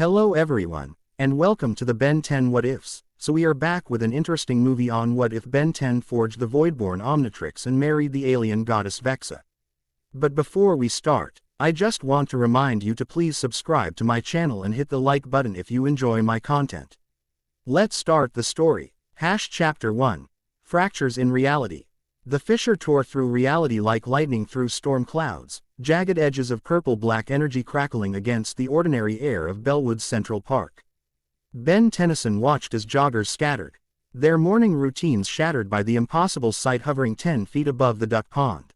Hello everyone, and welcome to the Ben 10 What Ifs. So we are back with an interesting movie on what if Ben 10 forged the Voidborn Omnitrix and married the alien goddess Vexa. But before we start, I just want to remind you to please subscribe to my channel and hit the like button if you enjoy my content. Let's start the story. Chapter 1. Fractures in Reality. The fissure tore through reality like lightning through storm clouds, jagged edges of purple-black energy crackling against the ordinary air of Bellwood's Central Park. Ben Tennyson watched as joggers scattered, their morning routines shattered by the impossible sight hovering 10 feet above the duck pond.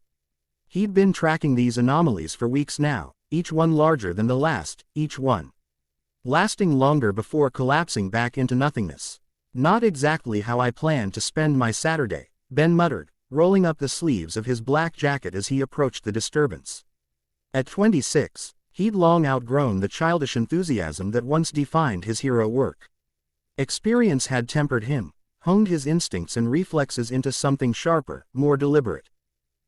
He'd been tracking these anomalies for weeks now, each one larger than the last, each one lasting longer before collapsing back into nothingness. Not exactly how I planned to spend my Saturday, Ben muttered, rolling up the sleeves of his black jacket as he approached the disturbance. At 26, he'd long outgrown the childish enthusiasm that once defined his hero work. Experience had tempered him, honed his instincts and reflexes into something sharper, more deliberate.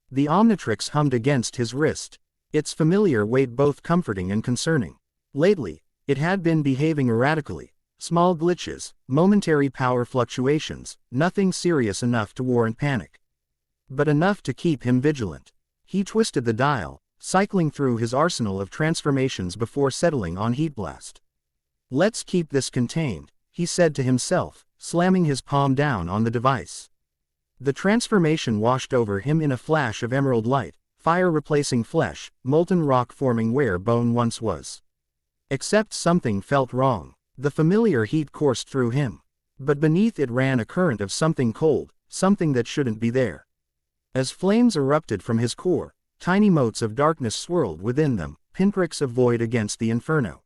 The Omnitrix hummed against his wrist, its familiar weight both comforting and concerning. Lately, it had been behaving erratically, small glitches, momentary power fluctuations, nothing serious enough to warrant panic, but enough to keep him vigilant. He twisted the dial, cycling through his arsenal of transformations before settling on Heat Blast. "Let's keep this contained," he said to himself, slamming his palm down on the device. The transformation washed over him in a flash of emerald light, fire replacing flesh, molten rock forming where bone once was. Except something felt wrong. The familiar heat coursed through him, but beneath it ran a current of something cold, something that shouldn't be there. As flames erupted from his core, tiny motes of darkness swirled within them, pinpricks of void against the inferno.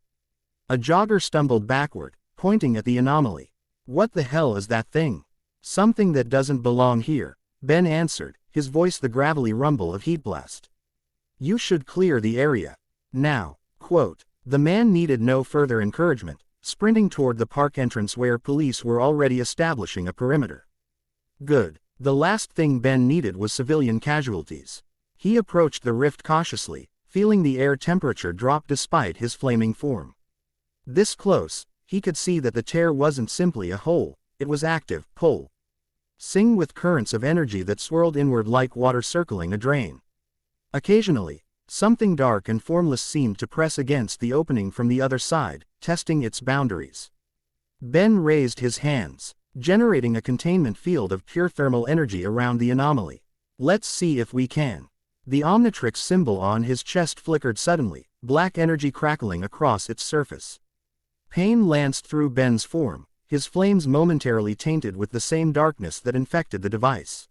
A jogger stumbled backward, pointing at the anomaly. "What the hell is that thing?" "Something that doesn't belong here," Ben answered, his voice the gravelly rumble of Heat Blast. "You should clear the area. Now." Quote. The man needed no further encouragement, sprinting toward the park entrance where police were already establishing a perimeter. Good. The last thing Ben needed was civilian casualties. He approached the rift cautiously, feeling the air temperature drop despite his flaming form. This close, he could see that the tear wasn't simply a hole, it was active, pulsing with currents of energy that swirled inward like water circling a drain. Occasionally, something dark and formless seemed to press against the opening from the other side, testing its boundaries. Ben raised his hands, generating a containment field of pure thermal energy around the anomaly. "Let's see if we can." The Omnitrix symbol on his chest flickered suddenly, black energy crackling across its surface. Pain lanced through Ben's form, his flames momentarily tainted with the same darkness that infected the device.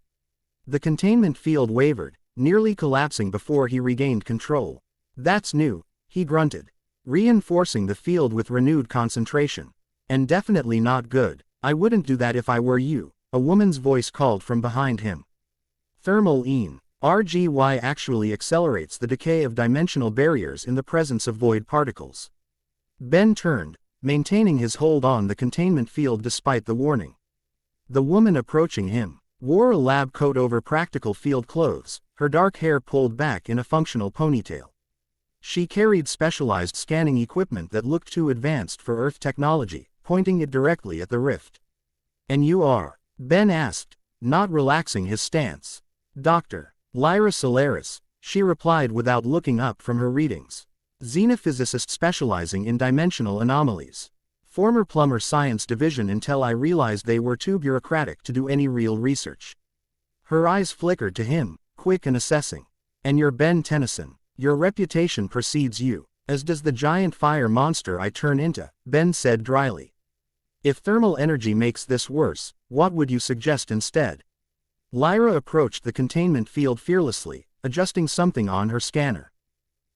The containment field wavered, nearly collapsing before he regained control. "That's new," he grunted, reinforcing the field with renewed concentration. "And definitely not good. I wouldn't do that if I were you," a woman's voice called from behind him. Thermal RGY actually accelerates the decay of dimensional barriers in the presence of void particles. Ben turned, maintaining his hold on the containment field despite the warning. The woman approaching him wore a lab coat over practical field clothes, her dark hair pulled back in a functional ponytail. She carried specialized scanning equipment that looked too advanced for Earth technology, pointing it directly at the rift. "And you are?" Ben asked, not relaxing his stance. "Dr. Lyra Solaris," she replied without looking up from her readings. "Xenophysicist specializing in dimensional anomalies. Former Plumber Science Division until I realized they were too bureaucratic to do any real research." Her eyes flickered to him, quick and assessing. "And you're Ben Tennyson. Your reputation precedes you, as does the giant fire monster I turn into," Ben said dryly. "If thermal energy makes this worse, what would you suggest instead?" Lyra approached the containment field fearlessly, adjusting something on her scanner.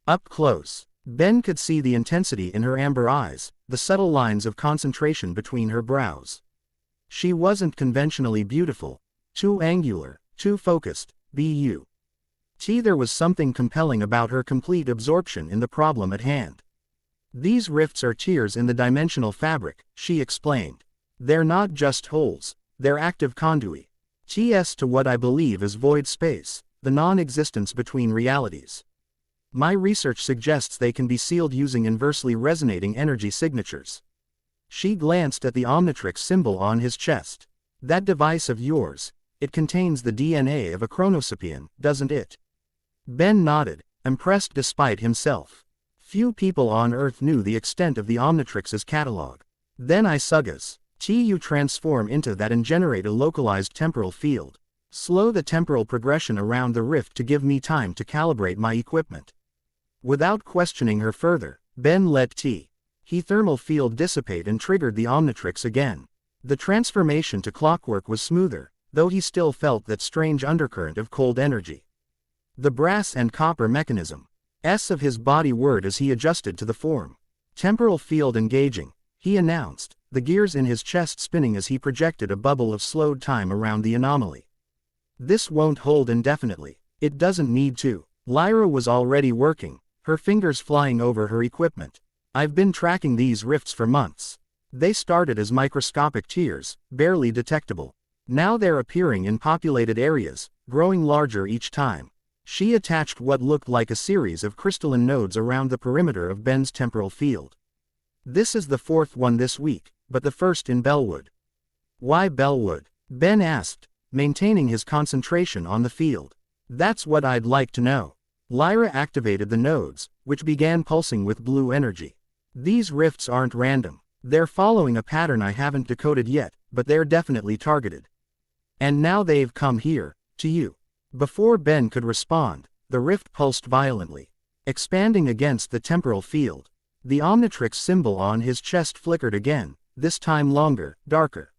Up close, Ben could see the intensity in her amber eyes, the subtle lines of concentration between her brows. She wasn't conventionally beautiful, too angular, too focused, there was something compelling about her complete absorption in the problem at hand. "These rifts are tears in the dimensional fabric," she explained. "They're not just holes, they're active conduits to what I believe is void space, the non-existence between realities." My research suggests they can be sealed using inversely resonating energy signatures. She glanced at the Omnitrix symbol on his chest. That device of yours, it contains the DNA of a Chronosapian, doesn't it? Ben nodded, impressed despite himself. Few people on Earth knew the extent of the Omnitrix's catalog. Then I sugas. You transform into that and generate a localized temporal field. Slow the temporal progression around the rift to give me time to calibrate my equipment. Without questioning her further, Ben let he thermal field dissipate and triggered the Omnitrix again. The transformation to clockwork was smoother, though he still felt that strange undercurrent of cold energy. The brass and copper mechanism of his body whirred as he adjusted to the form. Temporal field engaging, he announced, the gears in his chest spinning as he projected a bubble of slowed time around the anomaly. This won't hold indefinitely. It doesn't need to. Lyra was already working, her fingers flying over her equipment. I've been tracking these rifts for months. They started as microscopic tears, barely detectable. Now they're appearing in populated areas, growing larger each time. She attached what looked like a series of crystalline nodes around the perimeter of Ben's temporal field. This is the fourth one this week, but the first in Bellwood. Why Bellwood? Ben asked, maintaining his concentration on the field. That's what I'd like to know. Lyra activated the nodes, which began pulsing with blue energy. These rifts aren't random. They're following a pattern I haven't decoded yet, but they're definitely targeted. And now they've come here, to you. Before Ben could respond, the rift pulsed violently, expanding against the temporal field. The Omnitrix symbol on his chest flickered again, this time longer, darker.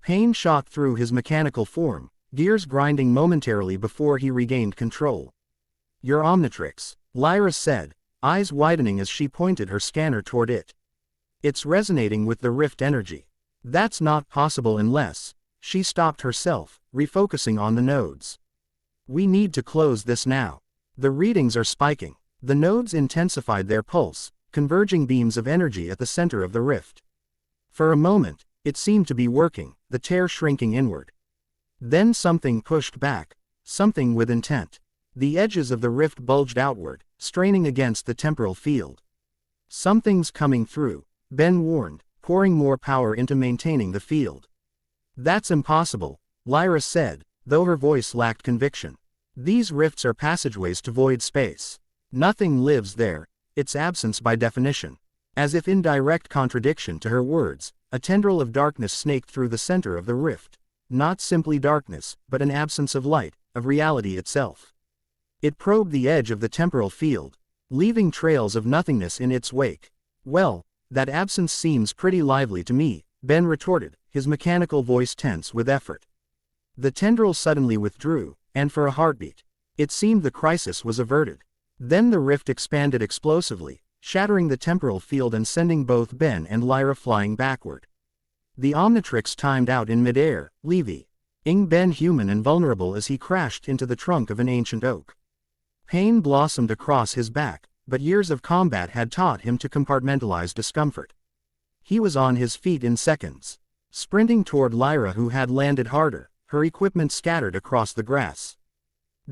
Pain shot through his mechanical form, gears grinding momentarily before he regained control. Your Omnitrix, Lyra said, eyes widening as she pointed her scanner toward it. It's resonating with the rift energy. That's not possible unless, she stopped herself, refocusing on the nodes. We need to close this now. The readings are spiking. The nodes intensified their pulse, converging beams of energy at the center of the rift. For a moment, it seemed to be working, the tear shrinking inward. Then something pushed back, something with intent. The edges of the rift bulged outward, straining against the temporal field. Something's coming through, Ben warned, pouring more power into maintaining the field. That's impossible, Lyra said, though her voice lacked conviction. These rifts are passageways to void space. Nothing lives there, its absence by definition. As if in direct contradiction to her words, a tendril of darkness snaked through the center of the rift. Not simply darkness, but an absence of light, of reality itself. It probed the edge of the temporal field, leaving trails of nothingness in its wake. Well, that absence seems pretty lively to me, Ben retorted, his mechanical voice tense with effort. The tendril suddenly withdrew, and for a heartbeat, it seemed the crisis was averted. Then the rift expanded explosively, shattering the temporal field and sending both Ben and Lyra flying backward. The Omnitrix timed out in midair, leaving Ben human and vulnerable as he crashed into the trunk of an ancient oak. Pain blossomed across his back, but years of combat had taught him to compartmentalize discomfort. He was on his feet in seconds, sprinting toward Lyra, who had landed harder, her equipment scattered across the grass.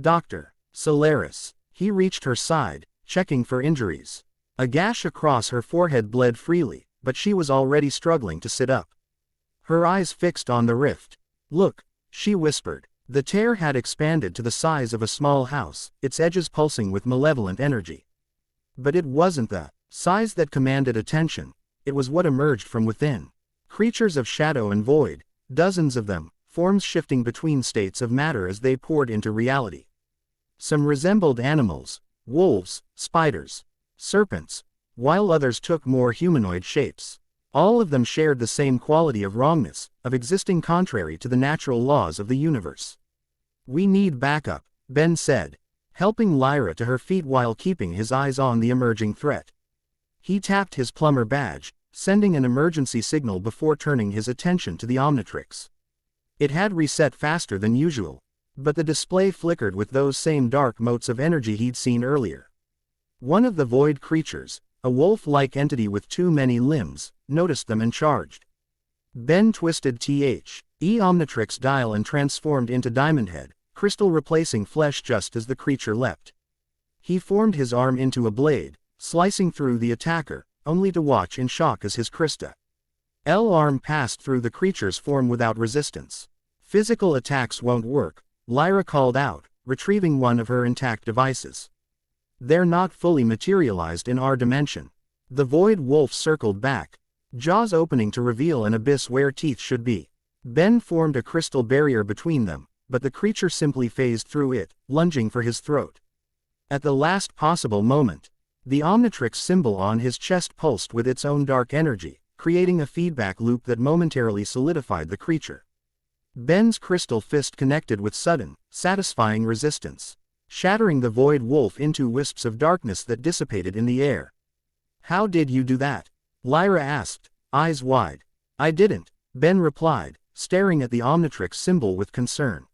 Dr. Solaris. He reached her side, checking for injuries. A gash across her forehead bled freely, but she was already struggling to sit up. Her eyes fixed on the rift. Look, she whispered. The tear had expanded to the size of a small house, its edges pulsing with malevolent energy. But it wasn't the size that commanded attention, it was what emerged from within. Creatures of shadow and void, dozens of them, forms shifting between states of matter as they poured into reality. Some resembled animals, wolves, spiders, serpents, while others took more humanoid shapes. All of them shared the same quality of wrongness, of existing contrary to the natural laws of the universe. We need backup, Ben said, helping Lyra to her feet while keeping his eyes on the emerging threat. He tapped his plumber badge, sending an emergency signal before turning his attention to the Omnitrix. It had reset faster than usual, but the display flickered with those same dark motes of energy he'd seen earlier. One of the void creatures, a wolf-like entity with too many limbs, noticed them and charged. Ben twisted Omnitrix dial and transformed into Diamondhead, crystal replacing flesh just as the creature leapt. He formed his arm into a blade, slicing through the attacker, only to watch in shock as his Krista L arm passed through the creature's form without resistance. Physical attacks won't work, Lyra called out, retrieving one of her intact devices. They're not fully materialized in our dimension. The Void Wolf circled back, jaws opening to reveal an abyss where teeth should be. Ben formed a crystal barrier between them, but the creature simply phased through it, lunging for his throat. At the last possible moment, the Omnitrix symbol on his chest pulsed with its own dark energy, creating a feedback loop that momentarily solidified the creature. Ben's crystal fist connected with sudden, satisfying resistance, shattering the Void Wolf into wisps of darkness that dissipated in the air. "How did you do that?" Lyra asked, eyes wide. "I didn't," Ben replied, staring at the Omnitrix symbol with concern.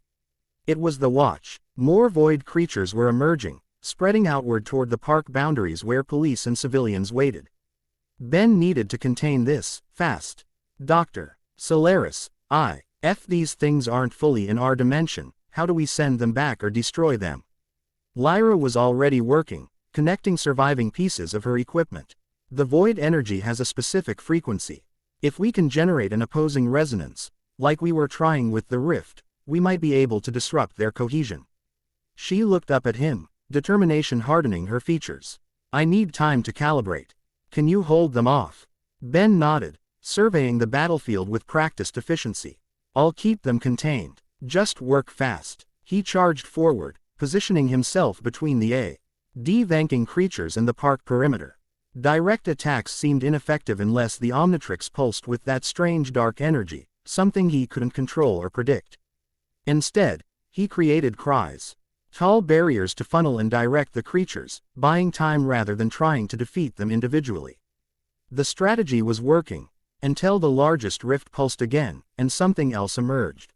It was the watch. More void creatures were emerging, spreading outward toward the park boundaries where police and civilians waited. Ben needed to contain this, fast. "Dr. Solaris, if these things aren't fully in our dimension, how do we send them back or destroy them?" Lyra was already working, connecting surviving pieces of her equipment. The void energy has a specific frequency. If we can generate an opposing resonance, like we were trying with the rift, we might be able to disrupt their cohesion. She looked up at him, determination hardening her features. "I need time to calibrate. Can you hold them off?" Ben nodded, surveying the battlefield with practiced efficiency. "I'll keep them contained. Just work fast." He charged forward, positioning himself between the vanking creatures and the park perimeter. Direct attacks seemed ineffective unless the Omnitrix pulsed with that strange dark energy, something he couldn't control or predict. Instead, he created cries. Tall barriers to funnel and direct the creatures, buying time rather than trying to defeat them individually. The strategy was working, until the largest rift pulsed again, and something else emerged.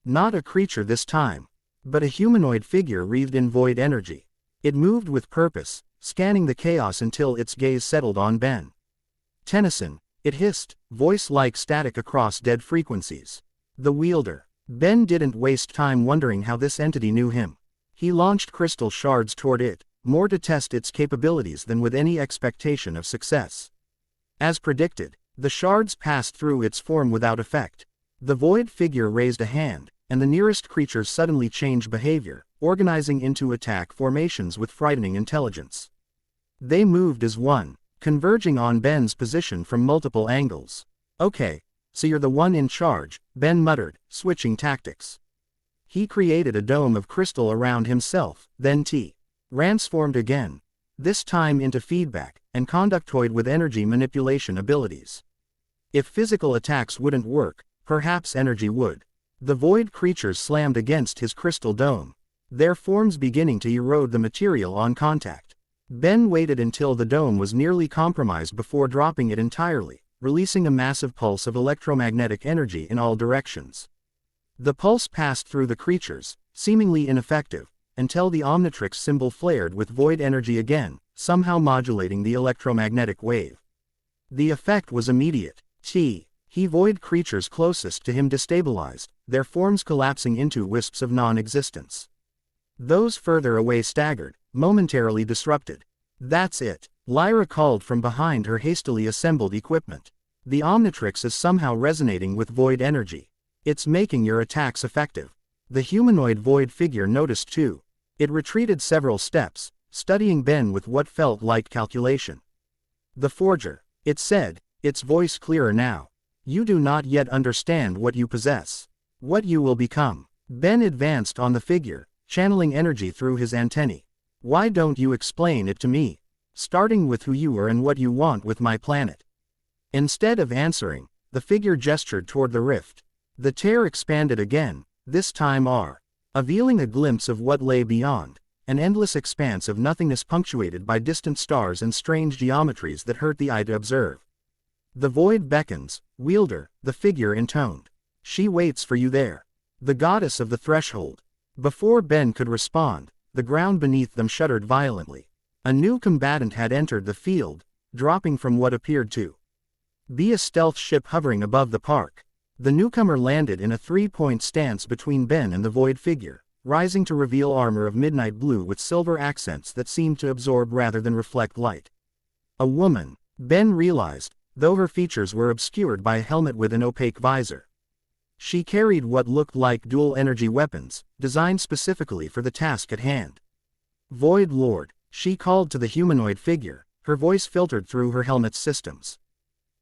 Not a creature this time, but a humanoid figure wreathed in void energy. It moved with purpose, scanning the chaos until its gaze settled on Ben. "Tennyson," it hissed, voice like static across dead frequencies. The wielder. Ben didn't waste time wondering how this entity knew him. He launched crystal shards toward it, more to test its capabilities than with any expectation of success. As predicted, the shards passed through its form without effect. The void figure raised a hand, and the nearest creatures suddenly changed behavior, organizing into attack formations with frightening intelligence. They moved as one, converging on Ben's position from multiple angles. "Okay, so you're the one in charge," Ben muttered, switching tactics. He created a dome of crystal around himself, then transformed again, this time into feedback, and conductoid with energy manipulation abilities. If physical attacks wouldn't work, perhaps energy would. The void creatures slammed against his crystal dome, their forms beginning to erode the material on contact. Ben waited until the dome was nearly compromised before dropping it entirely, releasing a massive pulse of electromagnetic energy in all directions. The pulse passed through the creatures, seemingly ineffective, until the Omnitrix symbol flared with void energy again, somehow modulating the electromagnetic wave. The effect was immediate. He void creatures closest to him destabilized, their forms collapsing into wisps of non-existence. Those further away staggered, momentarily disrupted. "That's it," Lyra called from behind her hastily assembled equipment. "The Omnitrix is somehow resonating with void energy. It's making your attacks effective." The humanoid void figure noticed too. It retreated several steps, studying Ben with what felt like calculation. "The Forger," it said, its voice clearer now. "You do not yet understand what you possess. What you will become." Ben advanced on the figure, channeling energy through his antennae. "Why don't you explain it to me? Starting with who you are and what you want with my planet." Instead of answering, the figure gestured toward the rift. The tear expanded again, this time revealing a glimpse of what lay beyond, an endless expanse of nothingness punctuated by distant stars and strange geometries that hurt the eye to observe. "The void beckons, wielder," the figure intoned. "She waits for you there. The goddess of the threshold." Before Ben could respond, the ground beneath them shuddered violently. A new combatant had entered the field, dropping from what appeared to be a stealth ship hovering above the park. The newcomer landed in a three-point stance between Ben and the void figure, rising to reveal armor of midnight blue with silver accents that seemed to absorb rather than reflect light. A woman, Ben realized, though her features were obscured by a helmet with an opaque visor. She carried what looked like dual-energy weapons, designed specifically for the task at hand. Void Lord, she called to the humanoid figure, her voice filtered through her helmet's systems.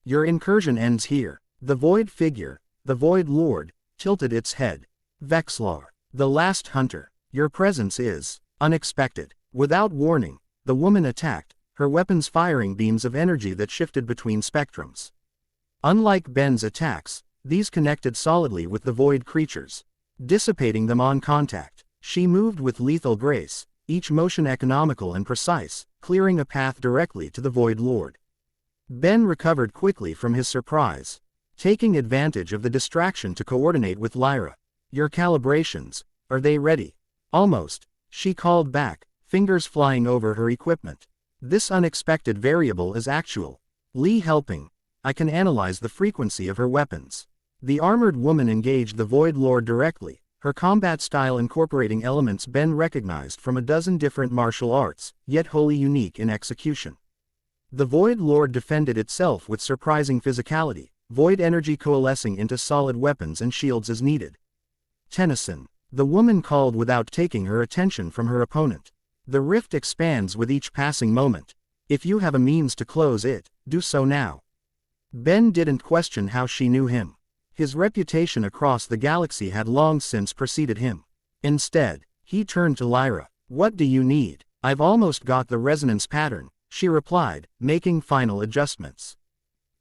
Your incursion ends here. The Void figure, the Void Lord, tilted its head. Vexa, the last hunter, your presence is unexpected. Without warning, the woman attacked, her weapons firing beams of energy that shifted between spectrums. Unlike Ben's attacks, these connected solidly with the Void creatures, dissipating them on contact. She moved with lethal grace, each motion economical and precise, clearing a path directly to the Void Lord. Ben recovered quickly from his surprise, taking advantage of the distraction to coordinate with Lyra. Your calibrations, are they ready? Almost, she called back, fingers flying over her equipment. This unexpected variable is actual. Lee helping. I can analyze the frequency of her weapons. The armored woman engaged the Void Lord directly, her combat style incorporating elements Ben recognized from a dozen different martial arts, yet wholly unique in execution. The Void Lord defended itself with surprising physicality, void energy coalescing into solid weapons and shields as needed. Tennyson, the woman called without taking her attention from her opponent. The rift expands with each passing moment. If you have a means to close it, do so now. Ben didn't question how she knew him. His reputation across the galaxy had long since preceded him. Instead, he turned to Lyra. What do you need? I've almost got the resonance pattern, she replied, making final adjustments.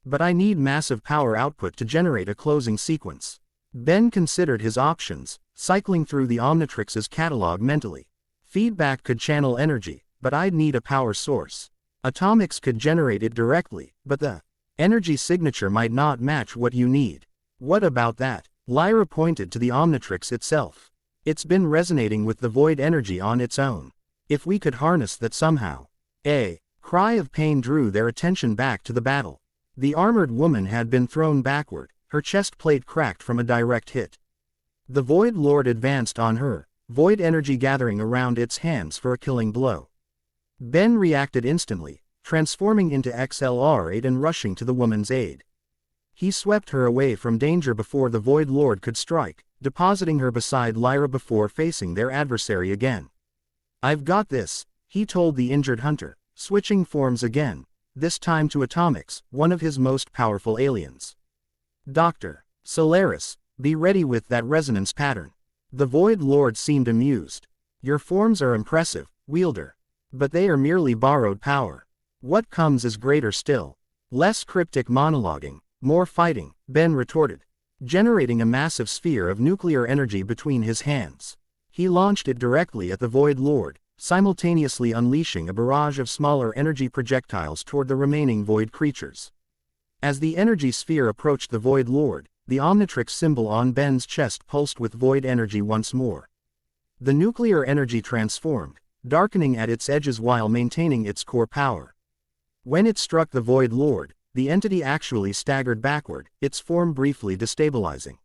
But I need massive power output to generate a closing sequence. Ben considered his options, cycling through the Omnitrix's catalog mentally. Feedback could channel energy, but I'd need a power source. Atomics could generate it directly, but the energy signature might not match what you need. What about that? Lyra pointed to the Omnitrix itself. It's been resonating with the void energy on its own. If we could harness that somehow. A cry of pain drew their attention back to the battle. The armored woman had been thrown backward, her chest plate cracked from a direct hit. The Void Lord advanced on her, void energy gathering around its hands for a killing blow. Ben reacted instantly, transforming into XLR-8 and rushing to the woman's aid. He swept her away from danger before the Void Lord could strike, depositing her beside Lyra before facing their adversary again. I've got this, he told the injured hunter, switching forms again, this time to Atomics, one of his most powerful aliens. Dr. Solaris, be ready with that resonance pattern. The Void Lord seemed amused. Your forms are impressive, wielder. But they are merely borrowed power. What comes is greater still. Less cryptic monologuing, more fighting, Ben retorted, generating a massive sphere of nuclear energy between his hands. He launched it directly at the Void Lord, simultaneously unleashing a barrage of smaller energy projectiles toward the remaining void creatures. As the energy sphere approached the Void Lord, the Omnitrix symbol on Ben's chest pulsed with void energy once more. The nuclear energy transformed, darkening at its edges while maintaining its core power. When it struck the Void Lord, the entity actually staggered backward, its form briefly destabilizing.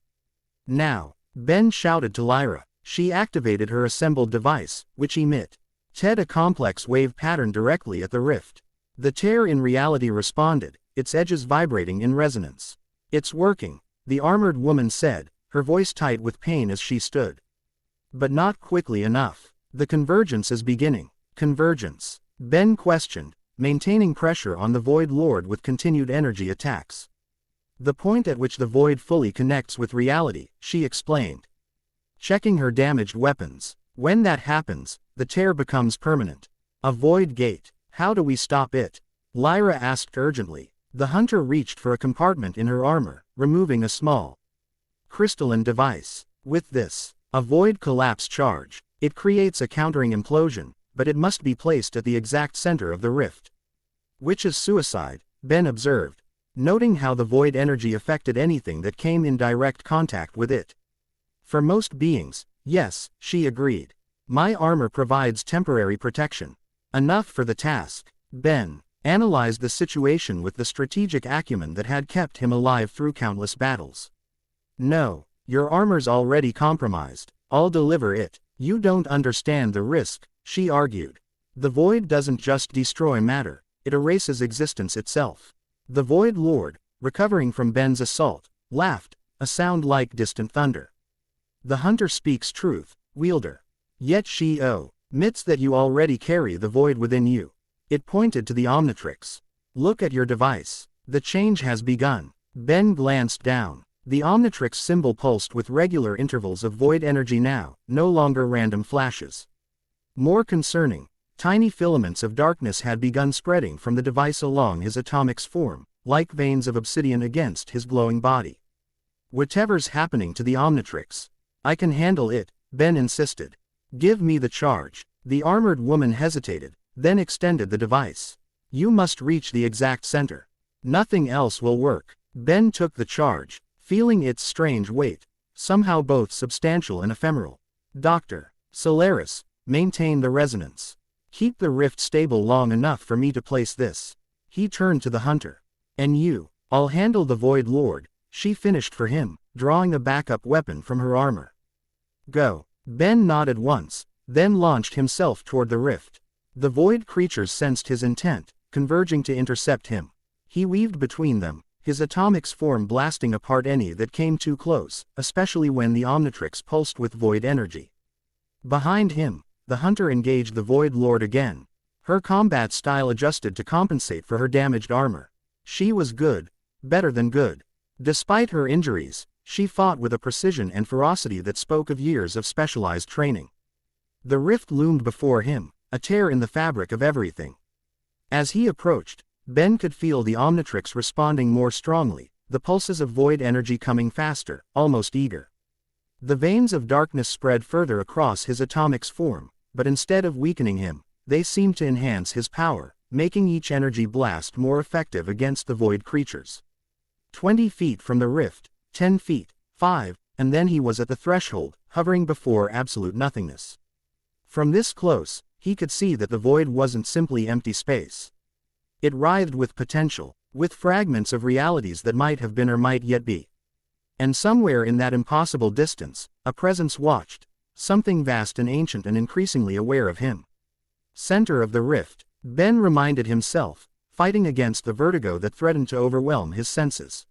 Now, Ben shouted to Lyra. She activated her assembled device, which emitted a complex wave pattern directly at the rift. The tear in reality responded, its edges vibrating in resonance. It's working, the armored woman said, her voice tight with pain as she stood. But not quickly enough. The convergence is beginning. Convergence? Ben questioned, maintaining pressure on the Void Lord with continued energy attacks. The point at which the void fully connects with reality, she explained. Checking her damaged weapons. When that happens, the tear becomes permanent. A void gate. How do we stop it? Lyra asked urgently. The hunter reached for a compartment in her armor, removing a small crystalline device. With this, a void collapse charge. It creates a countering implosion, but it must be placed at the exact center of the rift. Which is suicide, Ben observed, noting how the void energy affected anything that came in direct contact with it. For most beings, yes, she agreed. My armor provides temporary protection. Enough for the task. Ben analyzed the situation with the strategic acumen that had kept him alive through countless battles. No, your armor's already compromised. I'll deliver it. You don't understand the risk, she argued. The void doesn't just destroy matter, it erases existence itself. The Void Lord, recovering from Ben's assault, laughed, a sound like distant thunder. The hunter speaks truth, wielder. Yet she admits that you already carry the void within you. It pointed to the Omnitrix. Look at your device. The change has begun. Ben glanced down. The Omnitrix symbol pulsed with regular intervals of void energy now, no longer random flashes. More concerning, tiny filaments of darkness had begun spreading from the device along his atomic's form, like veins of obsidian against his glowing body. Whatever's happening to the Omnitrix, I can handle it, Ben insisted. Give me the charge. The armored woman hesitated, then extended the device. You must reach the exact center. Nothing else will work. Ben took the charge, feeling its strange weight, somehow both substantial and ephemeral. Dr. Solaris, maintain the resonance. Keep the rift stable long enough for me to place this. He turned to the hunter. And you, I'll handle the Void Lord, she finished for him, drawing a backup weapon from her armor. Go. Ben nodded once, then launched himself toward the rift. The void creatures sensed his intent, converging to intercept him. He weaved between them, his atomic's form blasting apart any that came too close, especially when the Omnitrix pulsed with void energy. Behind him, the hunter engaged the Void Lord again. Her combat style adjusted to compensate for her damaged armor. She was good, better than good. Despite her injuries, she fought with a precision and ferocity that spoke of years of specialized training. The rift loomed before him, a tear in the fabric of everything. As he approached, Ben could feel the Omnitrix responding more strongly, the pulses of void energy coming faster, almost eager. The veins of darkness spread further across his atomic's form, but instead of weakening him, they seemed to enhance his power, making each energy blast more effective against the void creatures. 20 feet from the rift, 10 feet, 5, and then he was at the threshold, hovering before absolute nothingness. From this close, he could see that the void wasn't simply empty space. It writhed with potential, with fragments of realities that might have been or might yet be. And somewhere in that impossible distance, a presence watched, something vast and ancient and increasingly aware of him. Center of the rift, Ben reminded himself, fighting against the vertigo that threatened to overwhelm his senses.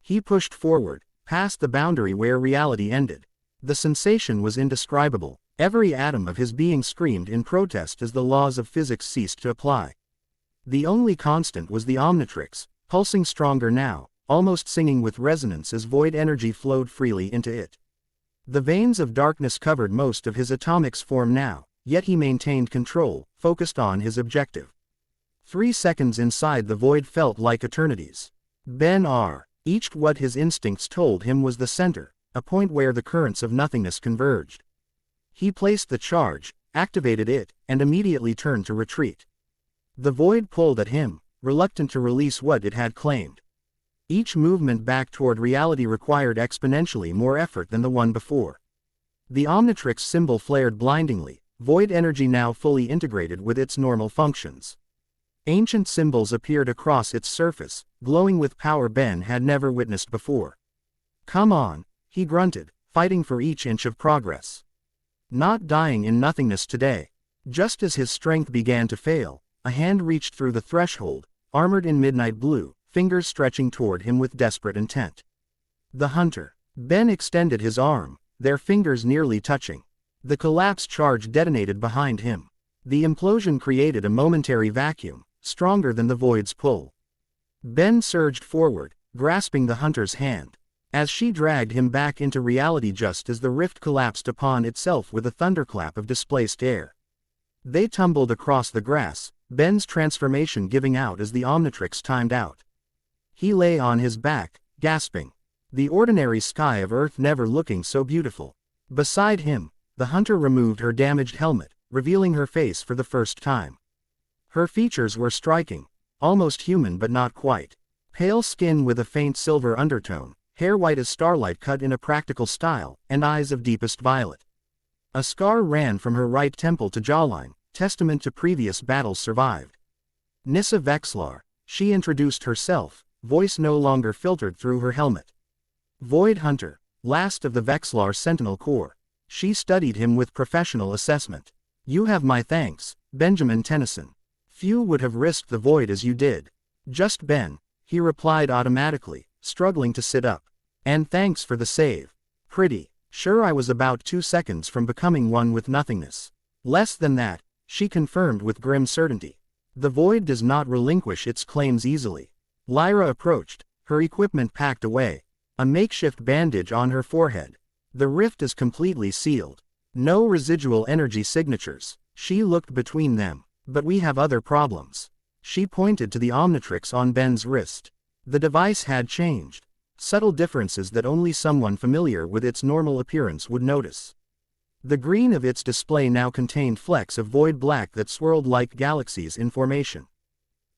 He pushed forward, past the boundary where reality ended. The sensation was indescribable. Every atom of his being screamed in protest as the laws of physics ceased to apply. The only constant was the Omnitrix, pulsing stronger now, almost singing with resonance as void energy flowed freely into it. The veins of darkness covered most of his atomic's form now, yet he maintained control, focused on his objective. 3 seconds inside the void felt like eternities. Ben eached what his instincts told him was the center, a point where the currents of nothingness converged. He placed the charge, activated it, and immediately turned to retreat. The void pulled at him, reluctant to release what it had claimed. Each movement back toward reality required exponentially more effort than the one before. The Omnitrix symbol flared blindingly, void energy now fully integrated with its normal functions. Ancient symbols appeared across its surface, glowing with power Ben had never witnessed before. Come on, he grunted, fighting for each inch of progress. Not dying in nothingness today. Just as his strength began to fail, a hand reached through the threshold, armored in midnight blue, fingers stretching toward him with desperate intent. The hunter. Ben extended his arm, their fingers nearly touching. The collapse charge detonated behind him. The implosion created a momentary vacuum, stronger than the void's pull. Ben surged forward, grasping the hunter's hand. As she dragged him back into reality just as the rift collapsed upon itself with a thunderclap of displaced air. They tumbled across the grass, Ben's transformation giving out as the Omnitrix timed out. He lay on his back, gasping. The ordinary sky of Earth never looking so beautiful. Beside him, the hunter removed her damaged helmet, revealing her face for the first time. Her features were striking, almost human but not quite. Pale skin with a faint silver undertone, hair white as starlight cut in a practical style, and eyes of deepest violet. A scar ran from her right temple to jawline, testament to previous battles survived. Nissa Vexlar, she introduced herself, voice no longer filtered through her helmet. Void Hunter, last of the Vexlar Sentinel Corps. She studied him with professional assessment. You have my thanks, Benjamin Tennyson. Few would have risked the void as you did. Just Ben, he replied automatically, struggling to sit up. And thanks for the save. Pretty sure I was about 2 seconds from becoming one with nothingness. Less than that, she confirmed with grim certainty. The void does not relinquish its claims easily. Lyra approached, her equipment packed away. A makeshift bandage on her forehead. The rift is completely sealed. No residual energy signatures. She looked between them. But we have other problems. She pointed to the Omnitrix on Ben's wrist. The device had changed. Subtle differences that only someone familiar with its normal appearance would notice. The green of its display now contained flecks of void black that swirled like galaxies in formation.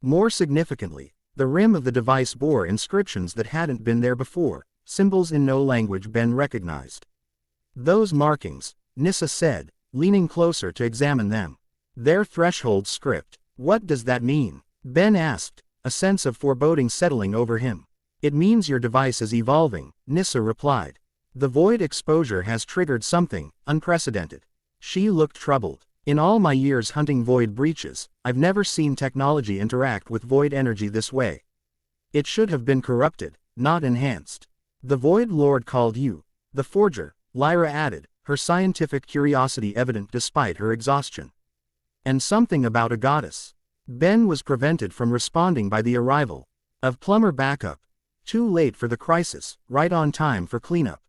More significantly, the rim of the device bore inscriptions that hadn't been there before, symbols in no language Ben recognized. Those markings, Nyssa said, leaning closer to examine them. Their threshold script. What does that mean? Ben asked, a sense of foreboding settling over him. It means your device is evolving, Nyssa replied. The void exposure has triggered something unprecedented. She looked troubled. In all my years hunting void breaches, I've never seen technology interact with void energy this way. It should have been corrupted, not enhanced. The Void Lord called you the Forger, Lyra added, her scientific curiosity evident despite her exhaustion. And something about a goddess. Ben was prevented from responding by the arrival of plumber backup. Too late for the crisis, right on time for cleanup.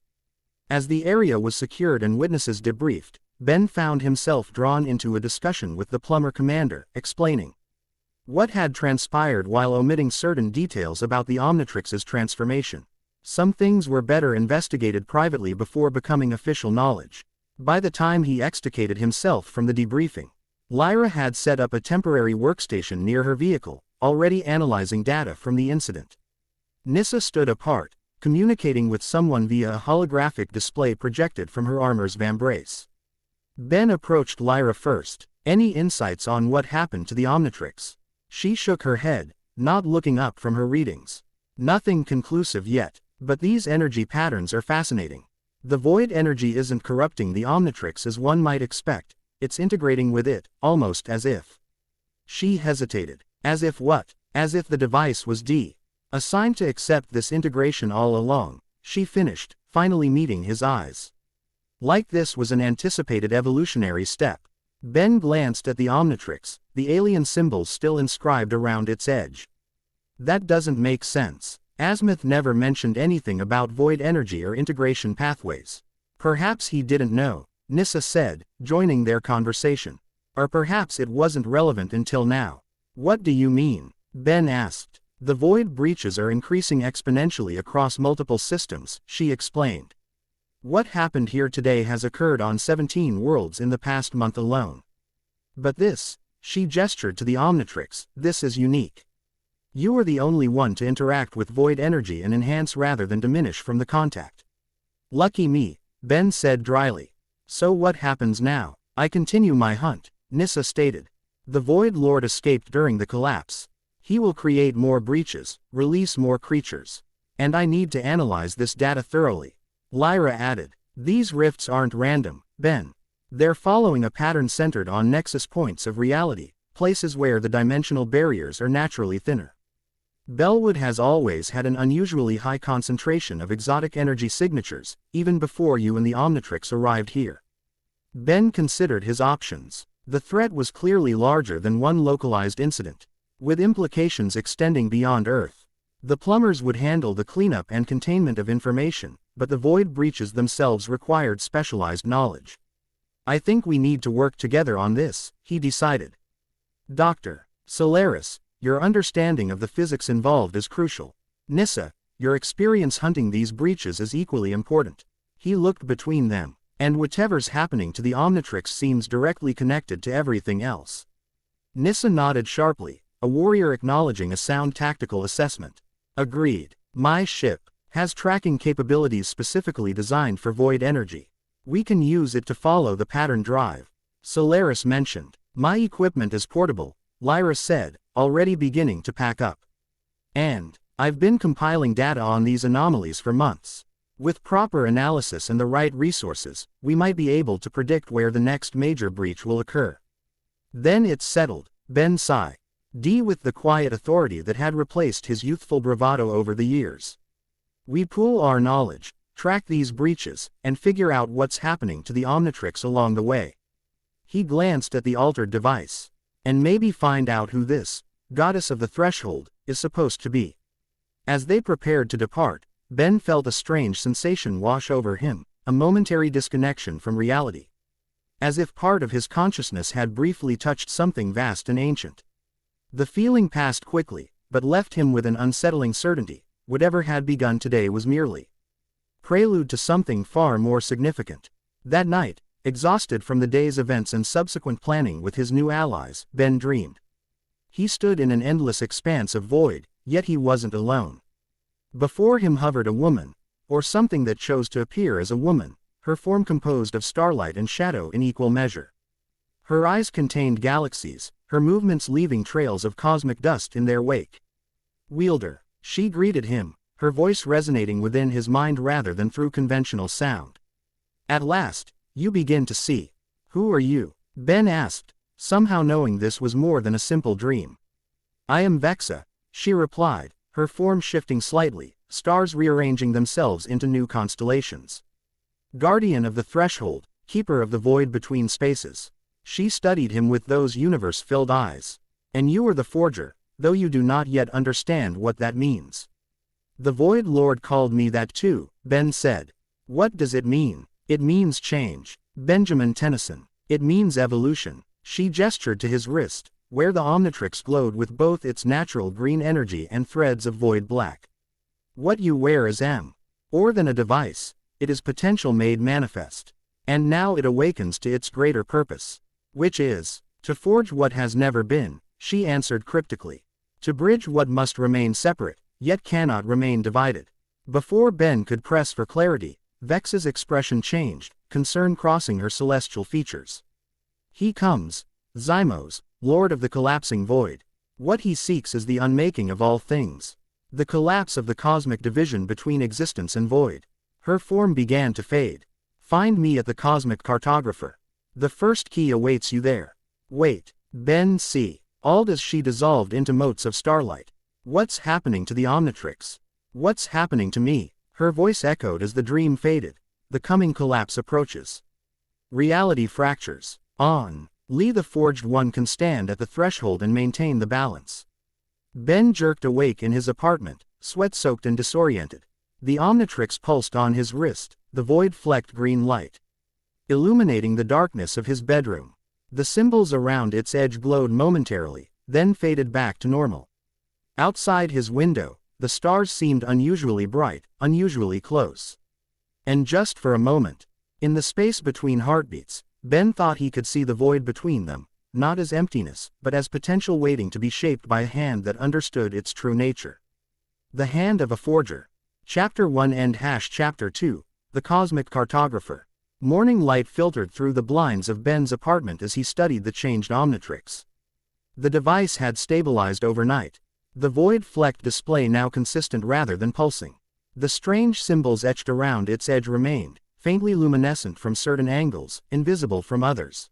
As the area was secured and witnesses debriefed, Ben found himself drawn into a discussion with the plumber commander, explaining what had transpired while omitting certain details about the Omnitrix's transformation. Some things were better investigated privately before becoming official knowledge. By the time he extricated himself from the debriefing, Lyra had set up a temporary workstation near her vehicle, already analyzing data from the incident. Nyssa stood apart, communicating with someone via a holographic display projected from her armor's vambrace. Ben approached Lyra first. Any insights on what happened to the Omnitrix? She shook her head, not looking up from her readings. Nothing conclusive yet, but these energy patterns are fascinating. The void energy isn't corrupting the Omnitrix as one might expect, it's integrating with it, almost as if. She hesitated. As if what? As if the device was assigned to accept this integration all along, she finished, finally meeting his eyes. Like this was an anticipated evolutionary step. Ben glanced at the Omnitrix, the alien symbols still inscribed around its edge. That doesn't make sense. Azimuth never mentioned anything about void energy or integration pathways. Perhaps he didn't know, Nyssa said, joining their conversation. Or perhaps it wasn't relevant until now. What do you mean? Ben asked. The void breaches are increasing exponentially across multiple systems, she explained. What happened here today has occurred on 17 worlds in the past month alone. But this, she gestured to the Omnitrix, this is unique. You are the only one to interact with void energy and enhance rather than diminish from the contact. Lucky me, Ben said dryly. So what happens now? I continue my hunt, Nyssa stated. The Void Lord escaped during the collapse. He will create more breaches, release more creatures. And I need to analyze this data thoroughly. Lyra added. These rifts aren't random, Ben. They're following a pattern centered on nexus points of reality, places where the dimensional barriers are naturally thinner. Bellwood has always had an unusually high concentration of exotic energy signatures, even before you and the Omnitrix arrived here. Ben considered his options. The threat was clearly larger than one localized incident, with implications extending beyond Earth. The plumbers would handle the cleanup and containment of information, but the void breaches themselves required specialized knowledge. I think we need to work together on this, he decided. Dr. Solaris, your understanding of the physics involved is crucial. Nyssa, your experience hunting these breaches is equally important. He looked between them, and whatever's happening to the Omnitrix seems directly connected to everything else. Nyssa nodded sharply, a warrior acknowledging a sound tactical assessment. Agreed. My ship has tracking capabilities specifically designed for void energy. We can use it to follow the pattern drive. Solaris mentioned. My equipment is portable, Lyra said, already beginning to pack up. And I've been compiling data on these anomalies for months. With proper analysis and the right resources, we might be able to predict where the next major breach will occur. Then it's settled, Ben sighed. With the quiet authority that had replaced his youthful bravado over the years. We pool our knowledge, track these breaches, and figure out what's happening to the Omnitrix along the way. He glanced at the altered device. And maybe find out who this goddess of the threshold is supposed to be. As they prepared to depart, Ben felt a strange sensation wash over him, a momentary disconnection from reality. As if part of his consciousness had briefly touched something vast and ancient. The feeling passed quickly, but left him with an unsettling certainty. Whatever had begun today was merely prelude to something far more significant. That night, exhausted from the day's events and subsequent planning with his new allies, Ben dreamed. He stood in an endless expanse of void, yet he wasn't alone. Before him hovered a woman, or something that chose to appear as a woman, her form composed of starlight and shadow in equal measure. Her eyes contained galaxies, her movements leaving trails of cosmic dust in their wake. Wielder, she greeted him, her voice resonating within his mind rather than through conventional sound. At last, you begin to see. Who are you? Ben asked, somehow knowing this was more than a simple dream. I am Vexa, she replied, her form shifting slightly, stars rearranging themselves into new constellations. Guardian of the threshold, keeper of the void between spaces. She studied him with those universe-filled eyes. And you are the forger, though you do not yet understand what that means. The Void Lord called me that too, Ben said. What does it mean? It means change. Benjamin Tennyson. It means evolution. She gestured to his wrist, where the Omnitrix glowed with both its natural green energy and threads of void black. What you wear is more than a device, it is potential made manifest. And now it awakens to its greater purpose. Which is, to forge what has never been, she answered cryptically. To bridge what must remain separate, yet cannot remain divided. Before Ben could press for clarity, Vexa's expression changed, concern crossing her celestial features. He comes, Zymos, Lord of the collapsing void. What he seeks is the unmaking of all things. The collapse of the cosmic division between existence and void. Her form began to fade. Find me at the cosmic cartographer. The first key awaits you there. Wait, Ben see. All as she dissolved into motes of starlight. What's happening to the Omnitrix? What's happening to me? Her voice echoed as the dream faded. The coming collapse approaches. Reality fractures. On. Lee the Forged One can stand at the threshold and maintain the balance. Ben jerked awake in his apartment, sweat-soaked and disoriented. The Omnitrix pulsed on his wrist, the void-flecked green light, illuminating the darkness of his bedroom. The symbols around its edge glowed momentarily, then faded back to normal. Outside his window, the stars seemed unusually bright, unusually close. And just for a moment, in the space between heartbeats, Ben thought he could see the void between them, not as emptiness, but as potential waiting to be shaped by a hand that understood its true nature. The Hand of a Forger. Chapter 1 End Chapter 2, The Cosmic Cartographer. Morning light filtered through the blinds of Ben's apartment as he studied the changed Omnitrix. The device had stabilized overnight. The void-flecked display now consistent rather than pulsing. The strange symbols etched around its edge remained, faintly luminescent from certain angles, invisible from others.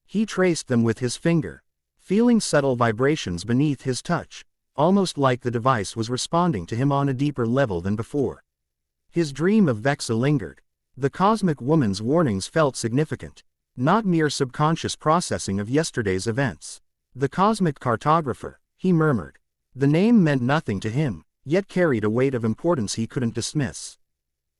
He traced them with his finger, feeling subtle vibrations beneath his touch, almost like the device was responding to him on a deeper level than before. His dream of Vexa lingered. The cosmic woman's warnings felt significant, not mere subconscious processing of yesterday's events. The cosmic cartographer, he murmured. The name meant nothing to him, yet carried a weight of importance he couldn't dismiss.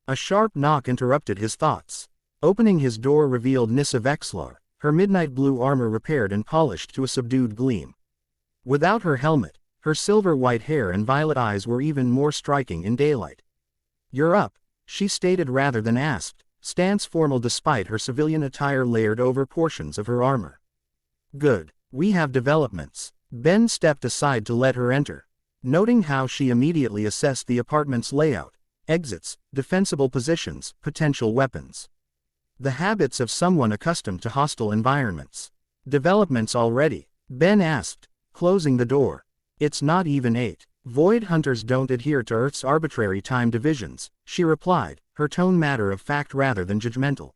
A sharp knock interrupted his thoughts. Opening his door revealed Nissa Vexlar, her midnight blue armor repaired and polished to a subdued gleam. Without her helmet, her silver-white hair and violet eyes were even more striking in daylight. "You're up," she stated rather than asked, stance formal despite her civilian attire layered over portions of her armor. "Good. We have developments." Ben stepped aside to let her enter, noting how she immediately assessed the apartment's layout, exits, defensible positions, potential weapons. The habits of someone accustomed to hostile environments. "Developments already?" Ben asked, closing the door. "It's not even 8. Void hunters don't adhere to Earth's arbitrary time divisions," she replied, her tone matter of fact rather than judgmental.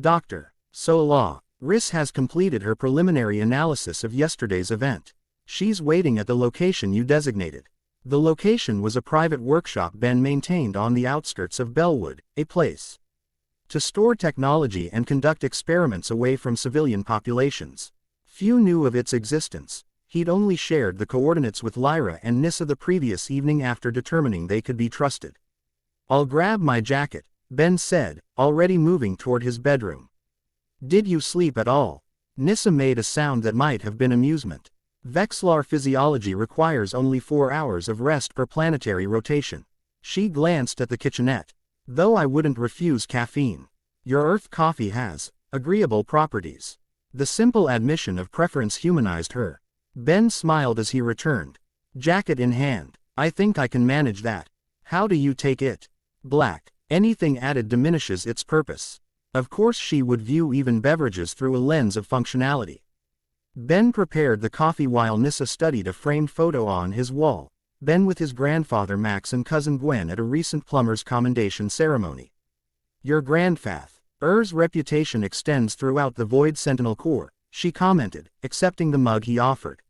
Dr. Sola, Riss has completed her preliminary analysis of yesterday's event. She's waiting at the location you designated. The location was a private workshop Ben maintained on the outskirts of Bellwood, a place to store technology and conduct experiments away from civilian populations. Few knew of its existence. He'd only shared the coordinates with Lyra and Nissa the previous evening after determining they could be trusted. "I'll grab my jacket," Ben said, already moving toward his bedroom. "Did you sleep at all?" Nissa made a sound that might have been amusement. Vexlar physiology requires only 4 hours of rest per planetary rotation. She glanced at the kitchenette. "Though I wouldn't refuse caffeine. Your Earth coffee has agreeable properties." The simple admission of preference humanized her. Ben smiled as he returned. Jacket in hand. "I think I can manage that. How do you take it?" "Black. Anything added diminishes its purpose." Of course she would view even beverages through a lens of functionality. Ben prepared the coffee while Nissa studied a framed photo on his wall. Ben with his grandfather Max and cousin Gwen at a recent plumber's commendation ceremony. "Your grandfather's reputation extends throughout the Void Sentinel Corps," she commented, accepting the mug he offered.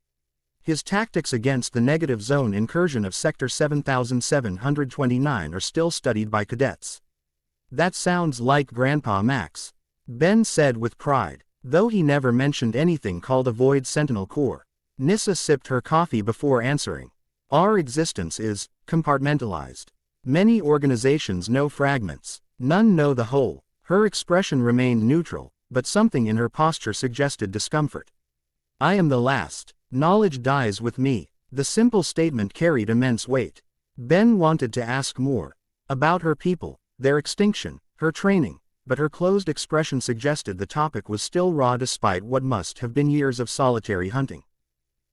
"His tactics against the negative zone incursion of Sector 7729 are still studied by cadets." "That sounds like Grandpa Max," Ben said with pride, though he never mentioned anything called a Void Sentinel Corps. Nissa sipped her coffee before answering. "Our existence is compartmentalized. Many organizations know fragments. None know the whole." Her expression remained neutral, but something in her posture suggested discomfort. "I am the last. Knowledge dies with me." The simple statement carried immense weight. Ben wanted to ask more. About her people, their extinction, her training, but her closed expression suggested the topic was still raw despite what must have been years of solitary hunting.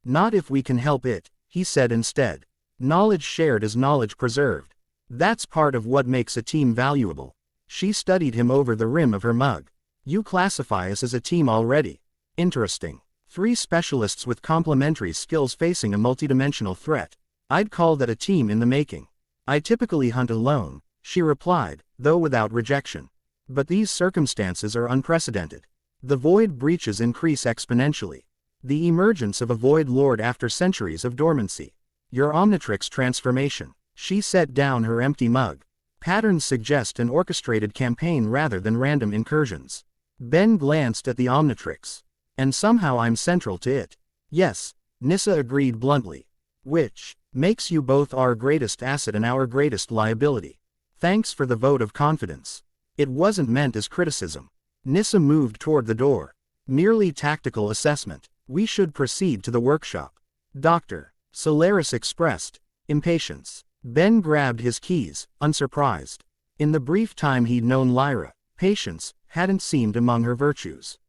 "Not if we can help it," he said instead. "Knowledge shared is knowledge preserved. That's part of what makes a team valuable." She studied him over the rim of her mug. "You classify us as a team already. Interesting. 3 specialists with complementary skills facing a multidimensional threat. I'd call that a team in the making." "I typically hunt alone," she replied, though without rejection. "But these circumstances are unprecedented. The void breaches increase exponentially. The emergence of a void lord after centuries of dormancy. Your Omnitrix transformation." She set down her empty mug. "Patterns suggest an orchestrated campaign rather than random incursions." Ben glanced at the Omnitrix. "And somehow I'm central to it." "Yes," Nissa agreed bluntly. "Which makes you both our greatest asset and our greatest liability." "Thanks for the vote of confidence. It wasn't meant as criticism." Nissa moved toward the door. "Merely tactical assessment. We should proceed to the workshop." Dr. Solaris expressed impatience. Ben grabbed his keys, unsurprised. In the brief time he'd known Lyra, patience hadn't seemed among her virtues.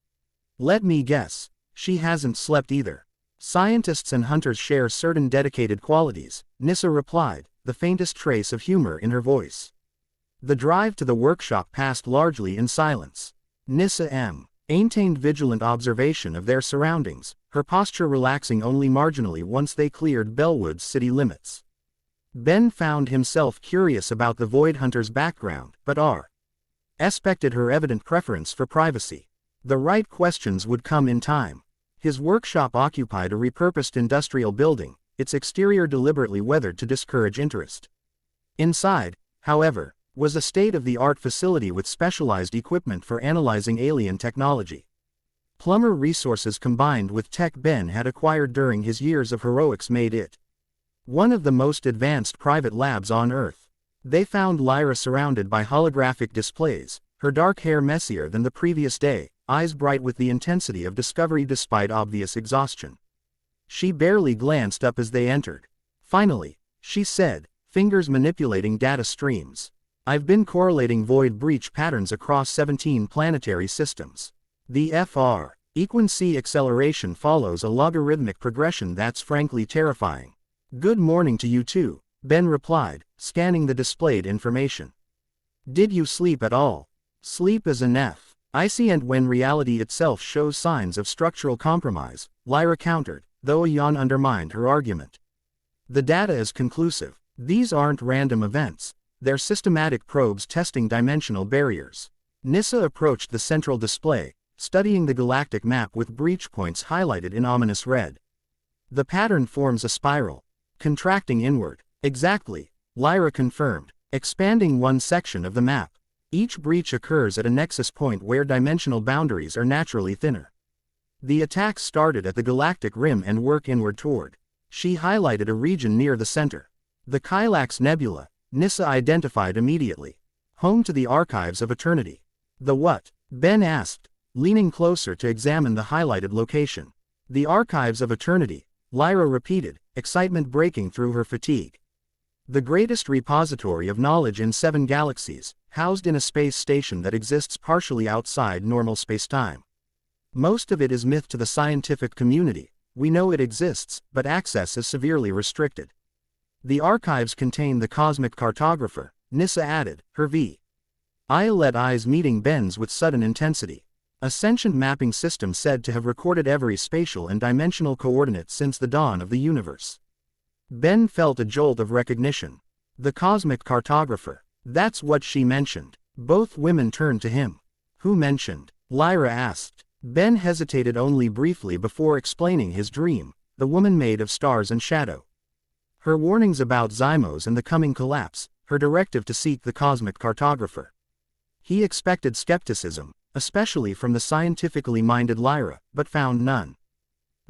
"Let me guess, she hasn't slept either." "Scientists and hunters share certain dedicated qualities," Nissa replied, the faintest trace of humor in her voice. The drive to the workshop passed largely in silence. Nissa maintained vigilant observation of their surroundings, her posture relaxing only marginally once they cleared Bellwood's city limits. Ben found himself curious about the Void Hunter's background, but respected her evident preference for privacy. The right questions would come in time. His workshop occupied a repurposed industrial building, its exterior deliberately weathered to discourage interest. Inside, however, was a state-of-the-art facility with specialized equipment for analyzing alien technology. Plumber resources combined with tech Ben had acquired during his years of heroics made it one of the most advanced private labs on Earth. They found Lyra surrounded by holographic displays, her dark hair messier than the previous day, eyes bright with the intensity of discovery despite obvious exhaustion. She barely glanced up as they entered. Finally, she said, fingers manipulating data streams. "I've been correlating void breach patterns across 17 planetary systems. The frequency acceleration follows a logarithmic progression that's frankly terrifying." "Good morning to you too," Ben replied, scanning the displayed information. "Did you sleep at all?" "Sleep is an icy and when reality itself shows signs of structural compromise," Lyra countered, though a yawn undermined her argument. "The data is conclusive. These aren't random events. their systematic probes testing dimensional barriers. Nissa approached the central display, studying the galactic map with breach points highlighted in ominous red. The pattern forms a spiral, contracting inward. Exactly, Lyra confirmed, expanding one section of the map. Each breach occurs at a nexus point where dimensional boundaries are naturally thinner. The attacks started at the galactic rim and work inward toward. She highlighted a region near the center. The Kylax Nebula, Nissa identified immediately. Home to the Archives of Eternity. The what? Ben asked, leaning closer to examine the highlighted location. The Archives of Eternity, Lyra repeated, excitement breaking through her fatigue. The greatest repository of knowledge in 7 galaxies, housed in a space station that exists partially outside normal spacetime. Most of it is myth to the scientific community. We know it exists, but access is severely restricted. The archives contain the cosmic cartographer, Nissa added, her V.I.L.E.D. eyes meeting Ben's with sudden intensity. A sentient mapping system said to have recorded every spatial and dimensional coordinate since the dawn of the universe. Ben felt a jolt of recognition. The cosmic cartographer. That's what she mentioned. Both women turned to him. Who mentioned? Lyra asked. Ben hesitated only briefly before explaining his dream, the woman made of stars and shadow. Her warnings about Zymos and the coming collapse, her directive to seek the cosmic cartographer. He expected skepticism, especially from the scientifically minded Lyra, but found none.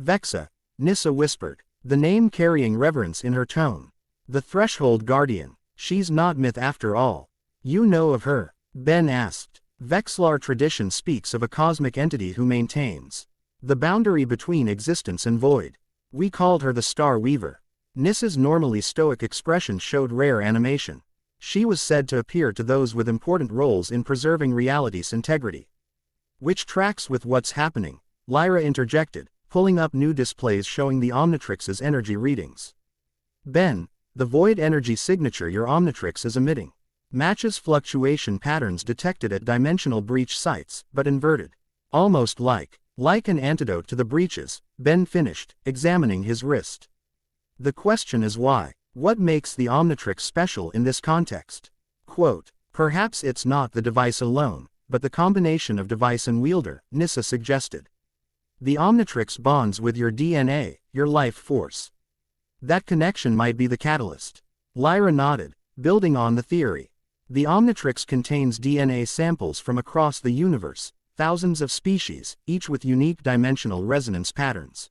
Vexa, Nissa whispered, the name carrying reverence in her tone. The Threshold Guardian, she's not myth after all. You know of her? Ben asked. Vexlar tradition speaks of a cosmic entity who maintains the boundary between existence and void. We called her the Star Weaver. Nissa's normally stoic expression showed rare animation. She was said to appear to those with important roles in preserving reality's integrity. Which tracks with what's happening, Lyra interjected, pulling up new displays showing the Omnitrix's energy readings. Ben, the void energy signature your Omnitrix is emitting matches fluctuation patterns detected at dimensional breach sites, but inverted. Almost like an antidote to the breaches, Ben finished, examining his wrist. The question is why? What makes the Omnitrix special in this context? Quote, perhaps it's not the device alone, but the combination of device and wielder, Nissa suggested. The Omnitrix bonds with your DNA, your life force. That connection might be the catalyst. Lyra nodded, building on the theory. The Omnitrix contains DNA samples from across the universe, thousands of species, each with unique dimensional resonance patterns.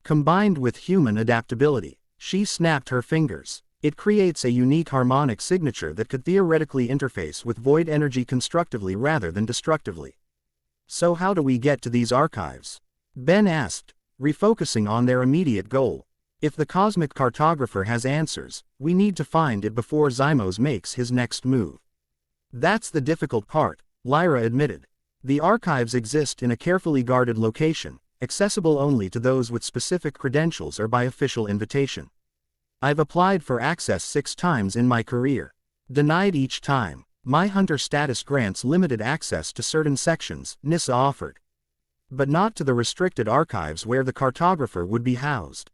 Combined with human adaptability, she snapped her fingers. It creates a unique harmonic signature that could theoretically interface with void energy constructively rather than destructively. So how do we get to these archives? Ben asked, refocusing on their immediate goal. If the cosmic cartographer has answers, we need to find it before Zymos makes his next move. That's the difficult part, Lyra admitted. The archives exist in a carefully guarded location, accessible only to those with specific credentials or by official invitation. I've applied for access 6 times in my career. Denied each time. My hunter status grants limited access to certain sections, Nissa offered. But not to the restricted archives where the cartographer would be housed.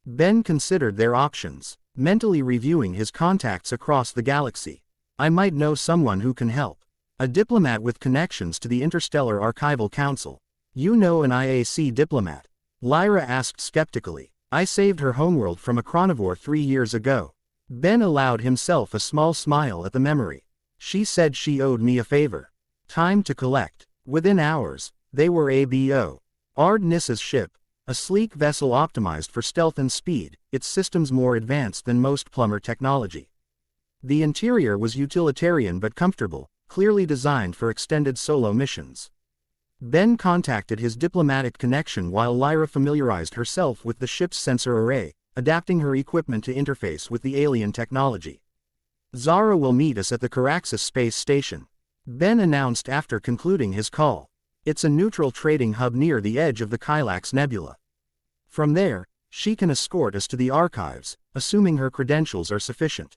Ben considered their options, mentally reviewing his contacts across the galaxy. I might know someone who can help. A diplomat with connections to the Interstellar Archival Council. You know an IAC diplomat? Lyra asked skeptically. I saved her homeworld from a chronivore 3 years ago. Ben allowed himself a small smile at the memory. She said she owed me a favor. Time to collect. Within hours, they were aboard Nissa's ship. A sleek vessel optimized for stealth and speed, its systems more advanced than most plumber technology. The interior was utilitarian but comfortable, clearly designed for extended solo missions. Ben contacted his diplomatic connection while Lyra familiarized herself with the ship's sensor array, adapting her equipment to interface with the alien technology. Zara will meet us at the Caraxus space station, Ben announced after concluding his call. It's a neutral trading hub near the edge of the Kylax Nebula. From there, she can escort us to the archives, assuming her credentials are sufficient.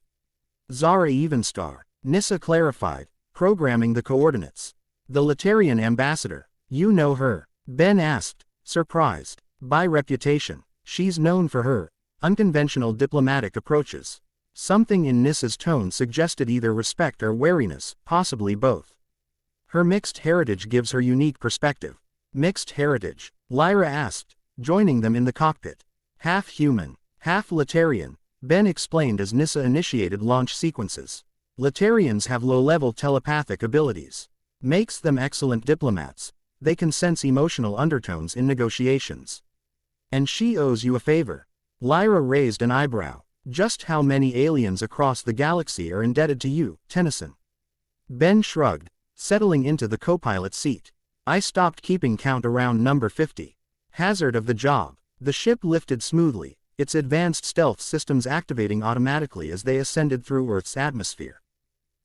Zara Evenstar, Nissa clarified, programming the coordinates. The Letarian ambassador, you know her? Ben asked, surprised. By reputation, she's known for her unconventional diplomatic approaches. Something in Nissa's tone suggested either respect or wariness, possibly both. Her mixed heritage gives her unique perspective. Mixed heritage? Lyra asked, joining them in the cockpit. Half human, half Letarian, Ben explained as Nissa initiated launch sequences. Letarians have low-level telepathic abilities. Makes them excellent diplomats. They can sense emotional undertones in negotiations. And she owes you a favor. Lyra raised an eyebrow. Just how many aliens across the galaxy are indebted to you, Tennyson? Ben shrugged, settling into the co-pilot seat. I stopped keeping count around number 50. Hazard of the job. The ship lifted smoothly, its advanced stealth systems activating automatically as they ascended through Earth's atmosphere.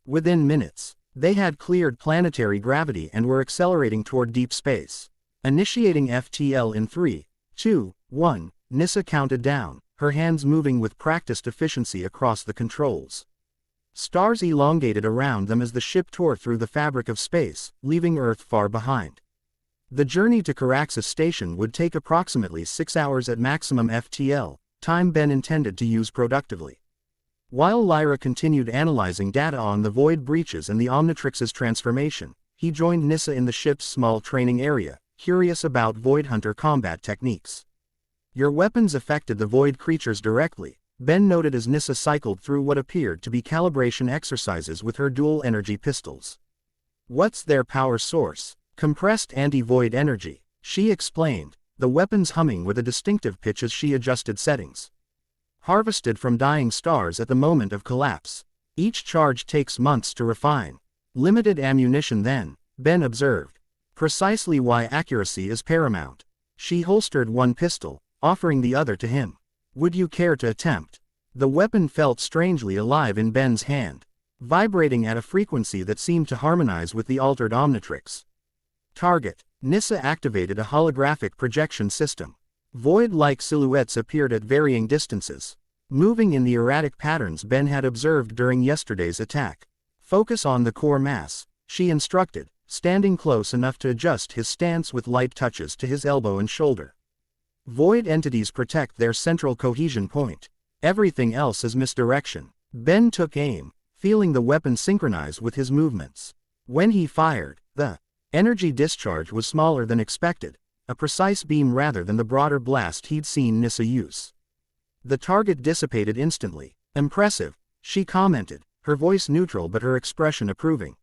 Within minutes, they had cleared planetary gravity and were accelerating toward deep space. Initiating FTL in 3, 2, 1, Nissa counted down, her hands moving with practiced efficiency across the controls. Stars elongated around them as the ship tore through the fabric of space, leaving Earth far behind. The journey to Caraxus Station would take approximately 6 hours at maximum FTL, time Ben intended to use productively. While Lyra continued analyzing data on the void breaches and the Omnitrix's transformation, he joined Nissa in the ship's small training area, curious about Void Hunter combat techniques. Your weapons affected the void creatures directly, Ben noted as Nissa cycled through what appeared to be calibration exercises with her dual-energy pistols. What's their power source? Compressed anti-void energy, she explained, the weapons humming with a distinctive pitch as she adjusted settings. Harvested from dying stars at the moment of collapse. Each charge takes months to refine. Limited ammunition then, Ben observed. Precisely why accuracy is paramount. She holstered one pistol, offering the other to him. Would you care to attempt? The weapon felt strangely alive in Ben's hand, vibrating at a frequency that seemed to harmonize with the altered Omnitrix. Target. Nissa activated a holographic projection system. Void-like silhouettes appeared at varying distances, moving in the erratic patterns Ben had observed during yesterday's attack. Focus on the core mass, she instructed, standing close enough to adjust his stance with light touches to his elbow and shoulder. Void entities protect their central cohesion point. Everything else is misdirection. Ben took aim, feeling the weapon synchronize with his movements. When he fired, the energy discharge was smaller than expected, a precise beam rather than the broader blast he'd seen Nissa use. The target dissipated instantly. Impressive, she commented, her voice neutral but her expression approving.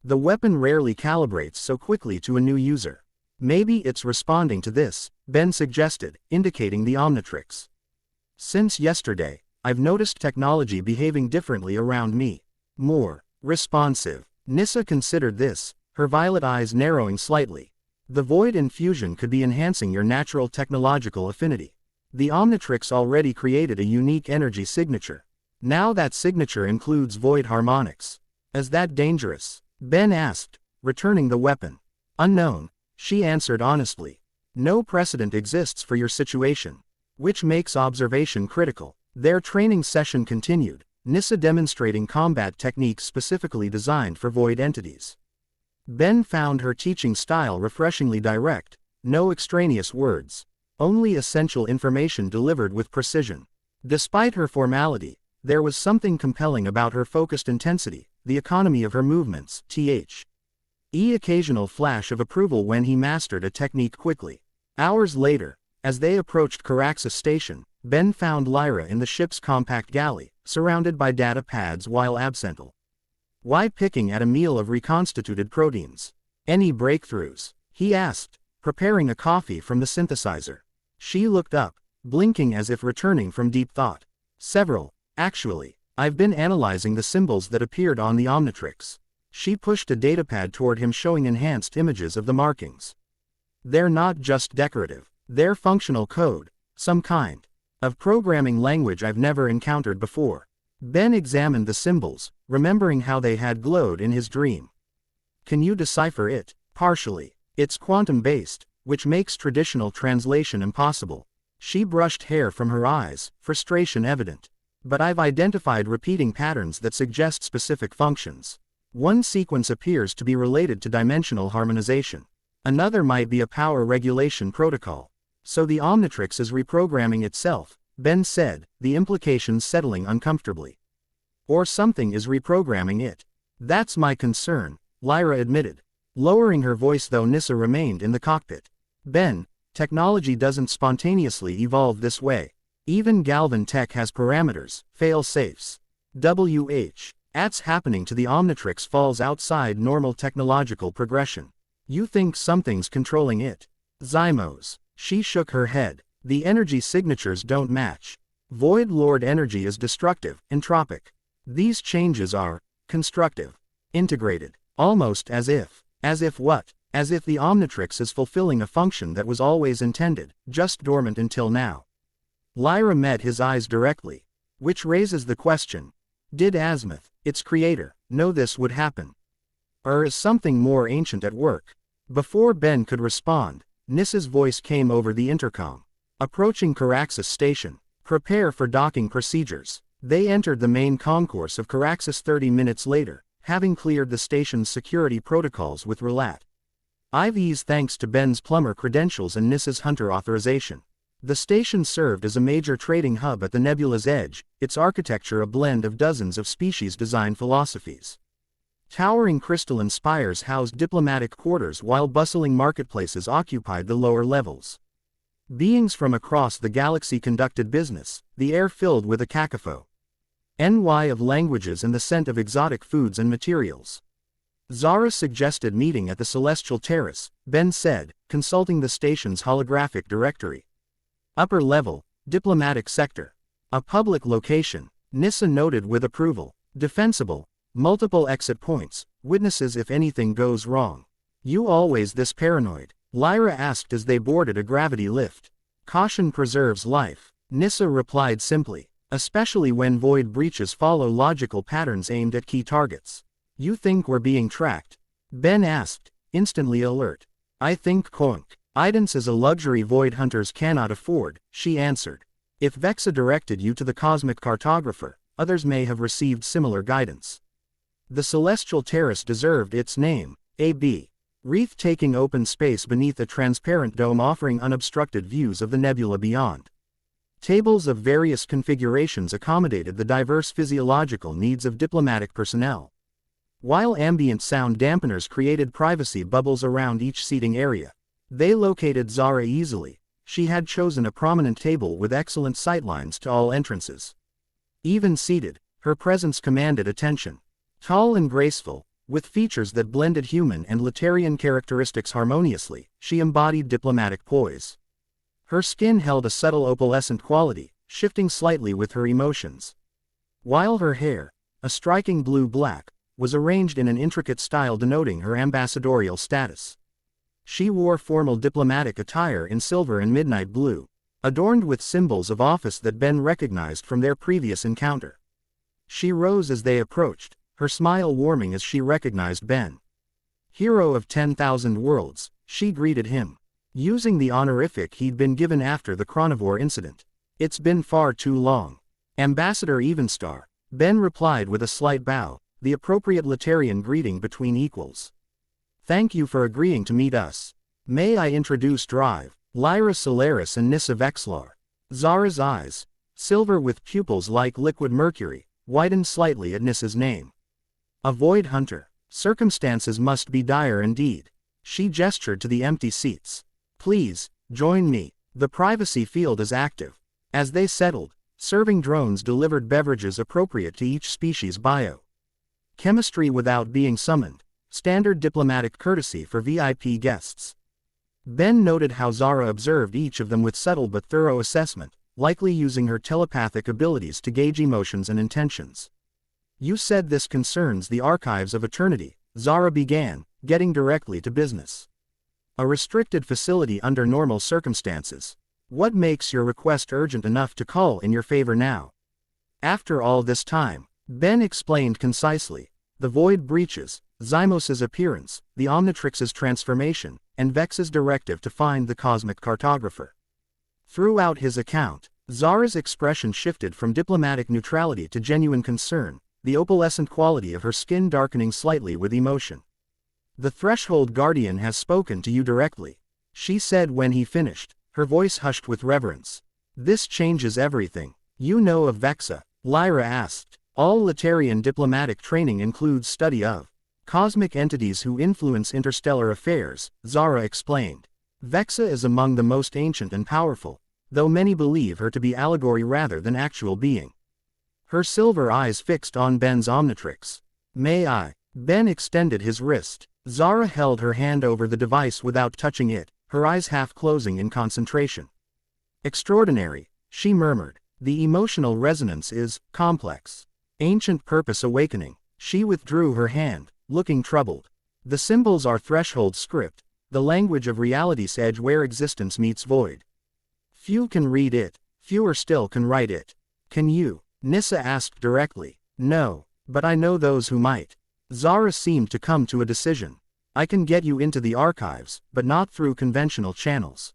The weapon rarely calibrates so quickly to a new user. Maybe it's responding to this, Ben suggested, indicating the Omnitrix. Since yesterday, I've noticed technology behaving differently around me. More responsive. Nissa considered this, her violet eyes narrowing slightly. The void infusion could be enhancing your natural technological affinity. The Omnitrix already created a unique energy signature. Now that signature includes void harmonics. Is that dangerous? Ben asked, returning the weapon. Unknown, she answered honestly. No precedent exists for your situation, which makes observation critical. Their training session continued, Nissa demonstrating combat techniques specifically designed for void entities. Ben found her teaching style refreshingly direct, no extraneous words, only essential information delivered with precision. Despite her formality, there was something compelling about her focused intensity, the economy of her movements, occasional flash of approval when he mastered a technique quickly. Hours later, as they approached Caraxus Station, Ben found Lyra in the ship's compact galley, surrounded by data pads while absental. Why picking at a meal of reconstituted proteins? Any breakthroughs? He asked, preparing a coffee from the synthesizer. She looked up, blinking as if returning from deep thought. Several, actually. I've been analyzing the symbols that appeared on the Omnitrix. She pushed a datapad toward him showing enhanced images of the markings. They're not just decorative. They're functional code, some kind of programming language I've never encountered before. Ben examined the symbols, remembering how they had glowed in his dream. Can you decipher it? Partially. It's quantum-based, which makes traditional translation impossible. She brushed hair from her eyes, frustration evident. But I've identified repeating patterns that suggest specific functions. One sequence appears to be related to dimensional harmonization. Another might be a power regulation protocol. So the Omnitrix is reprogramming itself, Ben said, the implications settling uncomfortably. Or something is reprogramming it. That's my concern, Lyra admitted. Lowering her voice though Nissa remained in the cockpit. Ben, technology doesn't spontaneously evolve this way. Even Galvan tech has parameters, fail-safes. What's happening to the Omnitrix falls outside normal technological progression. You think something's controlling it? Zymos. She shook her head. The energy signatures don't match. Void Lord energy is destructive, entropic. These changes are constructive, integrated, almost as if what? As if the Omnitrix is fulfilling a function that was always intended, just dormant until now. Lyra met his eyes directly. Which raises the question. Did Azimuth, its creator, know this would happen? Or is something more ancient at work? Before Ben could respond, Nissa's voice came over the intercom. Approaching Caraxus Station. Prepare for docking procedures. They entered the main concourse of Caraxus 30 minutes later, having cleared the station's security protocols with Relat. IVs thanks to Ben's plumber credentials and Nissa's hunter authorization. The station served as a major trading hub at the nebula's edge, its architecture a blend of dozens of species design philosophies. Towering crystalline spires housed diplomatic quarters while bustling marketplaces occupied the lower levels. Beings from across the galaxy conducted business, the air filled with a cacophony of languages and the scent of exotic foods and materials. Zara suggested meeting at the Celestial Terrace, Ben said, consulting the station's holographic directory. Upper level, diplomatic sector. A public location, Nissa noted with approval. Defensible, multiple exit points, witnesses if anything goes wrong. You always this paranoid? Lyra asked as they boarded a gravity lift. Caution preserves life, Nissa replied simply, especially when void breaches follow logical patterns aimed at key targets. You think we're being tracked? Ben asked, instantly alert. I think Idence is a luxury void hunters cannot afford, she answered. If Vexa directed you to the cosmic cartographer, others may have received similar guidance. The Celestial Terrace deserved its name, A.B. Wreath taking open space beneath a transparent dome offering unobstructed views of the nebula beyond. Tables of various configurations accommodated the diverse physiological needs of diplomatic personnel. While ambient sound dampeners created privacy bubbles around each seating area. They located Zara easily. She had chosen a prominent table with excellent sightlines to all entrances. Even seated, her presence commanded attention. Tall and graceful, with features that blended human and Letarian characteristics harmoniously, she embodied diplomatic poise. Her skin held a subtle opalescent quality, shifting slightly with her emotions. While her hair, a striking blue-black, was arranged in an intricate style denoting her ambassadorial status. She wore formal diplomatic attire in silver and midnight blue, adorned with symbols of office that Ben recognized from their previous encounter. She rose as they approached, her smile warming as she recognized Ben. Hero of 10,000 worlds, she greeted him, using the honorific he'd been given after the Chronivore incident. It's been far too long. Ambassador Evenstar, Ben replied with a slight bow, the appropriate Letarian greeting between equals. Thank you for agreeing to meet us. May I introduce Drive, Lyra Solaris and Nissa Vexlar. Zara's eyes, silver with pupils like liquid mercury, widened slightly at Nissa's name. A void hunter. Circumstances must be dire indeed. She gestured to the empty seats. Please, join me. The privacy field is active. As they settled, serving drones delivered beverages appropriate to each species bio. Chemistry without being summoned. Standard diplomatic courtesy for VIP guests. Ben noted how Zara observed each of them with subtle but thorough assessment, likely using her telepathic abilities to gauge emotions and intentions. You said this concerns the archives of eternity, Zara began, getting directly to business. A restricted facility under normal circumstances. What makes your request urgent enough to call in your favor now? After all this time, Ben explained concisely, the void breaches, Zymos' appearance, the Omnitrix's transformation, and Vexa's directive to find the cosmic cartographer. Throughout his account, Zara's expression shifted from diplomatic neutrality to genuine concern, the opalescent quality of her skin darkening slightly with emotion. The Threshold Guardian has spoken to you directly, she said when he finished, her voice hushed with reverence. This changes everything. You know of Vexa? Lyra asked. All Letarian diplomatic training includes study of cosmic entities who influence interstellar affairs, Zara explained. Vexa is among the most ancient and powerful, though many believe her to be allegory rather than actual being. Her silver eyes fixed on Ben's Omnitrix. May I? Ben extended his wrist. Zara held her hand over the device without touching it, her eyes half closing in concentration. Extraordinary, she murmured. The emotional resonance is complex. Ancient purpose awakening. She withdrew her hand, looking troubled. The symbols are threshold script, the language of reality's edge where existence meets void. Few can read it, fewer still can write it. Can you? Nissa asked directly. No, but I know those who might. Zara seemed to come to a decision. I can get you into the archives, but not through conventional channels.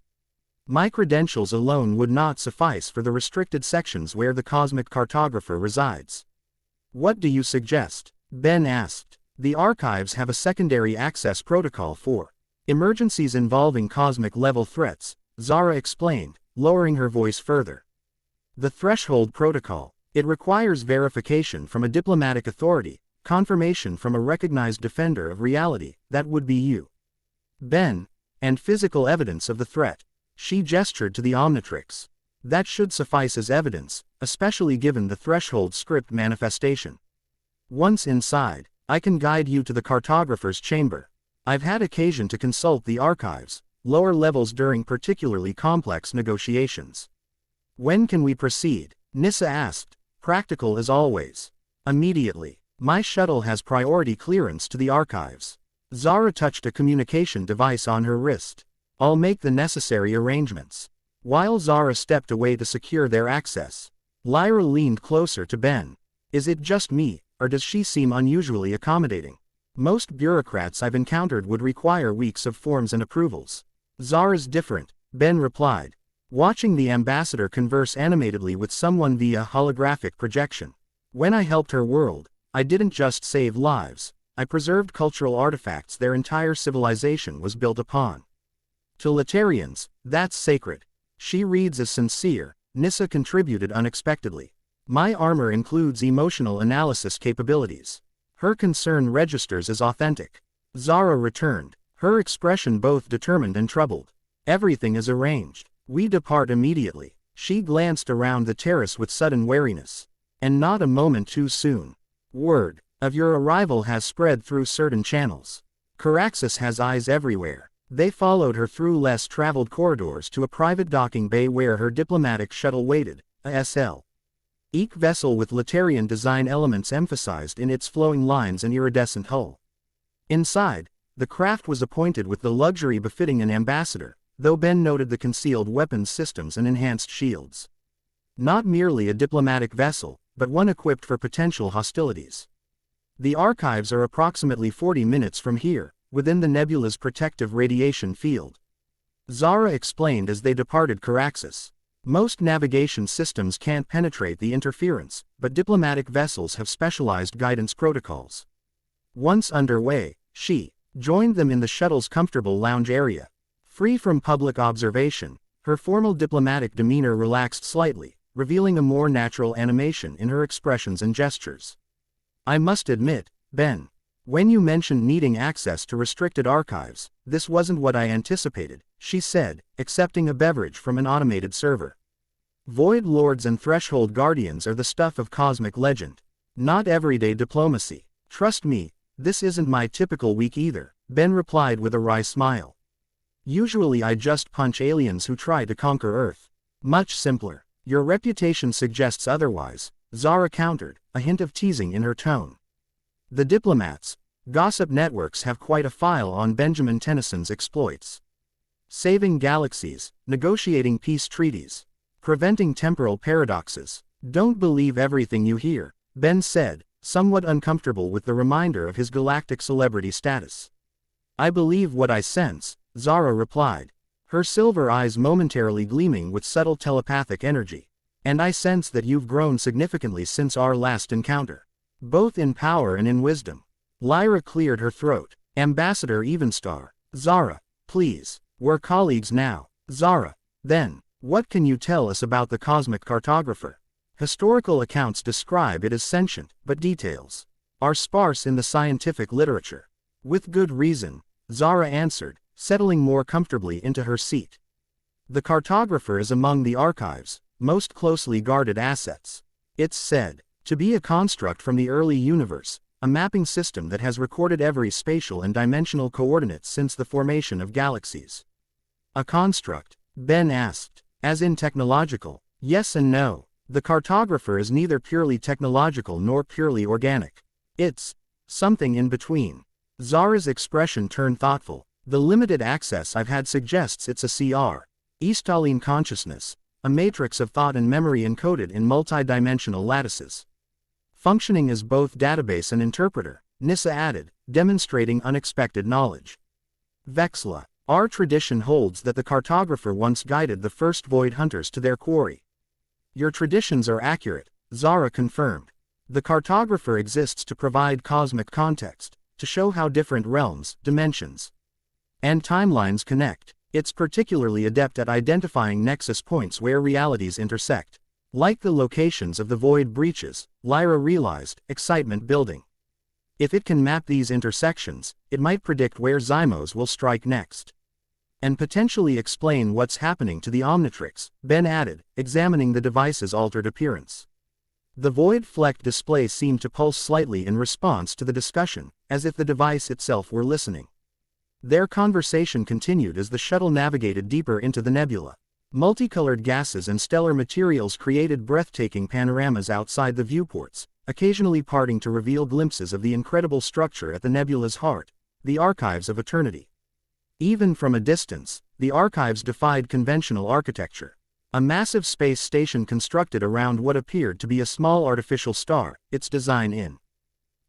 My credentials alone would not suffice for the restricted sections where the cosmic cartographer resides. What do you suggest? Ben asked. The archives have a secondary access protocol for emergencies involving cosmic-level threats, Zara explained, lowering her voice further. The threshold protocol. It requires verification from a diplomatic authority, confirmation from a recognized defender of reality, that would be you, Ben, and physical evidence of the threat. She gestured to the Omnitrix. That should suffice as evidence, especially given the threshold script manifestation. Once inside, I can guide you to the cartographer's chamber. I've had occasion to consult the archives, lower levels during particularly complex negotiations. When can we proceed? Nissa asked, practical as always. Immediately. My shuttle has priority clearance to the archives. Zara touched a communication device on her wrist. I'll make the necessary arrangements. While Zara stepped away to secure their access, Lyra leaned closer to Ben. Is it just me, or does she seem unusually accommodating? Most bureaucrats I've encountered would require weeks of forms and approvals. Zara's different, Ben replied, watching the ambassador converse animatedly with someone via holographic projection. When I helped her world, I didn't just save lives, I preserved cultural artifacts their entire civilization was built upon. To Letarians, that's sacred. She reads as sincere, Nissa contributed unexpectedly. My armor includes emotional analysis capabilities. Her concern registers as authentic. Zara returned, her expression both determined and troubled. Everything is arranged. We depart immediately. She glanced around the terrace with sudden wariness. And not a moment too soon. Word of your arrival has spread through certain channels. Caraxus has eyes everywhere. They followed her through less traveled corridors to a private docking bay where her diplomatic shuttle waited, a SL-eke vessel with Letarian design elements emphasized in its flowing lines and iridescent hull. Inside, the craft was appointed with the luxury befitting an ambassador, though Ben noted the concealed weapons systems and enhanced shields. Not merely a diplomatic vessel, but one equipped for potential hostilities. The archives are approximately 40 minutes from here, within the nebula's protective radiation field. Zara explained as they departed Caraxus. Most navigation systems can't penetrate the interference, but diplomatic vessels have specialized guidance protocols. Once underway, she joined them in the shuttle's comfortable lounge area. Free from public observation, her formal diplomatic demeanor relaxed slightly, revealing a more natural animation in her expressions and gestures. I must admit, Ben, when you mentioned needing access to restricted archives, this wasn't what I anticipated, she said, accepting a beverage from an automated server. Void Lords and Threshold Guardians are the stuff of cosmic legend. Not everyday diplomacy. Trust me, this isn't my typical week either, Ben replied with a wry smile. Usually I just punch aliens who try to conquer Earth. Much simpler. Your reputation suggests otherwise, Zara countered, a hint of teasing in her tone. The diplomats, gossip networks have quite a file on Benjamin Tennyson's exploits. Saving galaxies, negotiating peace treaties, preventing temporal paradoxes. Don't believe everything you hear, Ben said, somewhat uncomfortable with the reminder of his galactic celebrity status. I believe what I sense, Zara replied, her silver eyes momentarily gleaming with subtle telepathic energy. And I sense that you've grown significantly since our last encounter. Both in power and in wisdom. Lyra cleared her throat. Ambassador Evenstar. Zara, please. We're colleagues now. Zara. Then, What can you tell us about the cosmic cartographer? Historical accounts describe it as sentient, but details are sparse in the scientific literature. With good reason, Zara answered, settling more comfortably into her seat. The cartographer is among the archive's most closely guarded assets. It's said to be a construct from the early universe, a mapping system that has recorded every spatial and dimensional coordinate since the formation of galaxies. A construct? Ben asked. As in technological? Yes and no. The cartographer is neither purely technological nor purely organic. It's something in between. Zara's expression turned thoughtful. The limited access I've had suggests it's a CR. Eastaline consciousness, a matrix of thought and memory encoded in multidimensional lattices. Functioning as both database and interpreter, Nissa added, demonstrating unexpected knowledge. Vexa. Our tradition holds that the cartographer once guided the first void hunters to their quarry. Your traditions are accurate, Zara confirmed. The cartographer exists to provide cosmic context, to show how different realms, dimensions, and timelines connect. It's particularly adept at identifying nexus points where realities intersect. Like the locations of the void breaches, Lyra realized, excitement building. If it can map these intersections, it might predict where Zymos will strike next. And potentially explain what's happening to the Omnitrix, Ben added, examining the device's altered appearance. The void flecked display seemed to pulse slightly in response to the discussion, as if the device itself were listening. Their conversation continued as the shuttle navigated deeper into the nebula. Multicolored gases and stellar materials created breathtaking panoramas outside the viewports, occasionally parting to reveal glimpses of the incredible structure at the nebula's heart, the archives of eternity. Even from a distance, the archives defied conventional architecture. A massive space station constructed around what appeared to be a small artificial star, its design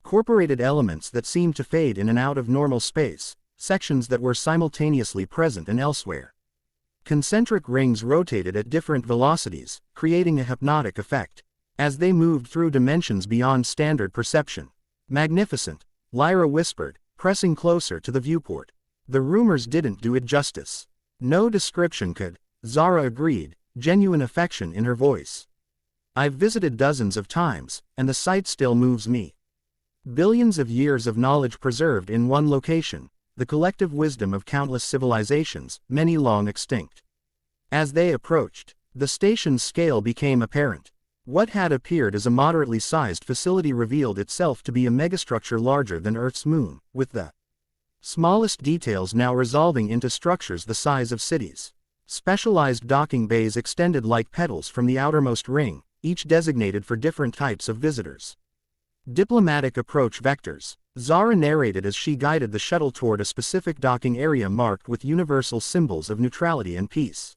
incorporated elements that seemed to fade in and out of normal space, sections that were simultaneously present and elsewhere. Concentric rings rotated at different velocities, creating a hypnotic effect. As they moved through dimensions beyond standard perception. Magnificent, Lyra whispered, pressing closer to the viewport. The rumors didn't do it justice. No description could, Zara agreed, genuine affection in her voice. I've visited dozens of times, and the sight still moves me. Billions of years of knowledge preserved in one location, the collective wisdom of countless civilizations, many long extinct. As they approached, the station's scale became apparent. What had appeared as a moderately sized facility revealed itself to be a megastructure larger than Earth's moon, with the smallest details now resolving into structures the size of cities. Specialized docking bays extended like petals from the outermost ring, each designated for different types of visitors. Diplomatic approach vectors, Zara narrated as she guided the shuttle toward a specific docking area marked with universal symbols of neutrality and peace.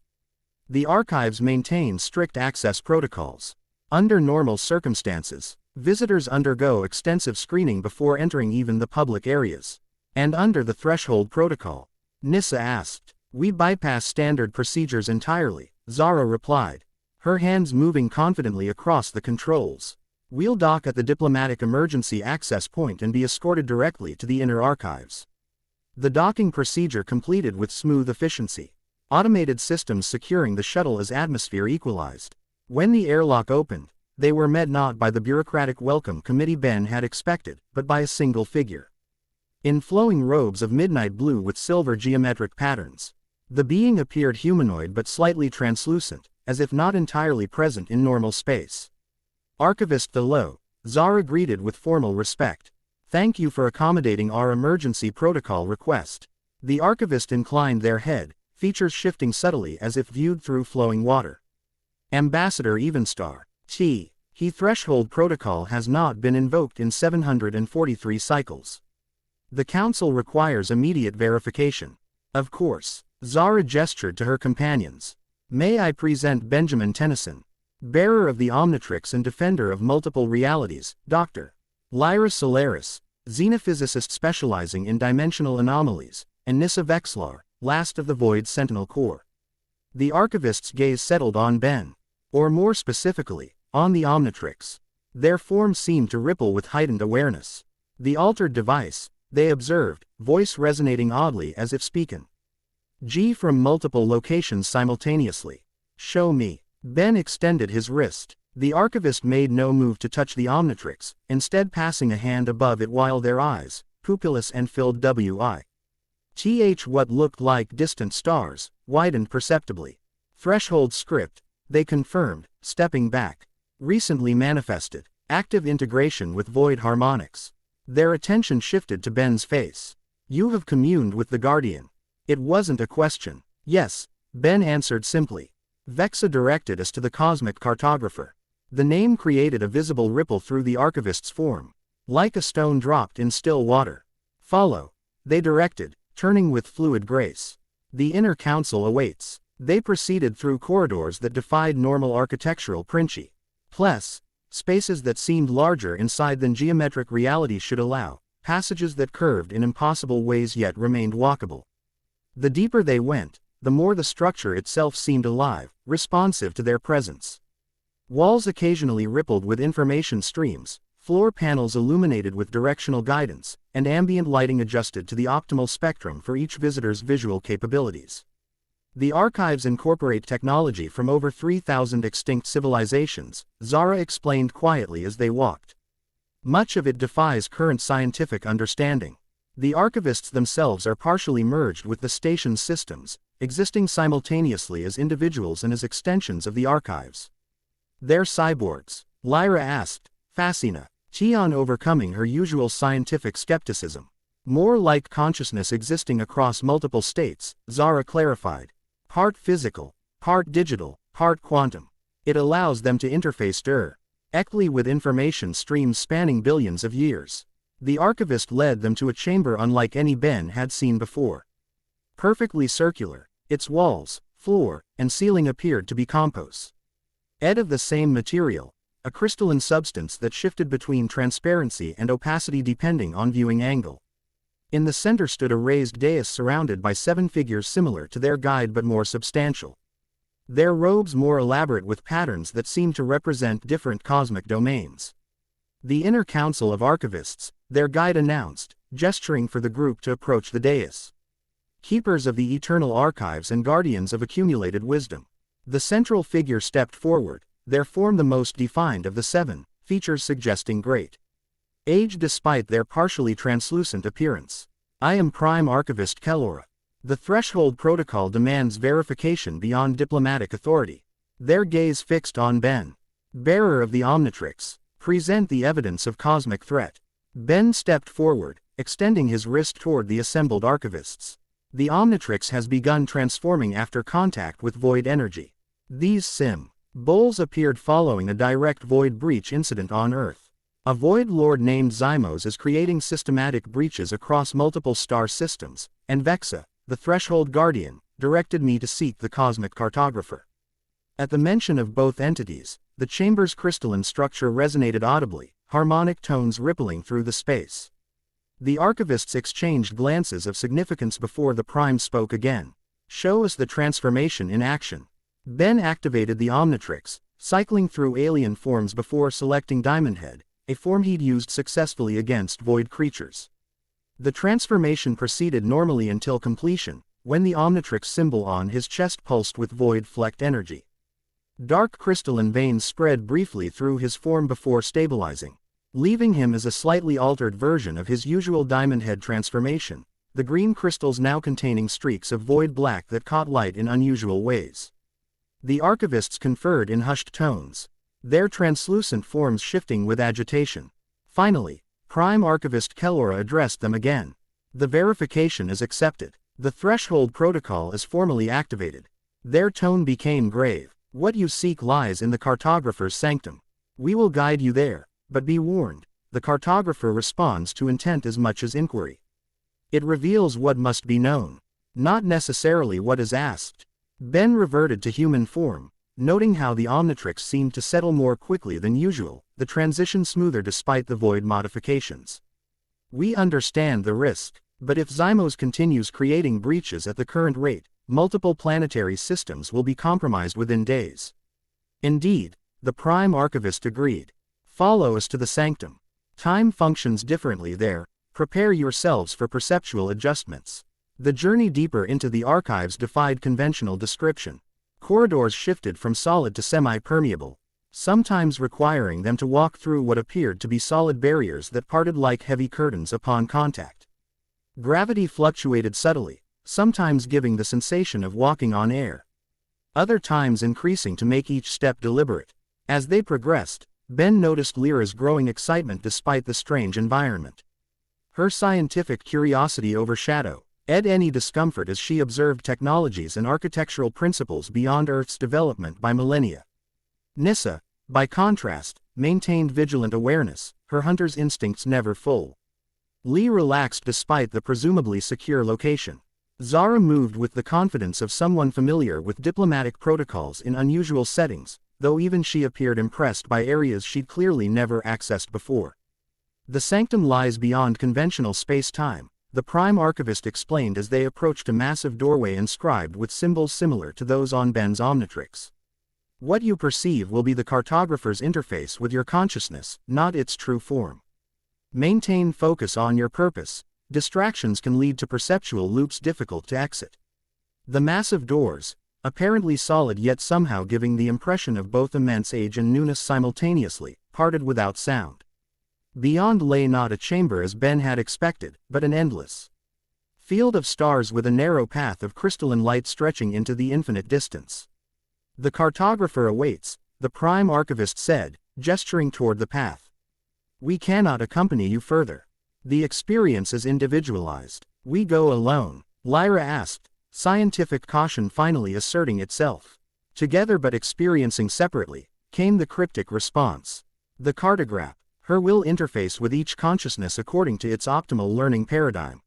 The archives maintain strict access protocols. Under normal circumstances, visitors undergo extensive screening before entering even the public areas. And under the threshold protocol, Nissa asked, we bypass standard procedures entirely, Zara replied, her hands moving confidently across the controls. We'll dock at the diplomatic emergency access point and be escorted directly to the inner archives. The docking procedure completed with smooth efficiency. Automated systems securing the shuttle as atmosphere equalized. When the airlock opened, they were met not by the bureaucratic welcome committee Ben had expected, but by a single figure. In flowing robes of midnight blue with silver geometric patterns. The being appeared humanoid but slightly translucent, as if not entirely present in normal space. Archivist Thalo, Zara greeted with formal respect. Thank you for accommodating our emergency protocol request. The archivist inclined their head, features shifting subtly as if viewed through flowing water. Ambassador Evenstar, T. He threshold protocol has not been invoked in 743 cycles. The Council requires immediate verification. Of course, Zara gestured to her companions. May I present Benjamin Tennyson, bearer of the Omnitrix and defender of multiple realities, Dr. Lyra Solaris, xenophysicist specializing in dimensional anomalies, and Nissa Vexlar, last of the Void Sentinel Corps. The archivist's gaze settled on Ben, or more specifically, on the Omnitrix. Their forms seemed to ripple with heightened awareness. The altered device, they observed, voice resonating oddly as if speaken. G from multiple locations simultaneously. Show me. Ben extended his wrist. The archivist made no move to touch the Omnitrix, instead passing a hand above it while their eyes, pupilless and filled what looked like distant stars, widened perceptibly. Threshold script, they confirmed, stepping back. Recently manifested. Active integration with void harmonics. Their attention shifted to Ben's face. You have communed with the Guardian. It wasn't a question. Yes, Ben answered simply. Vexa directed us to the cosmic cartographer. The name created a visible ripple through the archivist's form. Like a stone dropped in still water. Follow. They directed, turning with fluid grace. The inner council awaits. They proceeded through corridors that defied normal architectural princi. Plus, spaces that seemed larger inside than geometric reality should allow, passages that curved in impossible ways yet remained walkable. The deeper they went, the more the structure itself seemed alive, responsive to their presence. Walls occasionally rippled with information streams, floor panels illuminated with directional guidance, and ambient lighting adjusted to the optimal spectrum for each visitor's visual capabilities. The archives incorporate technology from over 3,000 extinct civilizations, Zara explained quietly as they walked. Much of it defies current scientific understanding. The archivists themselves are partially merged with the station's systems, existing simultaneously as individuals and as extensions of the archives. They're cyborgs, Lyra asked, fascina, Tian overcoming her usual scientific skepticism. More like consciousness existing across multiple states, Zara clarified. Part physical, part digital, part quantum. It allows them to interface directly with information streams spanning billions of years. The archivist led them to a chamber unlike any Ben had seen before. Perfectly circular, its walls, floor, and ceiling appeared to be composed of the same material, a crystalline substance that shifted between transparency and opacity depending on viewing angle. In the center stood a raised dais surrounded by 7 figures similar to their guide but more substantial. Their robes more elaborate with patterns that seemed to represent different cosmic domains. The inner council of archivists, their guide announced, gesturing for the group to approach the dais. Keepers of the eternal archives and guardians of accumulated wisdom. The central figure stepped forward, their form the most defined of the 7, features suggesting great age despite their partially translucent appearance. I am Prime Archivist Kellora. The threshold protocol demands verification beyond diplomatic authority. Their gaze fixed on Ben. Bearer of the Omnitrix, present the evidence of cosmic threat. Ben stepped forward, extending his wrist toward the assembled archivists. The Omnitrix has begun transforming after contact with void energy. These symbols appeared following a direct void breach incident on Earth. A void lord named Zymos is creating systematic breaches across multiple star systems, and Vexa, the threshold guardian, directed me to seek the cosmic cartographer. At the mention of both entities, the chamber's crystalline structure resonated audibly, harmonic tones rippling through the space. The archivists exchanged glances of significance before the Prime spoke again. Show us the transformation in action. Ben activated the Omnitrix, cycling through alien forms before selecting Diamondhead, a form he'd used successfully against void creatures. The transformation proceeded normally until completion, when the Omnitrix symbol on his chest pulsed with void-flecked energy. Dark crystalline veins spread briefly through his form before stabilizing, leaving him as a slightly altered version of his usual Diamondhead transformation, the green crystals now containing streaks of void black that caught light in unusual ways. The archivists conferred in hushed tones, their translucent forms shifting with agitation. Finally, Prime Archivist Kellora addressed them again. The verification is accepted. The threshold protocol is formally activated. Their tone became grave. What you seek lies in the cartographer's sanctum. We will guide you there, but be warned, the cartographer responds to intent as much as inquiry. It reveals what must be known, not necessarily what is asked. Ben reverted to human form, noting how the Omnitrix seemed to settle more quickly than usual, the transition smoother despite the void modifications. We understand the risk, but if Zymos continues creating breaches at the current rate, multiple planetary systems will be compromised within days. Indeed, the Prime Archivist agreed. Follow us to the sanctum. Time functions differently there, prepare yourselves for perceptual adjustments. The journey deeper into the archives defied conventional description. Corridors shifted from solid to semi-permeable, sometimes requiring them to walk through what appeared to be solid barriers that parted like heavy curtains upon contact. Gravity fluctuated subtly, sometimes giving the sensation of walking on air, other times increasing to make each step deliberate. As they progressed, Ben noticed Lyra's growing excitement despite the strange environment. Her scientific curiosity overshadowed any discomfort as she observed technologies and architectural principles beyond Earth's development by millennia. Nyssa, by contrast, maintained vigilant awareness, her hunter's instincts never full. Lee relaxed despite the presumably secure location. Zara moved with the confidence of someone familiar with diplomatic protocols in unusual settings, though even she appeared impressed by areas she'd clearly never accessed before. The sanctum lies beyond conventional space-time, the Prime Archivist explained as they approached a massive doorway inscribed with symbols similar to those on Ben's Omnitrix. What you perceive will be the cartographer's interface with your consciousness, not its true form. Maintain focus on your purpose. Distractions can lead to perceptual loops difficult to exit. The massive doors, apparently solid yet somehow giving the impression of both immense age and newness simultaneously, parted without sound. Beyond lay not a chamber as Ben had expected, but an endless field of stars with a narrow path of crystalline light stretching into the infinite distance. The cartographer awaits, the Prime Archivist said, gesturing toward the path. We cannot accompany you further. The experience is individualized. We go alone, Lyra asked, scientific caution finally asserting itself. Together but experiencing separately, came the cryptic response. The cartograph, her will interface with each consciousness according to its optimal learning paradigm.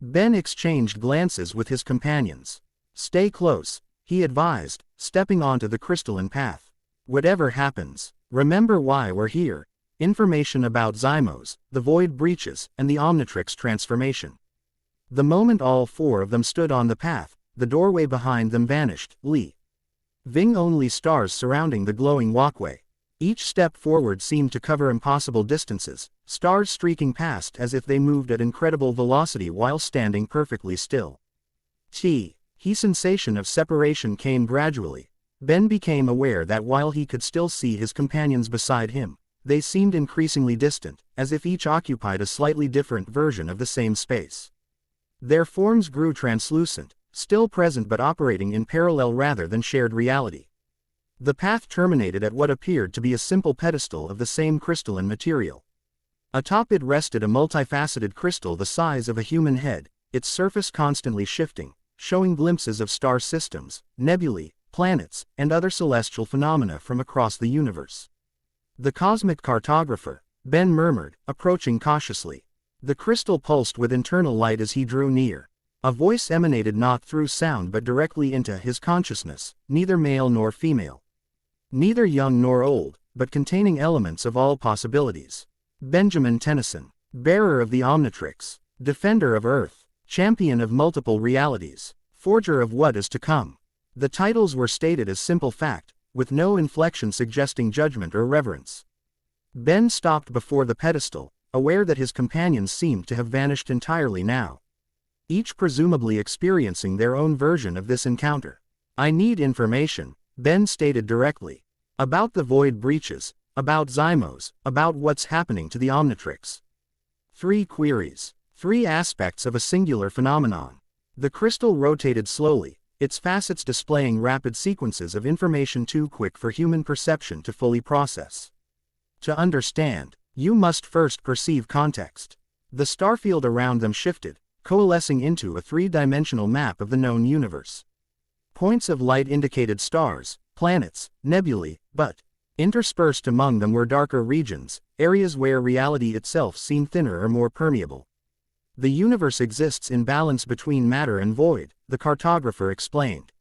Ben exchanged glances with his companions. Stay close, he advised, stepping onto the crystalline path. Whatever happens, remember why we're here. Information about Zymos, the void breaches, and the Omnitrix transformation. The moment all four of them stood on the path, the doorway behind them vanished, leaving only stars surrounding the glowing walkway. Each step forward seemed to cover impossible distances, stars streaking past as if they moved at incredible velocity while standing perfectly still. Sensation of separation came gradually. Ben became aware that while he could still see his companions beside him, they seemed increasingly distant, as if each occupied a slightly different version of the same space. Their forms grew translucent, still present but operating in parallel rather than shared reality. The path terminated at what appeared to be a simple pedestal of the same crystalline material. Atop it rested a multifaceted crystal the size of a human head, its surface constantly shifting, showing glimpses of star systems, nebulae, planets, and other celestial phenomena from across the universe. The cosmic cartographer, Ben murmured, approaching cautiously. The crystal pulsed with internal light as he drew near. A voice emanated not through sound but directly into his consciousness, neither male nor female. Neither young nor old, but containing elements of all possibilities. Benjamin Tennyson, bearer of the Omnitrix, defender of Earth, champion of multiple realities, forger of what is to come. The titles were stated as simple fact, with no inflection suggesting judgment or reverence. Ben stopped before the pedestal, aware that his companions seemed to have vanished entirely now. Each presumably experiencing their own version of this encounter. I need information, Ben stated directly. About the void breaches, about Zymos, about what's happening to the Omnitrix. 3 queries. 3 aspects of a singular phenomenon. The crystal rotated slowly, its facets displaying rapid sequences of information too quick for human perception to fully process. To understand, you must first perceive context. The starfield around them shifted, coalescing into a 3-dimensional map of the known universe. Points of light indicated stars, planets, nebulae, but interspersed among them were darker regions, areas where reality itself seemed thinner or more permeable. The universe exists in balance between matter and void, the cartographer explained.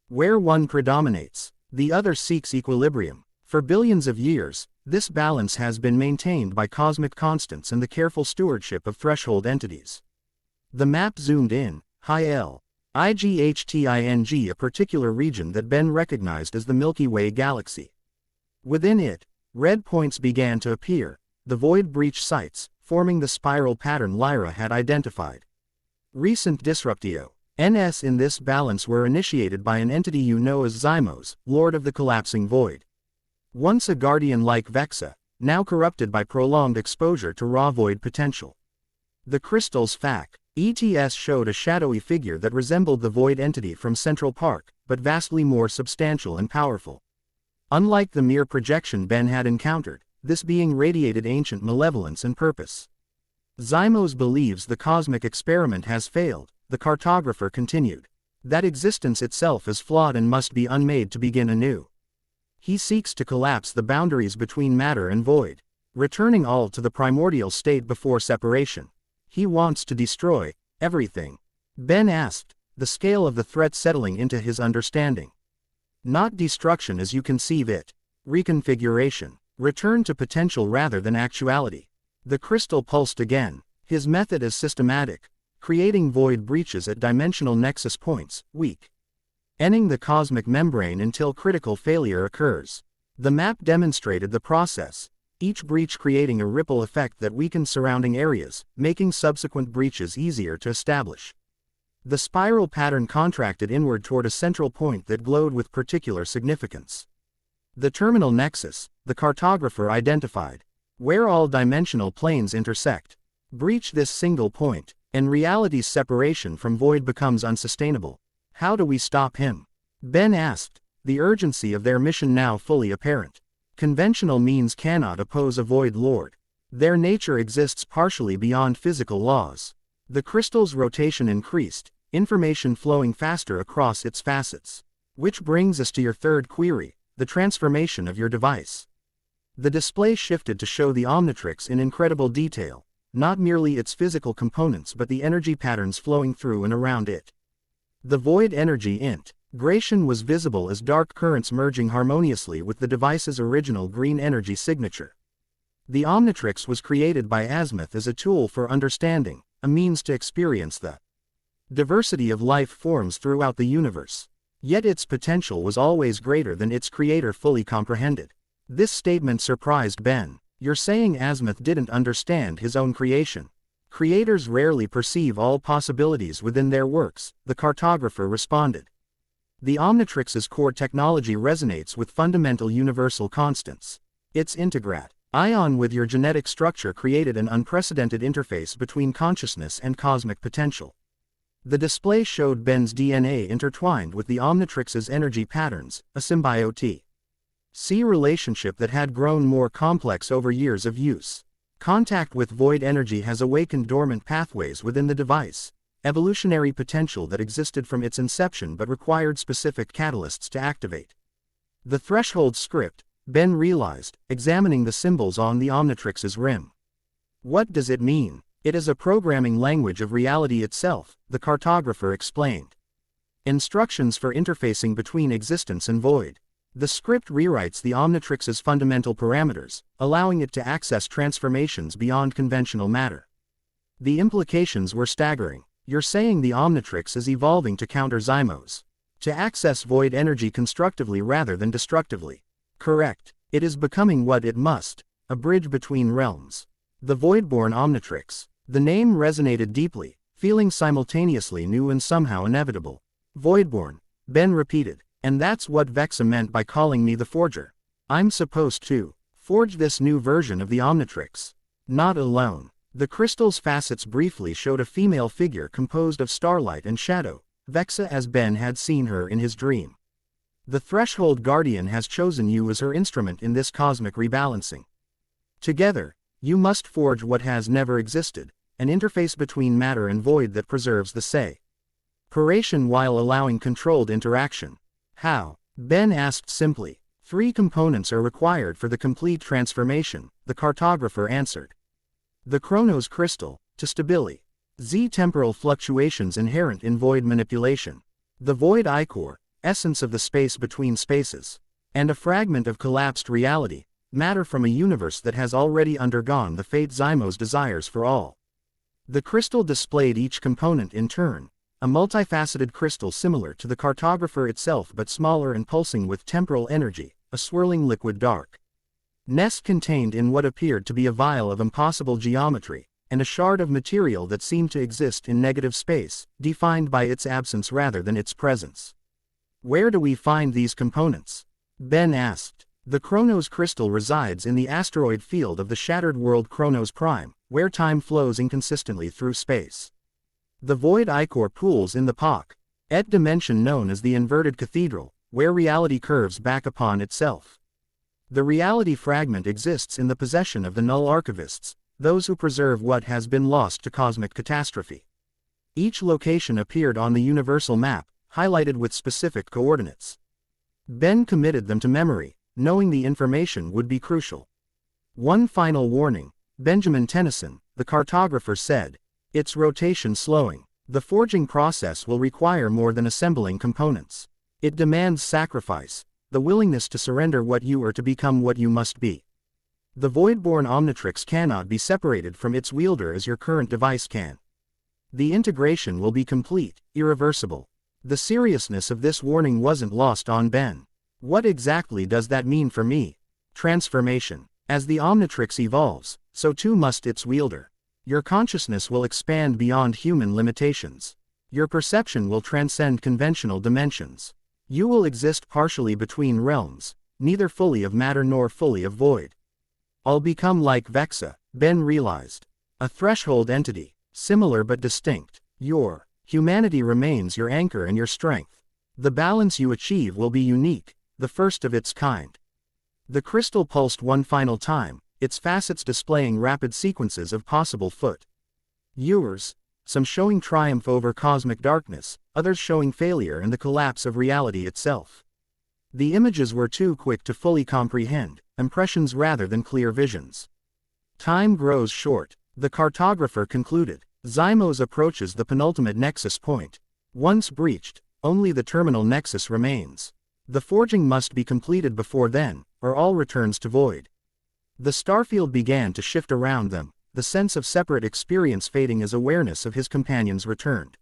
Where one predominates, the other seeks equilibrium. For billions of years, this balance has been maintained by cosmic constants and the careful stewardship of threshold entities. The map zoomed in, high IGHTING, a particular region that Ben recognized as the Milky Way galaxy. Within it, red points began to appear, the void breach sites, forming the spiral pattern Lyra had identified. Recent disruptio, NS in this balance were initiated by an entity you know as Zymos, Lord of the Collapsing Void. Once a guardian like Vexa, now corrupted by prolonged exposure to raw void potential. The crystal's FAQ ETS showed a shadowy figure that resembled the void entity from Central Park, but vastly more substantial and powerful. Unlike the mere projection Ben had encountered, this being radiated ancient malevolence and purpose. Zymos believes the cosmic experiment has failed, the cartographer continued. That existence itself is flawed and must be unmade to begin anew. He seeks to collapse the boundaries between matter and void, returning all to the primordial state before separation. He wants to destroy everything. Ben asked, the scale of the threat settling into his understanding. Not destruction as you conceive it. Reconfiguration. Return to potential rather than actuality. The crystal pulsed again. His method is systematic, creating void breaches at dimensional nexus points, weak. Ending the cosmic membrane until critical failure occurs. The map demonstrated the process, each breach creating a ripple effect that weakens surrounding areas, making subsequent breaches easier to establish. The spiral pattern contracted inward toward a central point that glowed with particular significance. The terminal nexus, the cartographer identified, where all dimensional planes intersect. Breach this single point, and reality's separation from void becomes unsustainable. How do we stop him? Ben asked, the urgency of their mission now fully apparent. Conventional means cannot oppose a void lord. Their nature exists partially beyond physical laws. The crystal's rotation increased, information flowing faster across its facets. Which brings us to your third query, the transformation of your device. The display shifted to show the Omnitrix in incredible detail, not merely its physical components but the energy patterns flowing through and around it. The void energy integration was visible as dark currents merging harmoniously with the device's original green energy signature. The Omnitrix was created by Azimuth as a tool for understanding, a means to experience the diversity of life forms throughout the universe. Yet its potential was always greater than its creator fully comprehended. This statement surprised Ben. You're saying Azimuth didn't understand his own creation? Creators rarely perceive all possibilities within their works, the cartographer responded. The Omnitrix's core technology resonates with fundamental universal constants. Its integrat ion with your genetic structure created an unprecedented interface between consciousness and cosmic potential. The display showed Ben's DNA intertwined with the Omnitrix's energy patterns, a symbiote. See relationship that had grown more complex over years of use. Contact with void energy has awakened dormant pathways within the device, evolutionary potential that existed from its inception but required specific catalysts to activate. The threshold script, Ben realized, examining the symbols on the Omnitrix's rim. What does it mean? It is a programming language of reality itself, the cartographer explained. Instructions for interfacing between existence and void. The script rewrites the Omnitrix's fundamental parameters, allowing it to access transformations beyond conventional matter. The implications were staggering. You're saying the Omnitrix is evolving to counter Zymos, to access void energy constructively rather than destructively. Correct. It is becoming what it must, a bridge between realms. The Voidborn Omnitrix. The name resonated deeply, feeling simultaneously new and somehow inevitable. Voidborn, Ben repeated. And that's what Vexa meant by calling me the Forger. I'm supposed to forge this new version of the Omnitrix. Not alone. The crystal's facets briefly showed a female figure composed of starlight and shadow, Vexa as Ben had seen her in his dream. The Threshold Guardian has chosen you as her instrument in this cosmic rebalancing. Together, you must forge what has never existed, an interface between matter and void that preserves the separation while allowing controlled interaction. How? Ben asked simply. 3 components are required for the complete transformation, the cartographer answered. The Chronos crystal, to stability. Z temporal fluctuations inherent in void manipulation. The void ichor, essence of the space between spaces. And a fragment of collapsed reality, matter from a universe that has already undergone the fate Zymos desires for all. The crystal displayed each component in turn. A multifaceted crystal similar to the cartographer itself but smaller and pulsing with temporal energy, a swirling liquid dark nest contained in what appeared to be a vial of impossible geometry, and a shard of material that seemed to exist in negative space, defined by its absence rather than its presence. Where do we find these components? Ben asked. The Chronos crystal resides in the asteroid field of the shattered world Chronos Prime, where time flows inconsistently through space. The void ichor pools in the Poc.et dimension known as the inverted cathedral, where reality curves back upon itself. The reality fragment exists in the possession of the null archivists, those who preserve what has been lost to cosmic catastrophe. Each location appeared on the universal map, highlighted with specific coordinates. Ben committed them to memory, knowing the information would be crucial. One final warning, Benjamin Tennyson, the cartographer said. Its rotation slowing. The forging process will require more than assembling components. It demands sacrifice, the willingness to surrender what you are to become what you must be. The Voidborn Omnitrix cannot be separated from its wielder as your current device can. The integration will be complete, irreversible. The seriousness of this warning wasn't lost on Ben. What exactly does that mean for me? Transformation. As the Omnitrix evolves, so too must its wielder. Your consciousness will expand beyond human limitations. Your perception will transcend conventional dimensions. You will exist partially between realms, neither fully of matter nor fully of void. I'll become like Vexa, Ben realized. A threshold entity, similar but distinct. Your humanity remains your anchor and your strength. The balance you achieve will be unique, the first of its kind. The crystal pulsed one final time, its facets displaying rapid sequences of possible yours, some showing triumph over cosmic darkness, others showing failure and the collapse of reality itself. The images were too quick to fully comprehend, impressions rather than clear visions. Time grows short, the cartographer concluded. Zymos approaches the penultimate nexus point. Once breached, only the terminal nexus remains. The forging must be completed before then, or all returns to void. The starfield began to shift around them, the sense of separate experience fading as awareness of his companions returned.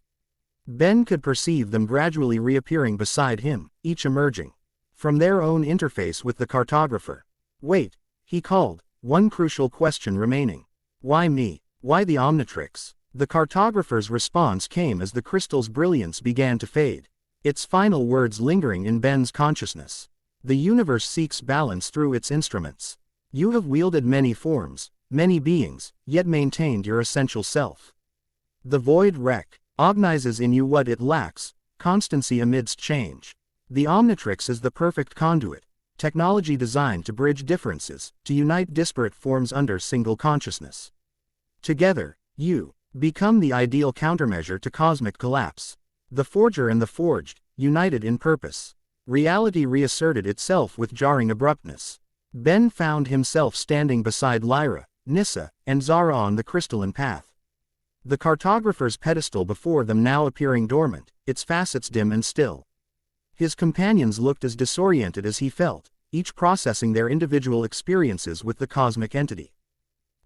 Ben could perceive them gradually reappearing beside him, each emerging from their own interface with the cartographer. Wait, he called, one crucial question remaining. Why me? Why the Omnitrix? The cartographer's response came as the crystal's brilliance began to fade, its final words lingering in Ben's consciousness. The universe seeks balance through its instruments. You have wielded many forms, many beings, yet maintained your essential self. The void recognizes in you what it lacks, constancy amidst change. The Omnitrix is the perfect conduit, technology designed to bridge differences, to unite disparate forms under single consciousness. Together, you become the ideal countermeasure to cosmic collapse. The forger and the forged, united in purpose. Reality reasserted itself with jarring abruptness. Ben found himself standing beside Lyra, Nissa, and Zara on the crystalline path. The cartographer's pedestal before them now appearing dormant, its facets dim and still. His companions looked as disoriented as he felt, each processing their individual experiences with the cosmic entity.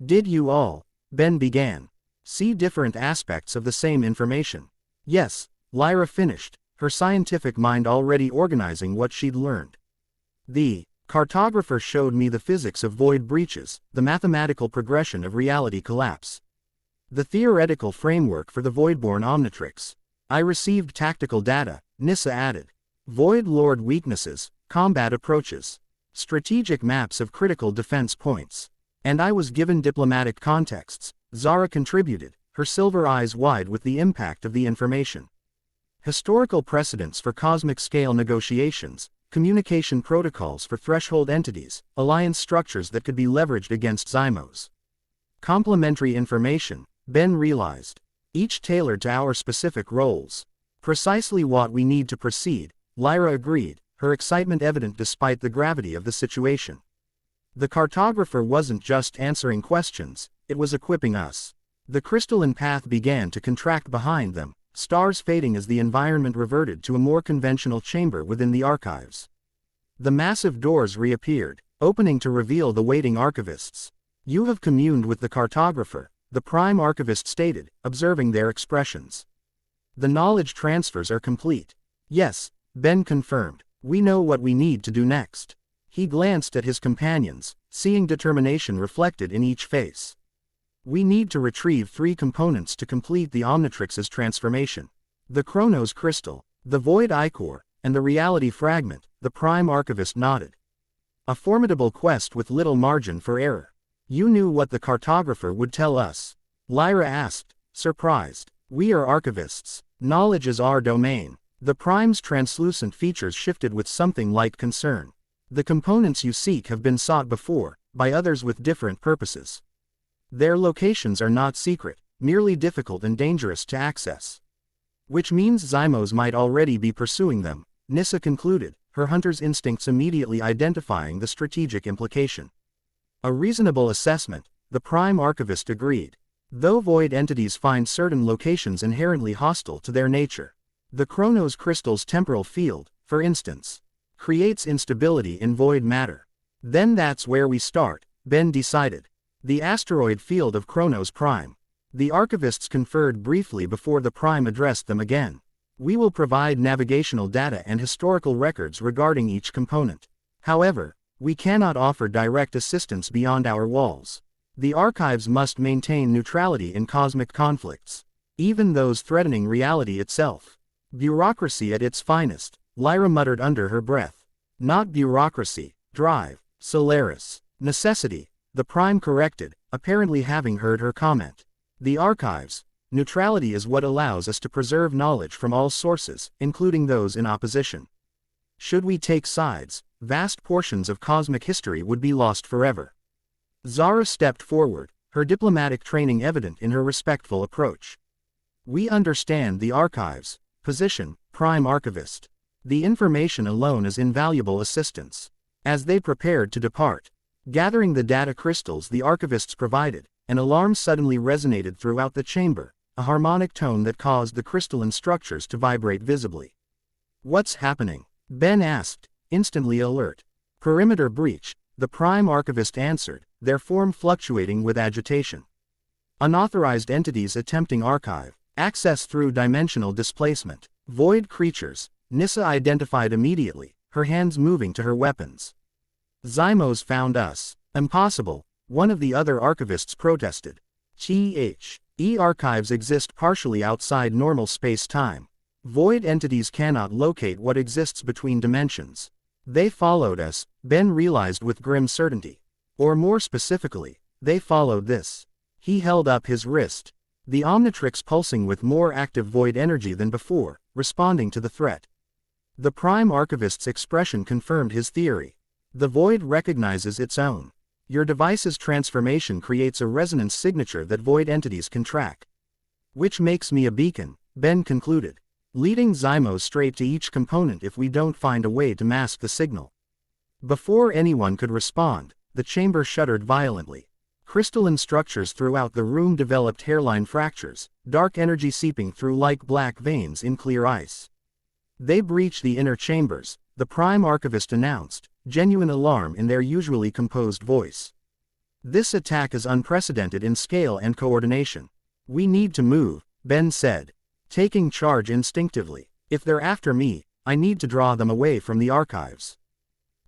Did you all, Ben began, see different aspects of the same information? Yes, Lyra finished, her scientific mind already organizing what she'd learned. The cartographer showed me the physics of void breaches, the mathematical progression of reality collapse. The theoretical framework for the Voidborn Omnitrix. I received tactical data, Nissa added. Void Lord weaknesses, combat approaches. Strategic maps of critical defense points. And I was given diplomatic contexts, Zara contributed, her silver eyes wide with the impact of the information. Historical precedents for cosmic-scale negotiations, communication protocols for threshold entities, alliance structures that could be leveraged against Zymos. Complementary information, Ben realized. Each tailored to our specific roles. Precisely what we need to proceed, Lyra agreed, her excitement evident despite the gravity of the situation. The cartographer wasn't just answering questions, it was equipping us. The crystalline path began to contract behind them, stars fading as the environment reverted to a more conventional chamber within the archives. The massive doors reappeared, opening to reveal the waiting archivists. You have communed with the cartographer, the prime archivist stated, observing their expressions. The knowledge transfers are complete. Yes, Ben confirmed, we know what we need to do next. He glanced at his companions, seeing determination reflected in each face. We need to retrieve 3 components to complete the Omnitrix's transformation. The Chronos Crystal, the Void Ichor, and the Reality Fragment. The Prime Archivist nodded. A formidable quest with little margin for error. You knew what the cartographer would tell us? Lyra asked, surprised. We are archivists. Knowledge is our domain. The Prime's translucent features shifted with something like concern. The components you seek have been sought before, by others with different purposes. Their locations are not secret, merely difficult and dangerous to access. Which means Zymos might already be pursuing them, Nissa concluded, her hunter's instincts immediately identifying the strategic implication. A reasonable assessment, the Prime Archivist agreed. Though void entities find certain locations inherently hostile to their nature. The Chronos Crystal's temporal field, for instance, creates instability in void matter. Then that's where we start, Ben decided. The asteroid field of Chronos Prime. The archivists conferred briefly before the Prime addressed them again. We will provide navigational data and historical records regarding each component. However, we cannot offer direct assistance beyond our walls. The archives must maintain neutrality in cosmic conflicts, even those threatening reality itself. Bureaucracy at its finest, Lyra muttered under her breath. Not bureaucracy, drive, Solaris, necessity, the Prime corrected, apparently having heard her comment. The archives, neutrality is what allows us to preserve knowledge from all sources, including those in opposition. Should we take sides, vast portions of cosmic history would be lost forever. Zara stepped forward, her diplomatic training evident in her respectful approach. We understand the archives. Position, Prime Archivist. The information alone is invaluable assistance. As they prepared to depart, gathering the data crystals the archivists provided, an alarm suddenly resonated throughout the chamber, a harmonic tone that caused the crystalline structures to vibrate visibly. What's happening? Ben asked, instantly alert. Perimeter breach, the Prime Archivist answered, their form fluctuating with agitation. Unauthorized entities attempting archive. Access through dimensional displacement. Void creatures, Nissa identified immediately, her hands moving to her weapons. Zymos found us. Impossible, one of the other archivists protested. Archives exist partially outside normal space-time. Void entities cannot locate what exists between dimensions. They followed us, Ben realized with grim certainty. Or more specifically, they followed this. He held up his wrist. The Omnitrix pulsing with more active void energy than before, responding to the threat. The Prime Archivist's expression confirmed his theory. The void recognizes its own. Your device's transformation creates a resonance signature that void entities can track. Which makes me a beacon, Ben concluded. Leading Zymos straight to each component if we don't find a way to mask the signal. Before anyone could respond, the chamber shuddered violently. Crystalline structures throughout the room developed hairline fractures, dark energy seeping through like black veins in clear ice. They breach the inner chambers, the Prime Archivist announced, genuine alarm in their usually composed voice. This attack is unprecedented in scale and coordination. We need to move, Ben said, taking charge instinctively. If they're after me, I need to draw them away from the archives.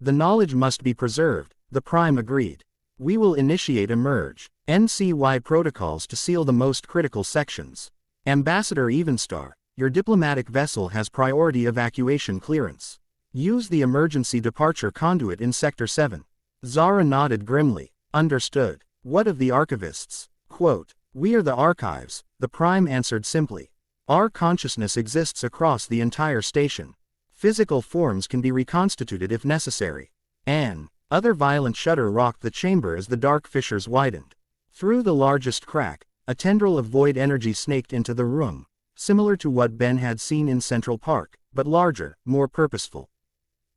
The knowledge must be preserved, the Prime agreed. We will initiate a merge, NCY protocols to seal the most critical sections. Ambassador Evenstar, your diplomatic vessel has priority evacuation clearance. Use the emergency departure conduit in Sector 7. Zara nodded grimly. Understood. What of the archivists? Quote, we are the archives, the Prime answered simply. Our consciousness exists across the entire station. Physical forms can be reconstituted if necessary. Other violent shudder rocked the chamber as the dark fissures widened. Through the largest crack, a tendril of void energy snaked into the room, similar to what Ben had seen in Central Park, but larger, more purposeful.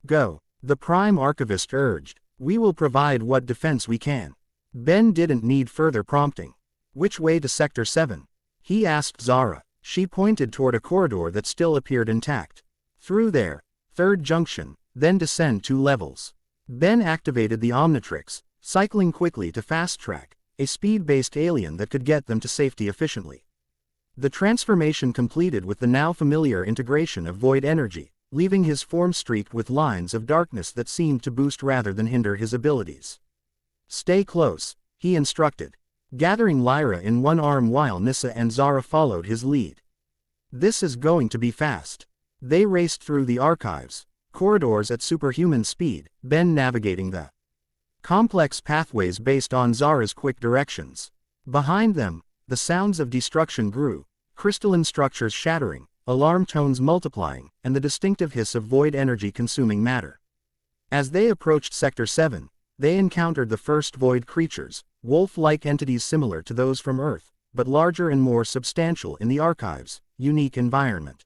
Go, the Prime Archivist urged. We will provide what defense we can. Ben didn't need further prompting. Which way to Sector 7? He asked Zara. She pointed toward a corridor that still appeared intact. Through there, third junction, then descend 2 levels. Ben activated the Omnitrix, cycling quickly to fast-track, a speed-based alien that could get them to safety efficiently. The transformation completed with the now familiar integration of void energy, leaving his form streaked with lines of darkness that seemed to boost rather than hinder his abilities. Stay close, he instructed. gathering Lyra in one arm while Nissa and Zara followed his lead. This is going to be fast. They raced through the archives, corridors at superhuman speed, Ben navigating the complex pathways based on Zara's quick directions. Behind them, the sounds of destruction grew, crystalline structures shattering, alarm tones multiplying, and the distinctive hiss of void energy consuming matter. As they approached Sector 7, they encountered the first void creatures, wolf-like entities similar to those from Earth, but larger and more substantial in the archives' unique environment.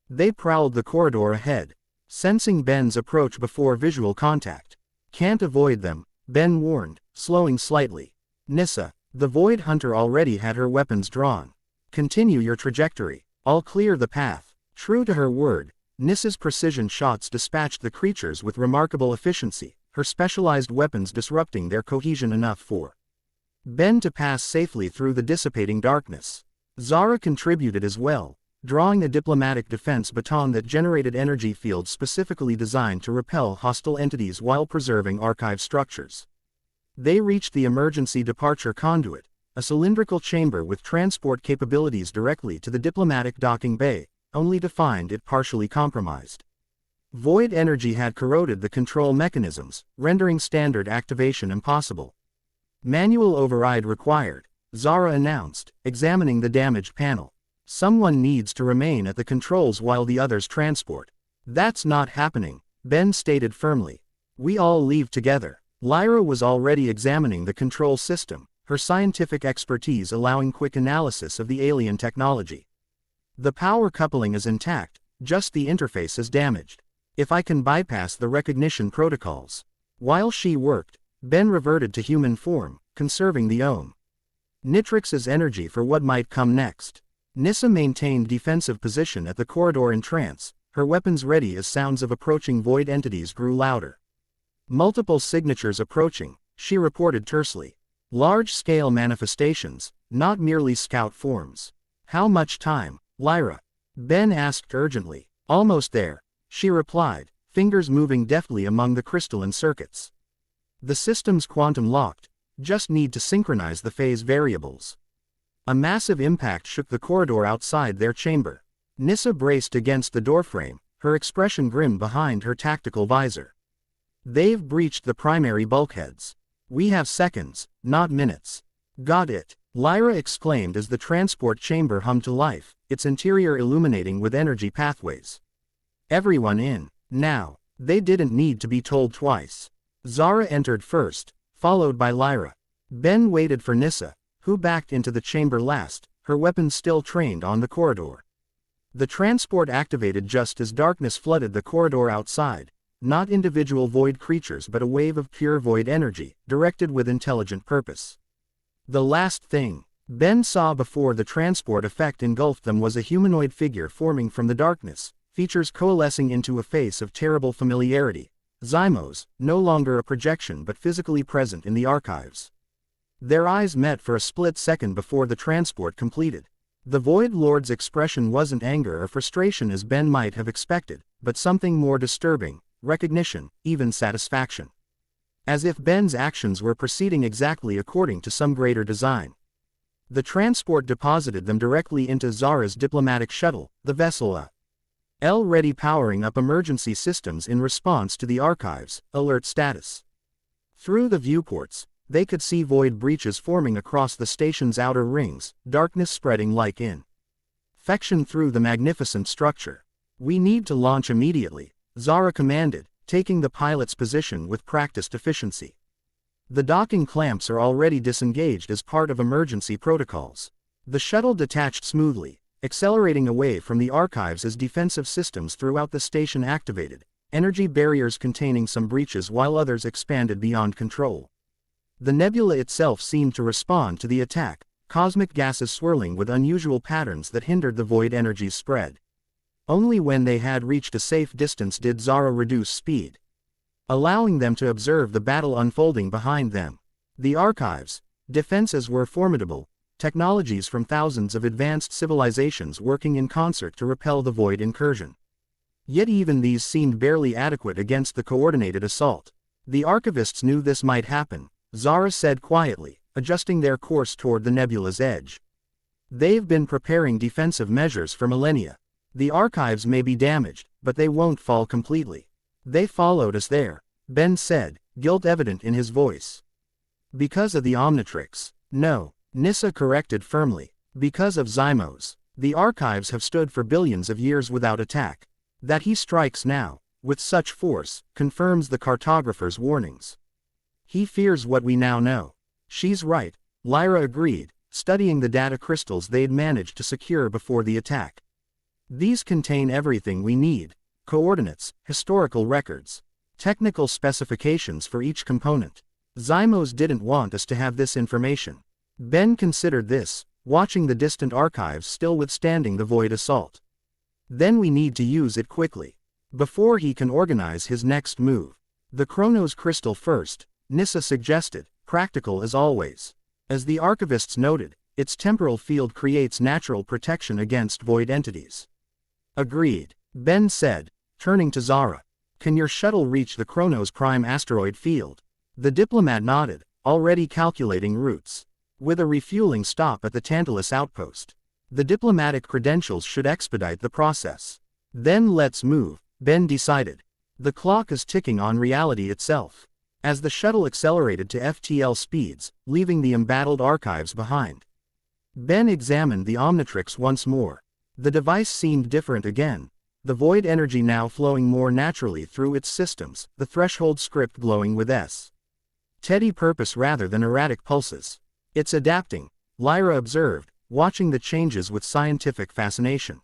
They prowled the corridor ahead, sensing Ben's approach before visual contact. Can't avoid them, Ben warned, slowing slightly. Nissa, the Void Hunter, already had her weapons drawn. Continue your trajectory. I'll clear the path. True to her word, Nissa's precision shots dispatched the creatures with remarkable efficiency, her specialized weapons disrupting their cohesion enough for Ben to pass safely through the dissipating darkness. Zara contributed as well, drawing a diplomatic defense baton that generated energy fields specifically designed to repel hostile entities while preserving archive structures. They reached the emergency departure conduit, a cylindrical chamber with transport capabilities directly to the diplomatic docking bay, only to find it partially compromised. Void energy had corroded the control mechanisms, rendering standard activation impossible. Manual override required, Zara announced, examining the damaged panel. Someone needs to remain at the controls while the others transport. That's not happening, Ben stated firmly. We all leave together. Lyra was already examining the control system, her scientific expertise allowing quick analysis of the alien technology. The power coupling is intact, just the interface is damaged. If I can bypass the recognition protocols. While she worked, Ben reverted to human form, conserving the Omnitrix's energy for what might come next. Nissa maintained defensive position at the corridor in trance, her weapons ready as sounds of approaching void entities grew louder. Multiple signatures approaching, she reported tersely. Large-scale manifestations, not merely scout forms. How much time, Lyra? Ben asked urgently. Almost there, she replied, fingers moving deftly among the crystalline circuits. The system's quantum locked, just need to synchronize the phase variables. A massive impact shook the corridor outside their chamber. Nissa braced against the doorframe, her expression grim behind her tactical visor. They've breached the primary bulkheads. We have seconds, not minutes. Got it, Lyra exclaimed as the transport chamber hummed to life, its interior illuminating with energy pathways. Everyone in, now. They didn't need to be told twice. Zara entered first, followed by Lyra. Ben waited for Nissa, who backed into the chamber last, her weapons still trained on the corridor. The transport activated just as darkness flooded the corridor outside, not individual void creatures but a wave of pure void energy, directed with intelligent purpose. The last thing Ben saw before the transport effect engulfed them was a humanoid figure forming from the darkness, features coalescing into a face of terrible familiarity. Zymos, no longer a projection but physically present in the archives. Their eyes met for a split second before the transport completed. The Void Lord's expression wasn't anger or frustration as Ben might have expected, but something more disturbing, recognition, even satisfaction. As if Ben's actions were proceeding exactly according to some greater design. The transport deposited them directly into Zara's diplomatic shuttle, the Vessel L-ready, powering up emergency systems in response to the archives' alert status. Through the viewports, they could see void breaches forming across the station's outer rings, darkness spreading like infection through the magnificent structure. We need to launch immediately, Zara commanded, taking the pilot's position with practiced efficiency. The docking clamps are already disengaged as part of emergency protocols. The shuttle detached smoothly, accelerating away from the archives as defensive systems throughout the station activated, energy barriers containing some breaches while others expanded beyond control. The nebula itself seemed to respond to the attack, cosmic gases swirling with unusual patterns that hindered the void energy's spread. Only when they had reached a safe distance did Zara reduce speed, allowing them to observe the battle unfolding behind them. The archives' defenses were formidable, technologies from thousands of advanced civilizations working in concert to repel the void incursion. Yet even these seemed barely adequate against the coordinated assault. The archivists knew this might happen, Zara said quietly, adjusting their course toward the nebula's edge. They've been preparing defensive measures for millennia. The archives may be damaged, but they won't fall completely. They followed us there, Ben said, guilt evident in his voice. Because of the Omnitrix. No, Nissa corrected firmly. Because of Zymos. The archives have stood for billions of years without attack. That he strikes now, with such force, confirms the cartographer's warnings. He fears what we now know. She's right, Lyra agreed, studying the data crystals they'd managed to secure before the attack. These contain everything we need: coordinates, historical records, technical specifications for each component. Zymos didn't want us to have this information. Ben considered this, watching the distant archives still withstanding the Void assault. Then we need to use it quickly, before he can organize his next move. The Chronos crystal first, Nissa suggested, practical as always. As the archivists noted, its temporal field creates natural protection against Void entities. Agreed, Ben said, turning to Zara. Can your shuttle reach the Chronos Prime asteroid field? The diplomat nodded, already calculating routes. With a refueling stop at the Tantalus outpost. The diplomatic credentials should expedite the process. Then let's move, Ben decided. The clock is ticking on reality itself. As the shuttle accelerated to FTL speeds, leaving the embattled archives behind. Ben examined the Omnitrix once more. The device seemed different again. The void energy now flowing more naturally through its systems, the threshold script glowing with steady purpose rather than erratic pulses. It's adapting, Lyra observed, watching the changes with scientific fascination.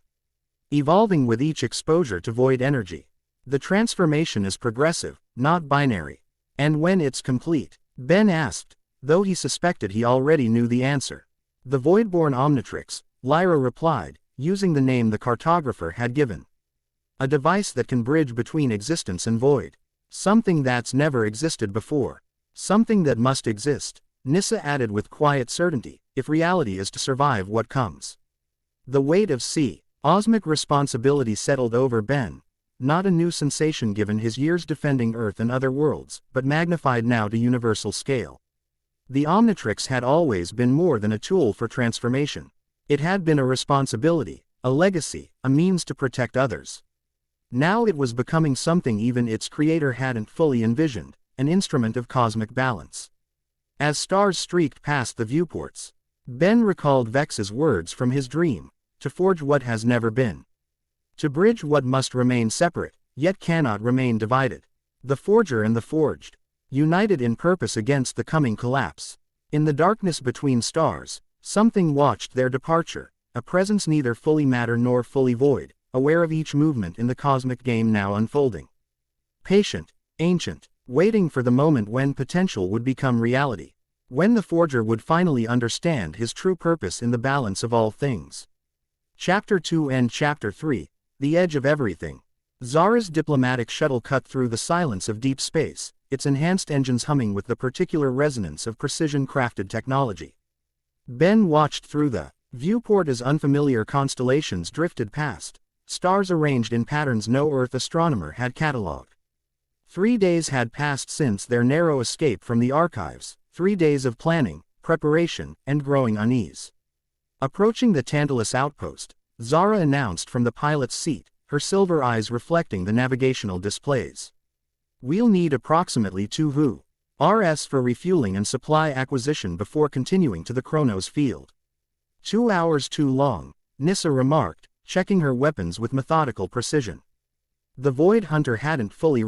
Evolving with each exposure to void energy. The transformation is progressive, not binary. And when it's complete? Ben asked, though he suspected he already knew the answer. The Voidborn Omnitrix, Lyra replied, using the name the cartographer had given. A device that can bridge between existence and void. Something that's never existed before. Something that must exist. Nissa added with quiet certainty, if reality is to survive what comes. The weight of cosmic responsibility settled over Ben, not a new sensation given his years defending Earth and other worlds, but magnified now to universal scale. The Omnitrix had always been more than a tool for transformation. It had been a responsibility, a legacy, a means to protect others. Now it was becoming something even its creator hadn't fully envisioned, an instrument of cosmic balance. As stars streaked past the viewports, Ben recalled Vexa's words from his dream, to forge what has never been. To bridge what must remain separate, yet cannot remain divided. The forger and the forged, united in purpose against the coming collapse. In the darkness between stars, something watched their departure, a presence neither fully matter nor fully void, aware of each movement in the cosmic game now unfolding. Patient, ancient, waiting for the moment when potential would become reality. When the forger would finally understand his true purpose in the balance of all things. Chapter 2 and Chapter 3, The Edge of Everything. Zara's diplomatic shuttle cut through the silence of deep space, its enhanced engines humming with the particular resonance of precision-crafted technology. Ben watched through the viewport as unfamiliar constellations drifted past, stars arranged in patterns no Earth astronomer had catalogued. 3 days had passed since their narrow escape from the archives, 3 days of planning, preparation, and growing unease. Approaching the Tantalus outpost, Zara announced from the pilot's seat, her silver eyes reflecting the navigational displays. We'll need approximately 2 VU-RS for refueling and supply acquisition before continuing to the Chronos field. 2 hours too long, Nissa remarked, checking her weapons with methodical precision. The Void Hunter hadn't fully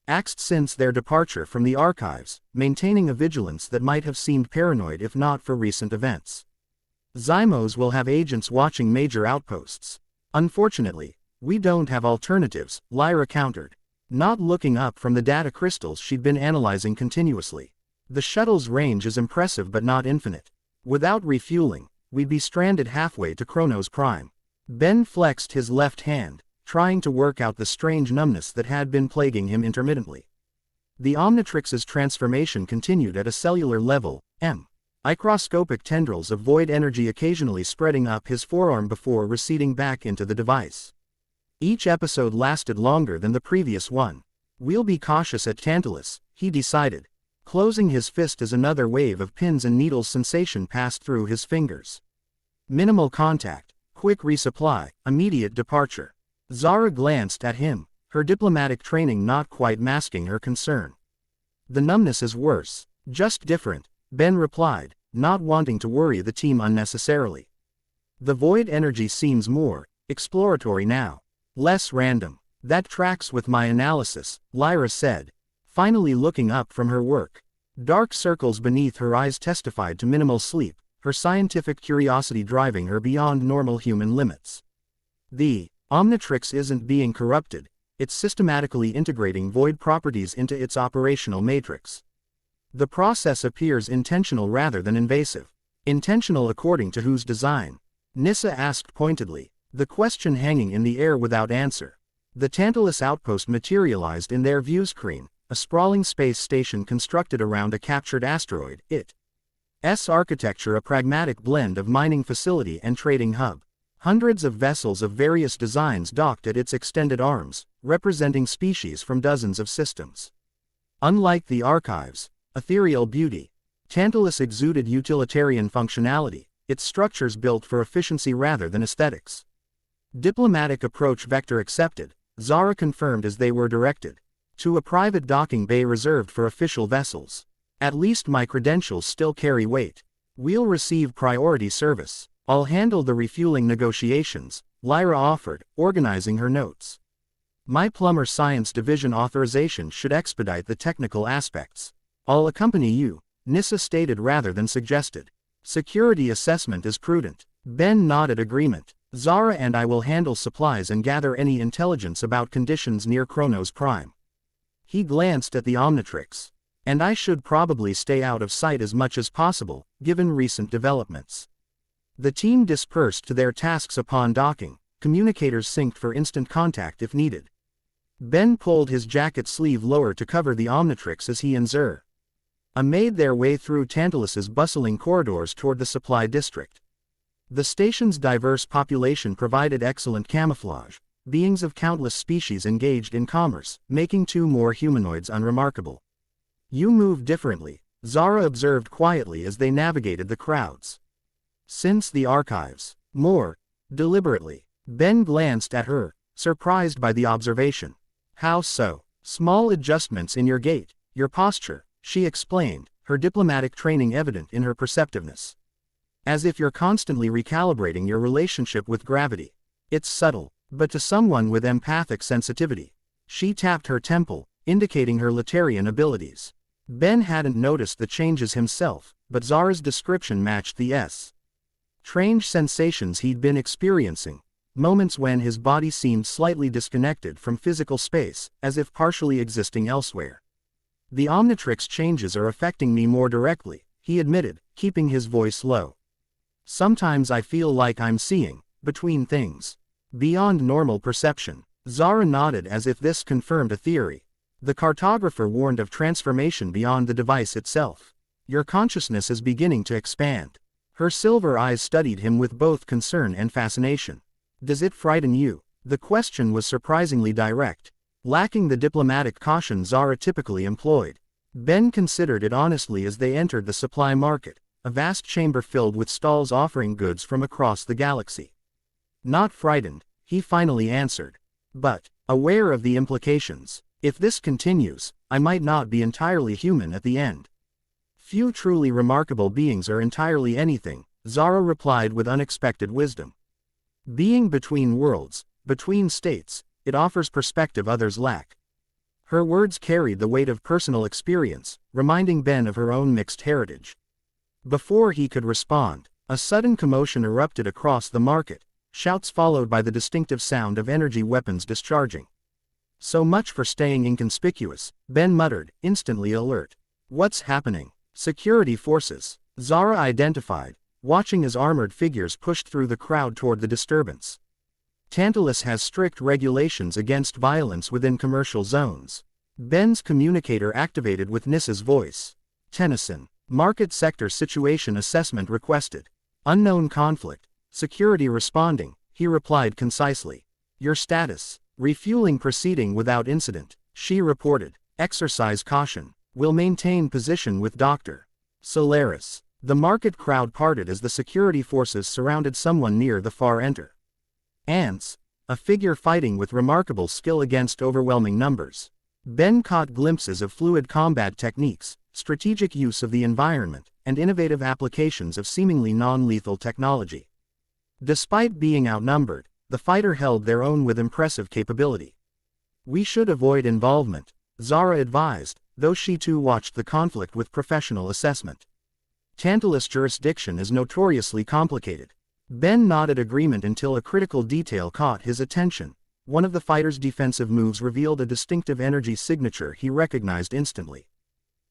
axed since their departure from the archives, maintaining a vigilance that might have seemed paranoid if not for recent events. Zymos will have agents watching major outposts. Unfortunately, we don't have alternatives, Lyra countered, not looking up from the data crystals she'd been analyzing continuously. The shuttle's range is impressive but not infinite. Without refueling, we'd be stranded halfway to Chronos Prime. Ben flexed his left hand, trying to work out the strange numbness that had been plaguing him intermittently. The Omnitrix's transformation continued at a cellular level, microscopic tendrils of void energy occasionally spreading up his forearm before receding back into the device. Each episode lasted longer than the previous one. We'll be cautious at Tantalus, he decided. closing his fist as another wave of pins and needles sensation passed through his fingers. Minimal contact, quick resupply, immediate departure. Zara glanced at him, her diplomatic training not quite masking her concern. The numbness is worse, just different, Ben replied, not wanting to worry the team unnecessarily. The void energy seems more exploratory now, less random. That tracks with my analysis, Lyra said, finally looking up from her work. Dark circles beneath her eyes testified to minimal sleep, her scientific curiosity driving her beyond normal human limits. The Omnitrix isn't being corrupted, it's systematically integrating void properties into its operational matrix. The process appears intentional rather than invasive. Intentional according to whose design? Nissa asked pointedly, the question hanging in the air without answer. The Tantalus outpost materialized in their view screen, a sprawling space station constructed around a captured asteroid, its architecture a pragmatic blend of mining facility and trading hub. Hundreds of vessels of various designs docked at its extended arms, representing species from dozens of systems. Unlike the archives, ethereal beauty, Tantalus exuded utilitarian functionality, its structures built for efficiency rather than aesthetics. Diplomatic approach vector accepted, Zara confirmed as they were directed. To a private docking bay reserved for official vessels. At least my credentials still carry weight. We'll receive priority service. I'll handle the refueling negotiations, Lyra offered, organizing her notes. My plumber science division authorization should expedite the technical aspects. I'll accompany you, Nissa stated rather than suggested. Security assessment is prudent. Ben nodded agreement. Zara and I will handle supplies and gather any intelligence about conditions near Kronos Prime. He glanced at the Omnitrix. And I should probably stay out of sight as much as possible, given recent developments. The team dispersed to their tasks upon docking, communicators synced for instant contact if needed. Ben pulled his jacket sleeve lower to cover the Omnitrix as he and Zur made their way through Tantalus's bustling corridors toward the supply district. The station's diverse population provided excellent camouflage, beings of countless species engaged in commerce, making two more humanoids unremarkable. You move differently, Zara observed quietly as they navigated the crowds. Since the archives. More deliberately. Ben glanced at her, surprised by the observation. How so? Small adjustments in your gait, your posture, she explained, her diplomatic training evident in her perceptiveness. As if you're constantly recalibrating your relationship with gravity. It's subtle, but to someone with empathic sensitivity. She tapped her temple, indicating her Letarian abilities. Ben hadn't noticed the changes himself, but Zara's description matched the strange sensations he'd been experiencing, moments when his body seemed slightly disconnected from physical space, as if partially existing elsewhere. The Omnitrix changes are affecting me more directly, he admitted, keeping his voice low. Sometimes I feel like I'm seeing, between things, beyond normal perception. Zara nodded as if this confirmed a theory. The cartographer warned of transformation beyond the device itself. Your consciousness is beginning to expand. Her silver eyes studied him with both concern and fascination. Does it frighten you? The question was surprisingly direct, lacking the diplomatic caution Zara typically employed. Ben considered it honestly as they entered the supply market, a vast chamber filled with stalls offering goods from across the galaxy. Not frightened, he finally answered. But, aware of the implications. If this continues, I might not be entirely human at the end. Few truly remarkable beings are entirely anything, Zara replied with unexpected wisdom. Being between worlds, between states, it offers perspective others lack. Her words carried the weight of personal experience, reminding Ben of her own mixed heritage. Before he could respond, a sudden commotion erupted across the market, shouts followed by the distinctive sound of energy weapons discharging. So much for staying inconspicuous, Ben muttered, instantly alert. What's happening? Security forces, Zara identified, watching as armored figures pushed through the crowd toward the disturbance. Tantalus has strict regulations against violence within commercial zones. Ben's communicator activated with Nissa's voice. Tennyson, market sector situation assessment requested. Unknown conflict, security responding, he replied concisely. Your status? Refueling proceeding without incident, she reported. Exercise caution. Will maintain position with Dr. Solaris. The market crowd parted as the security forces surrounded someone near the far enter. Ants, a figure fighting with remarkable skill against overwhelming numbers. Ben caught glimpses of fluid combat techniques, strategic use of the environment, and innovative applications of seemingly non-lethal technology. Despite being outnumbered, the fighter held their own with impressive capability. We should avoid involvement, Zara advised, though she too watched the conflict with professional assessment. Tantalus jurisdiction is notoriously complicated. Ben nodded agreement until a critical detail caught his attention. One of the fighter's defensive moves revealed a distinctive energy signature he recognized instantly.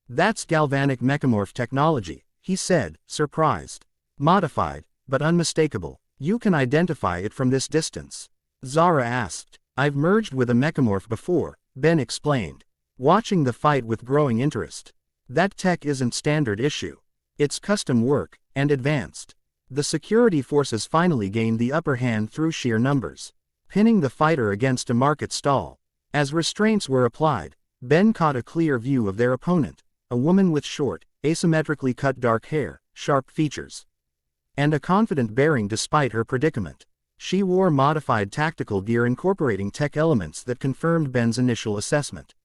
That's galvanic mechamorph technology, he said, surprised. Modified, but unmistakable. You can identify it from this distance? Zara asked. I've merged with a mechamorph before, Ben explained, watching the fight with growing interest. That tech isn't standard issue. It's custom work, and advanced. The security forces finally gained the upper hand through sheer numbers, pinning the fighter against a market stall. As restraints were applied, Ben caught a clear view of their opponent, a woman with short, asymmetrically cut dark hair, sharp features, and a confident bearing despite her predicament. She wore modified tactical gear incorporating tech elements that confirmed Ben's initial assessment.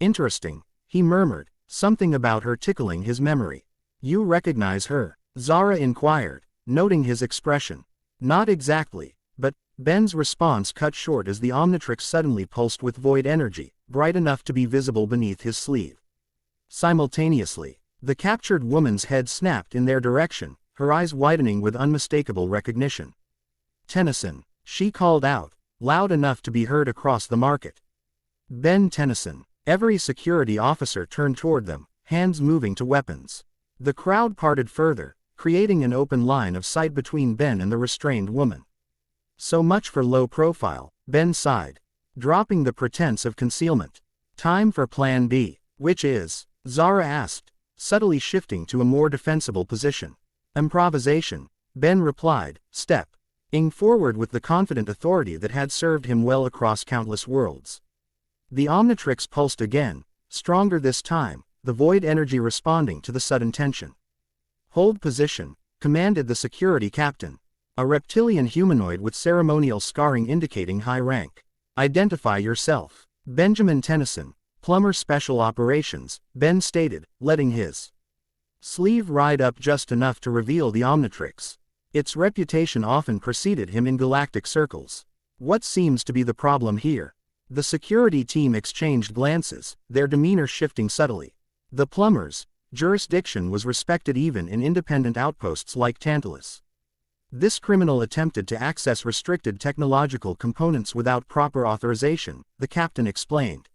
Interesting, he murmured, something about her tickling his memory. You recognize her? Zara inquired, noting his expression. Not exactly, but Ben's response cut short as the Omnitrix suddenly pulsed with void energy, bright enough to be visible beneath his sleeve. Simultaneously, the captured woman's head snapped in their direction, her eyes widening with unmistakable recognition. Tennyson, she called out, loud enough to be heard across the market. Ben Tennyson. Every security officer turned toward them, hands moving to weapons. The crowd parted further, creating an open line of sight between Ben and the restrained woman. So much for low profile, Ben sighed, dropping the pretense of concealment. Time for Plan B, which is? Zara asked, subtly shifting to a more defensible position. Improvisation, Ben replied, stepping forward with the confident authority that had served him well across countless worlds. The Omnitrix pulsed again, stronger this time, the void energy responding to the sudden tension. Hold position, commanded the security captain. A reptilian humanoid with ceremonial scarring indicating high rank. Identify yourself. Benjamin Tennyson, Plumber Special Operations, Ben stated, letting his sleeve ride up just enough to reveal the Omnitrix. Its reputation often preceded him in galactic circles. What seems to be the problem here? The security team exchanged glances, their demeanor shifting subtly. The plumber's jurisdiction was respected even in independent outposts like Tantalus. This criminal attempted to access restricted technological components without proper authorization, the captain explained,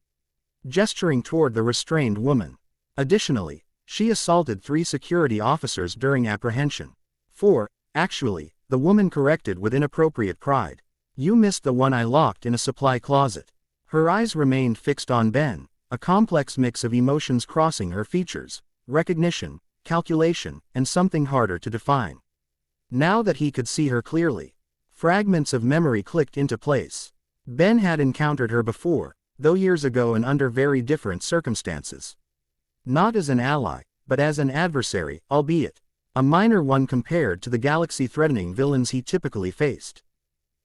gesturing toward the restrained woman. Additionally, she assaulted 3 security officers during apprehension. 4, actually, the woman corrected with inappropriate pride. You missed the one I locked in a supply closet. Her eyes remained fixed on Ben, a complex mix of emotions crossing her features, recognition, calculation, and something harder to define. Now that he could see her clearly, fragments of memory clicked into place. Ben had encountered her before, though years ago and under very different circumstances. Not as an ally, but as an adversary, albeit a minor one compared to the galaxy-threatening villains he typically faced.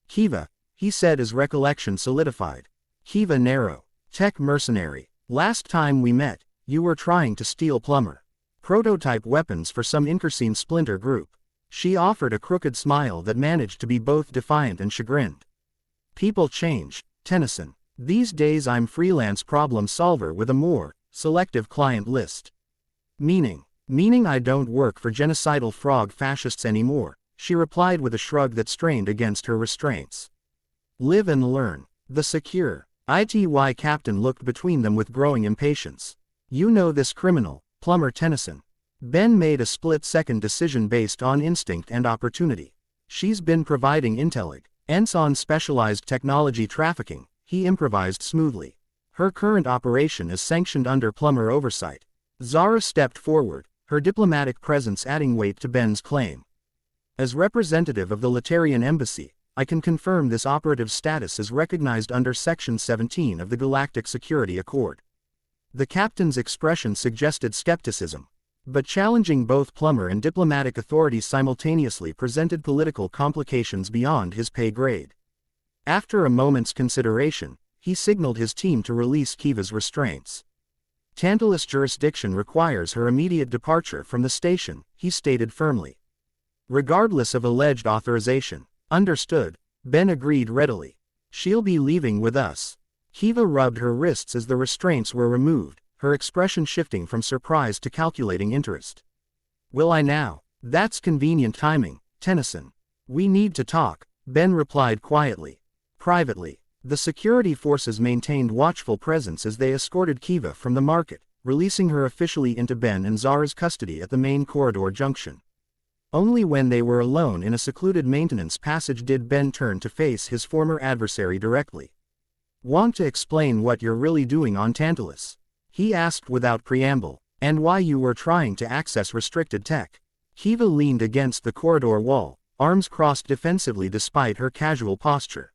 Kiva, he said as recollection solidified. Kiva Nero, tech mercenary. Last time we met, you were trying to steal Plumber prototype weapons for some Inkerseen splinter group. She offered a crooked smile that managed to be both defiant and chagrined. People change, Tennyson. These days I'm freelance problem solver with a more selective client list. Meaning I don't work for genocidal frog fascists anymore, she replied with a shrug that strained against her restraints. Live and learn. The secure ITY captain looked between them with growing impatience. You know this criminal, Plumber Tennyson. Ben made a split-second decision based on instinct and opportunity. She's been providing intelligence on specialized technology trafficking, he improvised smoothly. Her current operation is sanctioned under Plumber oversight. Zara stepped forward, her diplomatic presence adding weight to Ben's claim. As representative of the Latarian Embassy, I can confirm this operative status is recognized under Section 17 of the Galactic Security Accord. The captain's expression suggested skepticism. But challenging both plumber and diplomatic authorities simultaneously presented political complications beyond his pay grade. After a moment's consideration, he signaled his team to release Kiva's restraints. Tantalus jurisdiction requires her immediate departure from the station, he stated firmly. Regardless of alleged authorization. Understood, Ben agreed readily. She'll be leaving with us. Kiva rubbed her wrists as the restraints were removed, her expression shifting from surprise to calculating interest. Will I now? That's convenient timing, Tennyson. We need to talk, Ben replied quietly. Privately, the security forces maintained watchful presence as they escorted Kiva from the market, releasing her officially into Ben and Zara's custody at the main corridor junction. Only when they were alone in a secluded maintenance passage did Ben turn to face his former adversary directly. Want to explain what you're really doing on Tantalus? He asked without preamble, and why you were trying to access restricted tech. Kiva leaned against the corridor wall, arms crossed defensively despite her casual posture.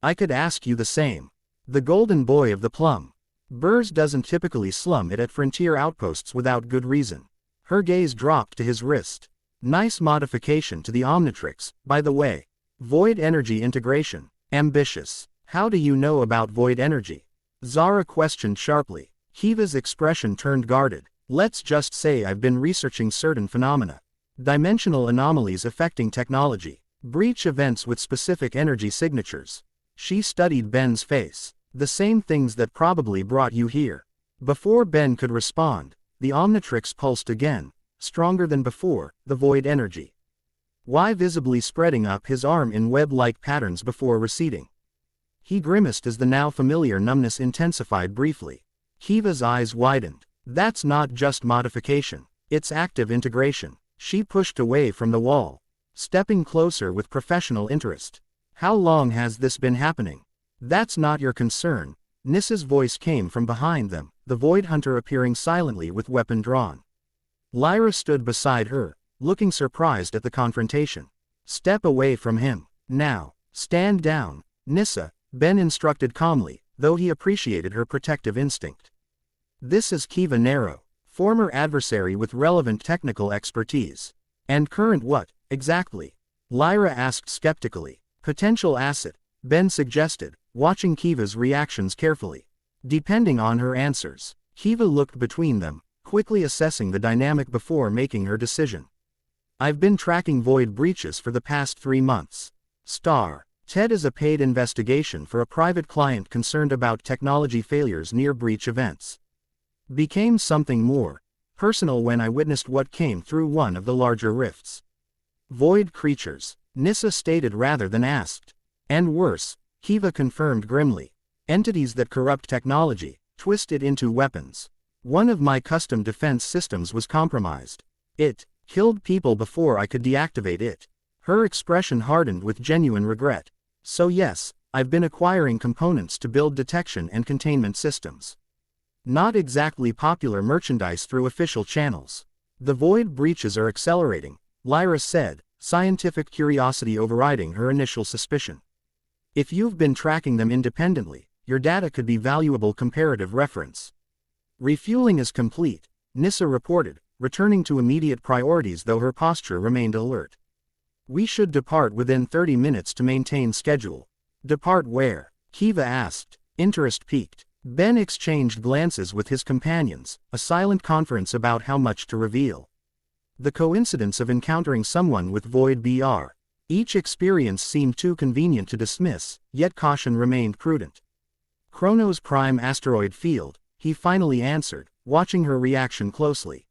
I could ask you the same. The golden boy of the plum. Burrs doesn't typically slum it at frontier outposts without good reason. Her gaze dropped to his wrist. Nice modification to the Omnitrix, by the way. Void energy integration. Ambitious. How do you know about void energy? Zara questioned sharply. Kiva's expression turned guarded. Let's just say I've been researching certain phenomena. Dimensional anomalies affecting technology. Breach events with specific energy signatures. She studied Ben's face. The same things that probably brought you here. Before Ben could respond, the Omnitrix pulsed again, stronger than before, the void energy. Why visibly spreading up his arm in web-like patterns before receding. He grimaced as the now familiar numbness intensified briefly. Kiva's eyes widened. That's not just modification, it's active integration. She pushed away from the wall, stepping closer with professional interest. How long has this been happening? That's not your concern. Nissa's voice came from behind them, the Void Hunter appearing silently with weapon drawn. Lyra stood beside her, looking surprised at the confrontation. Step away from him. Now, stand down, Nissa, Ben instructed calmly, though he appreciated her protective instinct. This is Kiva Nero, former adversary with relevant technical expertise. And current what, exactly? Lyra asked skeptically. Potential asset, Ben suggested, watching Kiva's reactions carefully. Depending on her answers, Kiva looked between them, quickly assessing the dynamic before making her decision. I've been tracking void breaches for the past 3 months. TED is a paid investigation for a private client concerned about technology failures near breach events. Became something more personal when I witnessed what came through one of the larger rifts. Void creatures, Nissa stated rather than asked. And worse, Kiva confirmed grimly. Entities that corrupt technology, twist it into weapons. One of my custom defense systems was compromised. It killed people before I could deactivate it. Her expression hardened with genuine regret. So yes, I've been acquiring components to build detection and containment systems. Not exactly popular merchandise through official channels. The void breaches are accelerating, Lyra said, scientific curiosity overriding her initial suspicion. If you've been tracking them independently, your data could be valuable comparative reference. Refueling is complete, Nissa reported, returning to immediate priorities though her posture remained alert. We should depart within 30 minutes to maintain schedule. Depart where? Kiva asked, interest piqued. Ben exchanged glances with his companions, a silent conference about how much to reveal. The coincidence of encountering someone with Void BR. Each experience seemed too convenient to dismiss, yet caution remained prudent. Chronos Prime Asteroid Field, he finally answered, watching her reaction closely.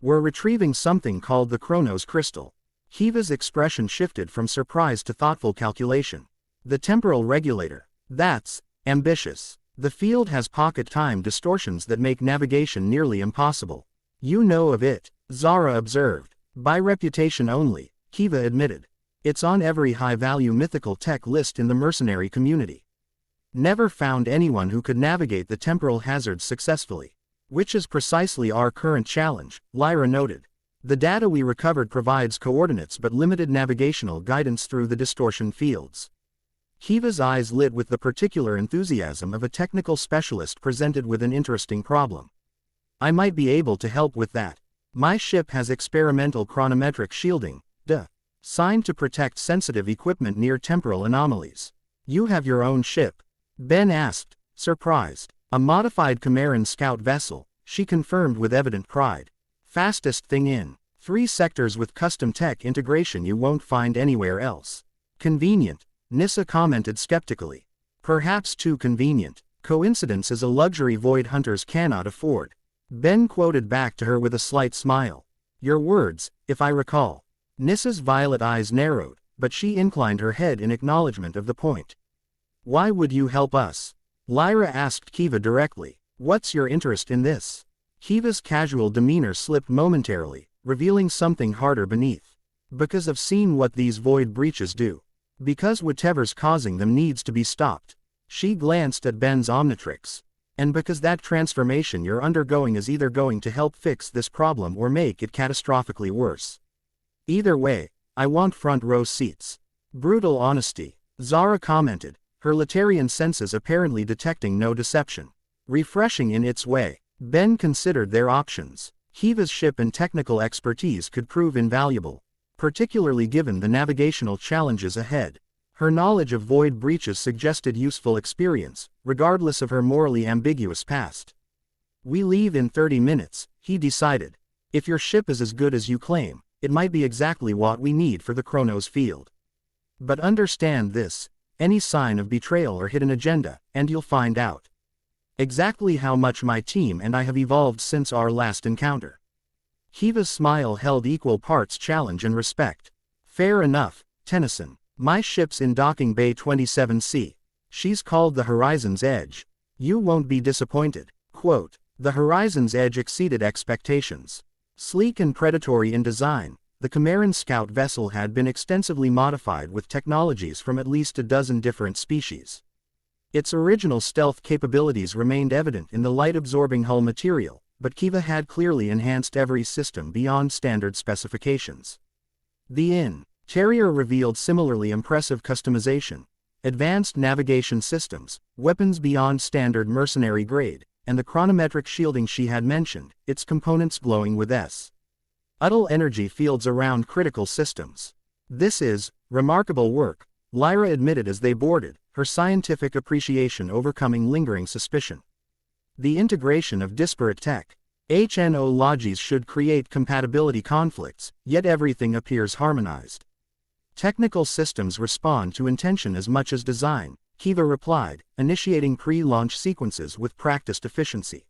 We're retrieving something called the Chronos Crystal. Kiva's expression shifted from surprise to thoughtful calculation. The temporal regulator. That's ambitious. The field has pocket time distortions that make navigation nearly impossible. You know of it, Zara observed. By reputation only, Kiva admitted. It's on every high-value mythical tech list in the mercenary community. Never found anyone who could navigate the temporal hazards successfully. Which is precisely our current challenge, Lyra noted. The data we recovered provides coordinates but limited navigational guidance through the distortion fields. Kiva's eyes lit with the particular enthusiasm of a technical specialist presented with an interesting problem. I might be able to help with that. My ship has experimental chronometric shielding, designed to protect sensitive equipment near temporal anomalies. You have your own ship? Ben asked, surprised. A modified Chimeran scout vessel, she confirmed with evident pride. Fastest thing in 3 sectors with custom tech integration you won't find anywhere else. Convenient, Nissa commented skeptically. Perhaps too convenient. Coincidence is a luxury void hunters cannot afford. Ben quoted back to her with a slight smile. Your words, if I recall. Nissa's violet eyes narrowed, but she inclined her head in acknowledgement of the point. Why would you help us? Lyra asked Kiva directly. What's your interest in this? Kiva's casual demeanor slipped momentarily, revealing something harder beneath. Because I've seen what these void breaches do. Because whatever's causing them needs to be stopped. She glanced at Ben's Omnitrix. And because that transformation you're undergoing is either going to help fix this problem or make it catastrophically worse. Either way, I want front row seats. Brutal honesty, Zara commented, her Letarian senses apparently detecting no deception. Refreshing in its way. Ben considered their options. Kiva's ship and technical expertise could prove invaluable, particularly given the navigational challenges ahead. Her knowledge of void breaches suggested useful experience, regardless of her morally ambiguous past. We leave in 30 minutes, he decided. If your ship is as good as you claim, it might be exactly what we need for the Chronos field. But understand this, any sign of betrayal or hidden agenda, and you'll find out exactly how much my team and I have evolved since our last encounter. Kiva's smile held equal parts challenge and respect. Fair enough, Tennyson. My ship's in docking bay 27C. She's called the Horizon's Edge. You won't be disappointed. Quote, the Horizon's Edge exceeded expectations. Sleek and predatory in design, the Chimeran scout vessel had been extensively modified with technologies from at least a dozen different species. Its original stealth capabilities remained evident in the light-absorbing hull material, but Kiva had clearly enhanced every system beyond standard specifications. The interior revealed similarly impressive customization, advanced navigation systems, weapons beyond standard mercenary grade, and the chronometric shielding she had mentioned, its components glowing with subtle energy fields around critical systems. This is remarkable work, Lyra admitted as they boarded, her scientific appreciation overcoming lingering suspicion. The integration of disparate tech HNO-logies should create compatibility conflicts, yet everything appears harmonized. Technical systems respond to intention as much as design, Kiva replied, initiating pre-launch sequences with practiced efficiency.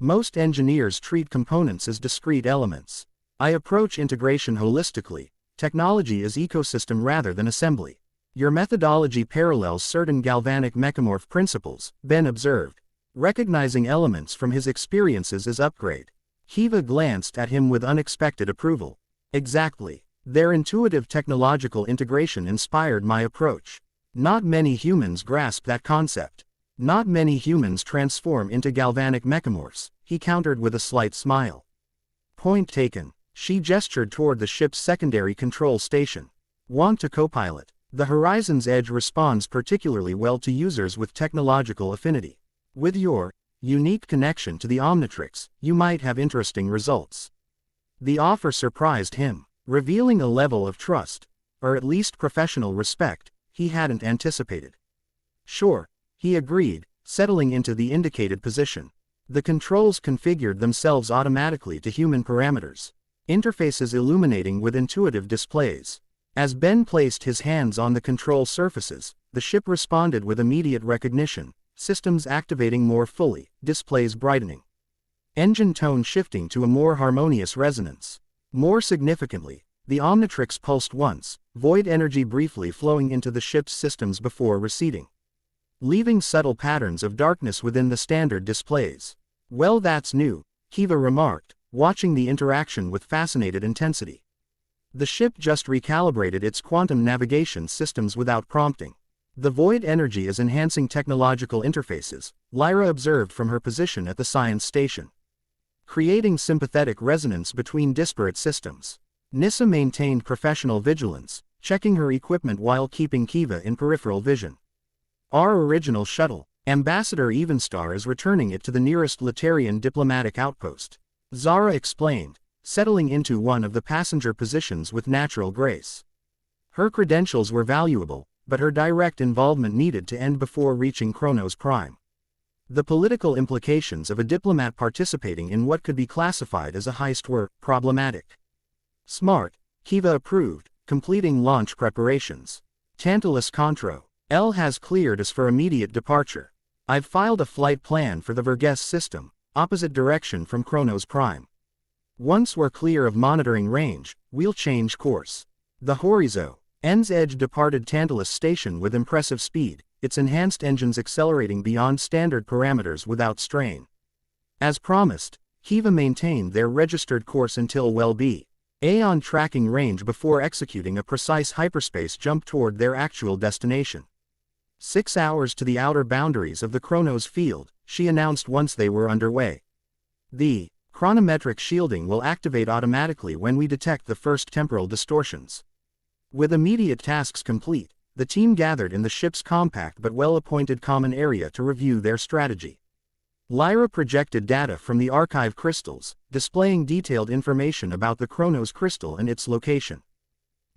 Most engineers treat components as discrete elements. I approach integration holistically, technology as ecosystem rather than assembly. Your methodology parallels certain galvanic mechamorph principles, Ben observed, recognizing elements from his experiences as upgrade. Kiva glanced at him with unexpected approval. Exactly. Their intuitive technological integration inspired my approach. Not many humans grasp that concept. Not many humans transform into galvanic mechamorphs, he countered with a slight smile. Point taken. She gestured toward the ship's secondary control station. Want to co-pilot? The Horizon's Edge responds particularly well to users with technological affinity. With your unique connection to the Omnitrix, you might have interesting results. The offer surprised him, revealing a level of trust, or at least professional respect, he hadn't anticipated. Sure, he agreed, settling into the indicated position. The controls configured themselves automatically to human parameters, interfaces illuminating with intuitive displays. As Ben placed his hands on the control surfaces, the ship responded with immediate recognition, systems activating more fully, displays brightening. Engine tone shifting to a more harmonious resonance. More significantly, the Omnitrix pulsed once, void energy briefly flowing into the ship's systems before receding, leaving subtle patterns of darkness within the standard displays. Well, that's new, Kiva remarked, watching the interaction with fascinated intensity. The ship just recalibrated its quantum navigation systems without prompting. The void energy is enhancing technological interfaces, Lyra observed from her position at the science station, creating sympathetic resonance between disparate systems. Nissa maintained professional vigilance, checking her equipment while keeping Kiva in peripheral vision. Our original shuttle, Ambassador Evenstar, is returning it to the nearest Latarian diplomatic outpost, Zara explained, settling into one of the passenger positions with natural grace. Her credentials were valuable, but her direct involvement needed to end before reaching Kronos Prime. The political implications of a diplomat participating in what could be classified as a heist were problematic. Smart, Kiva approved, completing launch preparations. Tantalus Contro. L has cleared us for immediate departure. I've filed a flight plan for the Verges system, opposite direction from Kronos Prime. Once we're clear of monitoring range, we'll change course. The Horizo. N's Edge departed Tantalus Station with impressive speed, its enhanced engines accelerating beyond standard parameters without strain. As promised, Kiva maintained their registered course until well-be Aeon tracking range before executing a precise hyperspace jump toward their actual destination. 6 hours to the outer boundaries of the Kronos field, she announced once they were underway. The chronometric shielding will activate automatically when we detect the first temporal distortions. With immediate tasks complete, the team gathered in the ship's compact but well-appointed common area to review their strategy. Lyra projected data from the archive crystals, displaying detailed information about the Kronos crystal and its location.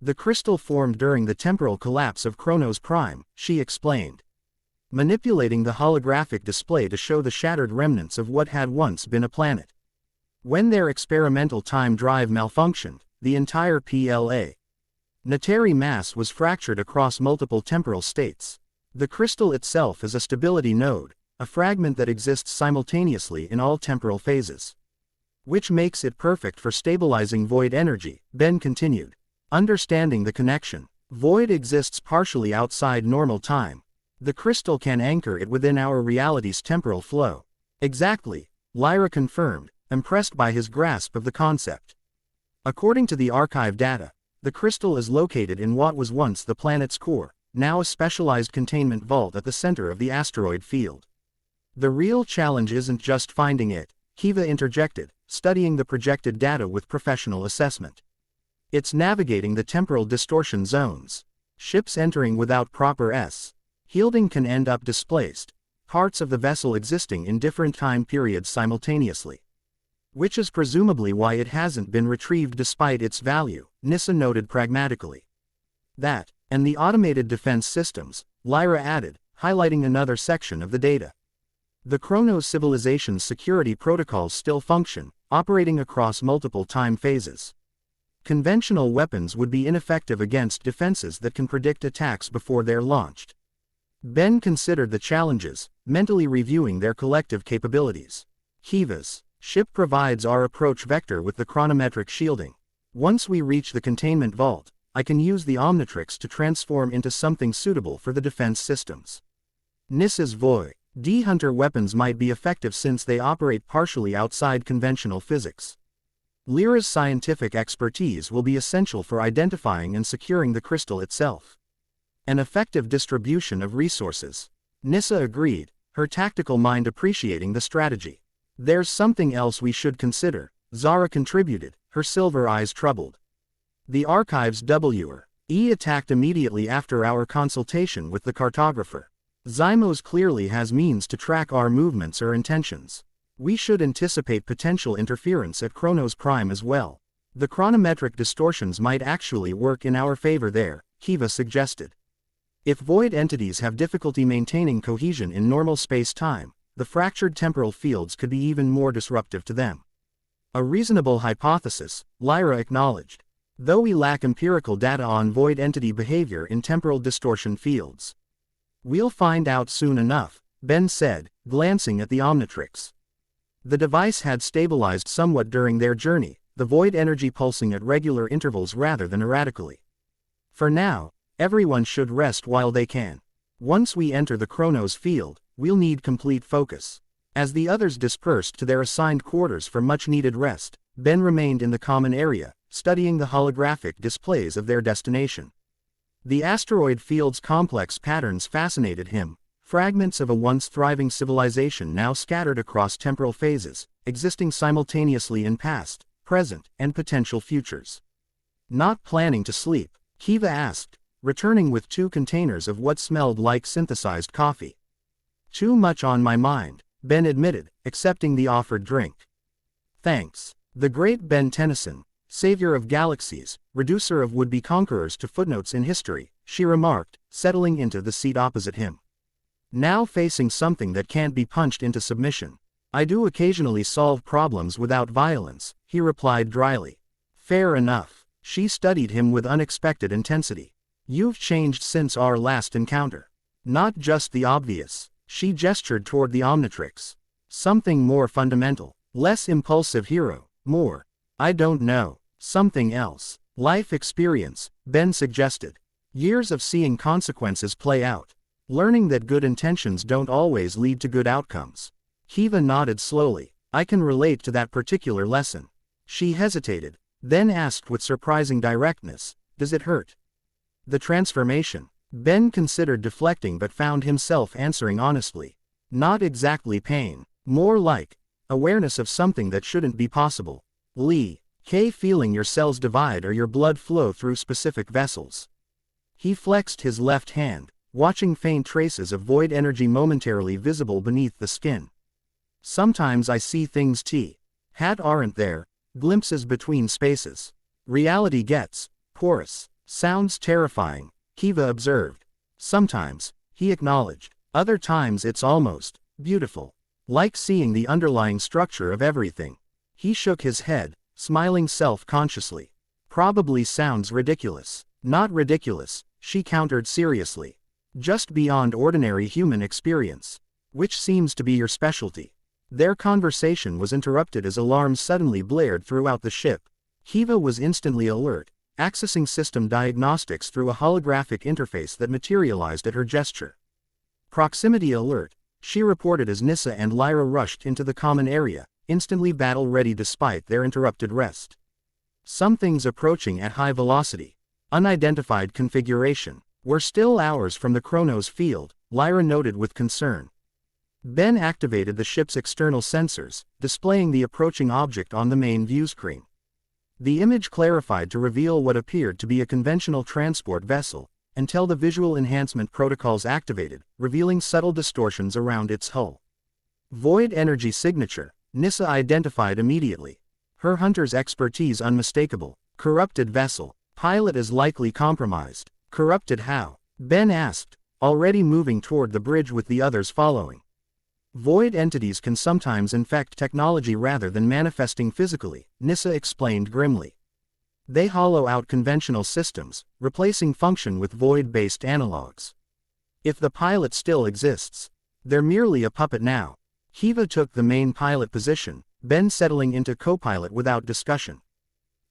The crystal formed during the temporal collapse of Kronos Prime, she explained, manipulating the holographic display to show the shattered remnants of what had once been a planet. When their experimental time drive malfunctioned, the entire PLA Nateri mass was fractured across multiple temporal states. The crystal itself is a stability node, a fragment that exists simultaneously in all temporal phases. Which makes it perfect for stabilizing void energy, Ben continued. Understanding the connection. Void exists partially outside normal time. The crystal can anchor it within our reality's temporal flow. Exactly, Lyra confirmed, impressed by his grasp of the concept. According to the archive data, the crystal is located in what was once the planet's core, now a specialized containment vault at the center of the asteroid field. The real challenge isn't just finding it, Kiva interjected, studying the projected data with professional assessment. It's navigating the temporal distortion zones. Ships entering without proper shielding can end up displaced, parts of the vessel existing in different time periods simultaneously. Which is presumably why it hasn't been retrieved despite its value, Nissa noted pragmatically. That, and the automated defense systems, Lyra added, highlighting another section of the data. The Kronos civilization's security protocols still function, operating across multiple time phases. Conventional weapons would be ineffective against defenses that can predict attacks before they're launched. Ben considered the challenges, mentally reviewing their collective capabilities. Kiva's ship provides our approach vector with the chronometric shielding. Once we reach the containment vault, I can use the Omnitrix to transform into something suitable for the defense systems. Nissa's Void Hunter weapons might be effective since they operate partially outside conventional physics. Lyra's scientific expertise will be essential for identifying and securing the crystal itself. An effective distribution of resources. Nissa agreed, her tactical mind appreciating the strategy. There's something else we should consider, Zara contributed, her silver eyes troubled. The archive's WE attacked immediately after our consultation with the cartographer. Zymos clearly has means to track our movements or intentions. We should anticipate potential interference at Kronos Prime as well. The chronometric distortions might actually work in our favor there, Kiva suggested. If void entities have difficulty maintaining cohesion in normal space-time, the fractured temporal fields could be even more disruptive to them. A reasonable hypothesis, Lyra acknowledged. Though we lack empirical data on void entity behavior in temporal distortion fields. We'll find out soon enough, Ben said, glancing at the Omnitrix. The device had stabilized somewhat during their journey, the void energy pulsing at regular intervals rather than erratically. For now, everyone should rest while they can. Once we enter the Kronos field, we'll need complete focus. As the others dispersed to their assigned quarters for much-needed rest, Ben remained in the common area, studying the holographic displays of their destination. The asteroid field's complex patterns fascinated him, fragments of a once thriving civilization now scattered across temporal phases, existing simultaneously in past, present, and potential futures. Not planning to sleep, Kiva asked, returning with 2 containers of what smelled like synthesized coffee. Too much on my mind, Ben admitted, accepting the offered drink. Thanks. The great Ben Tennyson, savior of galaxies, reducer of would-be conquerors to footnotes in history, she remarked, settling into the seat opposite him. Now facing something that can't be punched into submission. I do occasionally solve problems without violence, he replied dryly. Fair enough. She studied him with unexpected intensity. You've changed since our last encounter. Not just the obvious. She gestured toward the Omnitrix. Something more fundamental. Less impulsive hero. More. I don't know. Something else. Life experience, Ben suggested. Years of seeing consequences play out. Learning that good intentions don't always lead to good outcomes. Kiva nodded slowly. I can relate to that particular lesson. She hesitated, then asked with surprising directness, does it hurt? The transformation. Ben considered deflecting but found himself answering honestly. Not exactly pain. More like awareness of something that shouldn't be possible. Feeling your cells divide or your blood flow through specific vessels. He flexed his left hand, watching faint traces of void energy momentarily visible beneath the skin. Sometimes I see things aren't there, glimpses between spaces. Reality gets porous. Sounds terrifying, Kiva observed. Sometimes, he acknowledged. Other times it's almost beautiful. Like seeing the underlying structure of everything. He shook his head, smiling self-consciously. Probably sounds ridiculous. Not ridiculous, she countered seriously. Just beyond ordinary human experience. Which seems to be your specialty. Their conversation was interrupted as alarms suddenly blared throughout the ship. Kiva was instantly alert, accessing system diagnostics through a holographic interface that materialized at her gesture. Proximity alert, she reported as Nissa and Lyra rushed into the common area, instantly battle-ready despite their interrupted rest. Something's approaching at high velocity. Unidentified configuration. We're still hours from the Chronos field, Lyra noted with concern. Ben activated the ship's external sensors, displaying the approaching object on the main viewscreen. The image clarified to reveal what appeared to be a conventional transport vessel, until the visual enhancement protocols activated, revealing subtle distortions around its hull. Void energy signature, Nissa identified immediately. Her hunter's expertise unmistakable. Corrupted vessel. Pilot is likely compromised. Corrupted how? Ben asked, already moving toward the bridge with the others following. Void entities can sometimes infect technology rather than manifesting physically, Nissa explained grimly. They hollow out conventional systems, replacing function with void-based analogs. If the pilot still exists, they're merely a puppet now. Kiva took the main pilot position, Ben settling into co-pilot without discussion.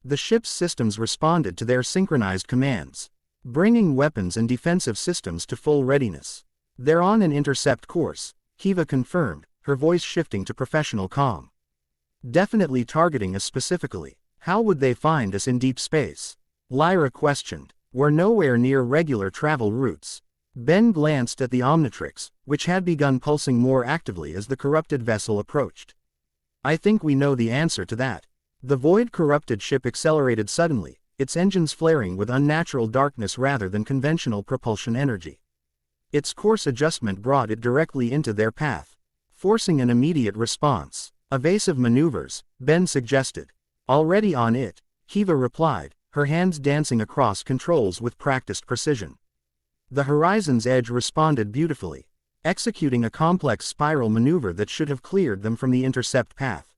The ship's systems responded to their synchronized commands, bringing weapons and defensive systems to full readiness. They're on an intercept course, Kiva confirmed, her voice shifting to professional calm. Definitely targeting us specifically. How would they find us in deep space? Lyra questioned. We're nowhere near regular travel routes. Ben glanced at the Omnitrix, which had begun pulsing more actively as the corrupted vessel approached. I think we know the answer to that. The void-corrupted ship accelerated suddenly, its engines flaring with unnatural darkness rather than conventional propulsion energy. Its course adjustment brought it directly into their path, forcing an immediate response. Evasive maneuvers, Ben suggested. Already on it, Kiva replied, her hands dancing across controls with practiced precision. The Horizon's Edge responded beautifully, executing a complex spiral maneuver that should have cleared them from the intercept path.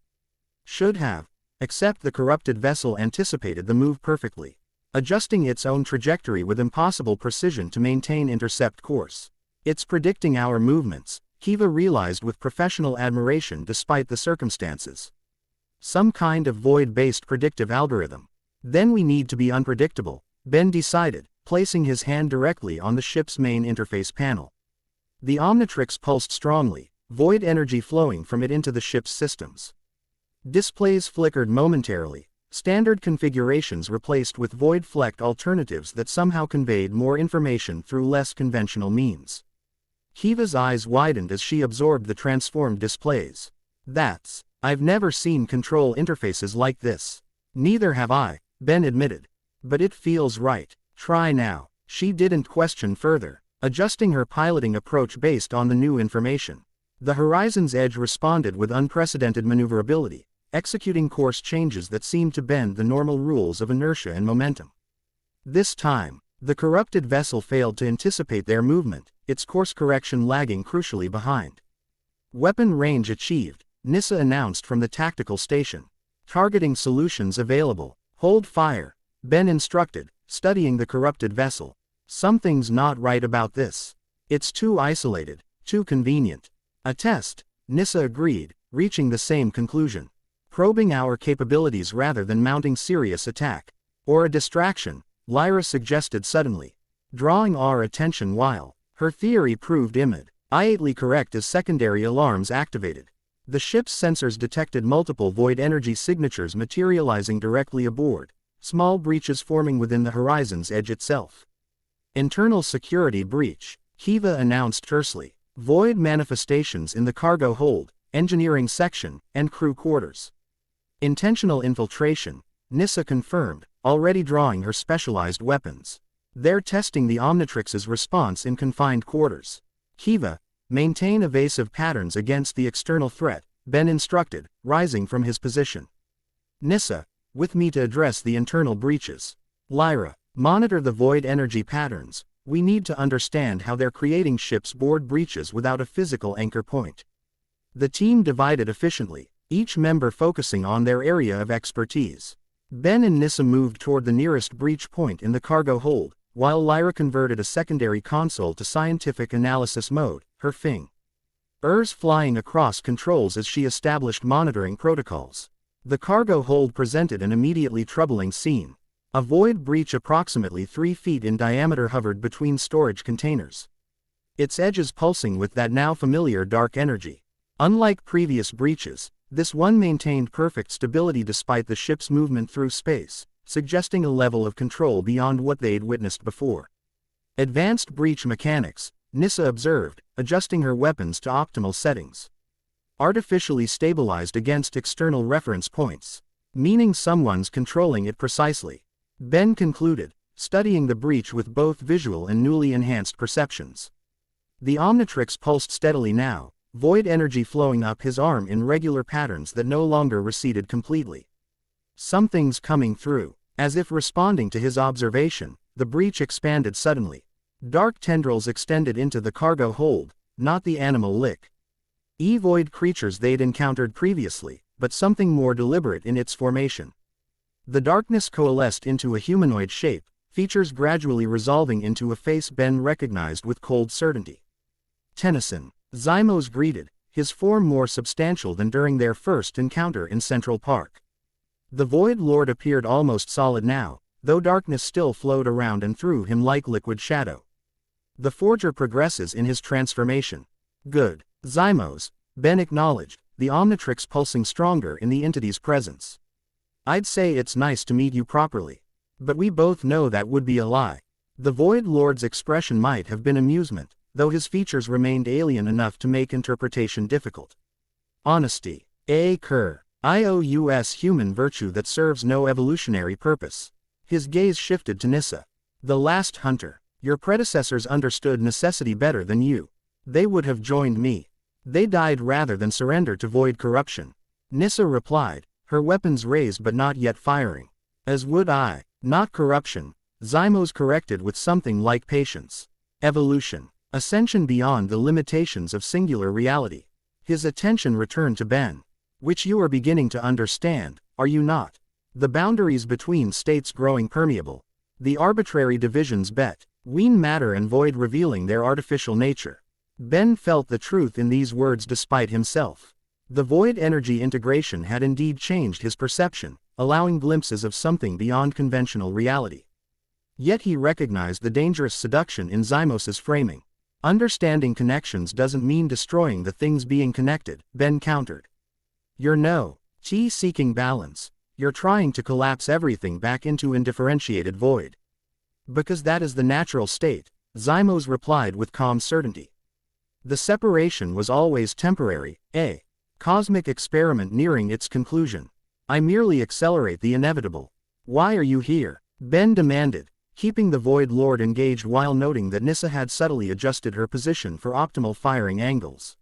Should have, except the corrupted vessel anticipated the move perfectly, adjusting its own trajectory with impossible precision to maintain intercept course. It's predicting our movements, Kiva realized with professional admiration despite the circumstances. Some kind of void-based predictive algorithm. Then we need to be unpredictable, Ben decided, placing his hand directly on the ship's main interface panel. The Omnitrix pulsed strongly, void energy flowing from it into the ship's systems. Displays flickered momentarily, standard configurations replaced with void-flecked alternatives that somehow conveyed more information through less conventional means. Kiva's eyes widened as she absorbed the transformed displays. I've never seen control interfaces like this. Neither have I, Ben admitted. But it feels right. Try now. She didn't question further, adjusting her piloting approach based on the new information. The Horizon's Edge responded with unprecedented maneuverability, executing course changes that seemed to bend the normal rules of inertia and momentum. This time, the corrupted vessel failed to anticipate their movement, its course correction lagging crucially behind. Weapon range achieved, Nissa announced from the tactical station. Targeting solutions available. Hold fire, Ben instructed, studying the corrupted vessel. Something's not right about this. It's too isolated, too convenient. A test, Nissa agreed, reaching the same conclusion. Probing our capabilities rather than mounting serious attack. Or a distraction, Lyra suggested suddenly, drawing our attention while her theory proved immediately correct as secondary alarms activated. The ship's sensors detected multiple void energy signatures materializing directly aboard, small breaches forming within the Horizon's Edge itself. Internal security breach, Kiva announced tersely. Void manifestations in the cargo hold, engineering section, and crew quarters. Intentional infiltration, Nissa confirmed, already drawing her specialized weapons. They're testing the Omnitrix's response in confined quarters. Kiva, maintain evasive patterns against the external threat, Ben instructed, rising from his position. Nissa, with me to address the internal breaches. Lyra, monitor the void energy patterns. We need to understand how they're creating ship's board breaches without a physical anchor point. The team divided efficiently, each member focusing on their area of expertise. Ben and Nissa moved toward the nearest breach point in the cargo hold, while Lyra converted a secondary console to scientific analysis mode, her fingers flying across controls as she established monitoring protocols. The cargo hold presented an immediately troubling scene. A void breach approximately 3 feet in diameter hovered between storage containers. Its edges pulsing with that now familiar dark energy. Unlike previous breaches, this one maintained perfect stability despite the ship's movement through space, suggesting a level of control beyond what they'd witnessed before. Advanced breach mechanics, Nissa observed, adjusting her weapons to optimal settings. Artificially stabilized against external reference points, meaning someone's controlling it precisely. Ben concluded, studying the breach with both visual and newly enhanced perceptions. The Omnitrix pulsed steadily now, void energy flowing up his arm in regular patterns that no longer receded completely. Something's coming through. As if responding to his observation, the breach expanded suddenly. Dark tendrils extended into the cargo hold, not the animal void creatures they'd encountered previously, but something more deliberate in its formation. The darkness coalesced into a humanoid shape, features gradually resolving into a face Ben recognized with cold certainty. Tennyson, Zymos greeted, his form more substantial than during their first encounter in Central Park. The Void Lord appeared almost solid now, though darkness still flowed around and through him like liquid shadow. The Forger progresses in his transformation. Good, Zymos, Ben acknowledged, the Omnitrix pulsing stronger in the entity's presence. I'd say it's nice to meet you properly. But we both know that would be a lie. The Void Lord's expression might have been amusement, though his features remained alien enough to make interpretation difficult. Honesty. A cur. IOUS human virtue that serves no evolutionary purpose. His gaze shifted to Nissa. The last hunter. Your predecessors understood necessity better than you. They would have joined me. They died rather than surrender to void corruption. Nissa replied, her weapons raised but not yet firing. As would I. Not corruption. Zymos corrected with something like patience. Evolution. Ascension beyond the limitations of singular reality. His attention returned to Ben. Which you are beginning to understand, are you not? The boundaries between states growing permeable. The arbitrary divisions between matter and void revealing their artificial nature. Ben felt the truth in these words despite himself. The void energy integration had indeed changed his perception, allowing glimpses of something beyond conventional reality. Yet he recognized the dangerous seduction in Zymos's framing. Understanding connections doesn't mean destroying the things being connected, Ben countered. You're seeking balance. You're trying to collapse everything back into indifferentiated void. Because that is the natural state, Zymos replied with calm certainty. The separation was always temporary, a cosmic experiment nearing its conclusion. I merely accelerate the inevitable. Why are you here? Ben demanded, keeping the Void Lord engaged while noting that Nissa had subtly adjusted her position for optimal firing angles.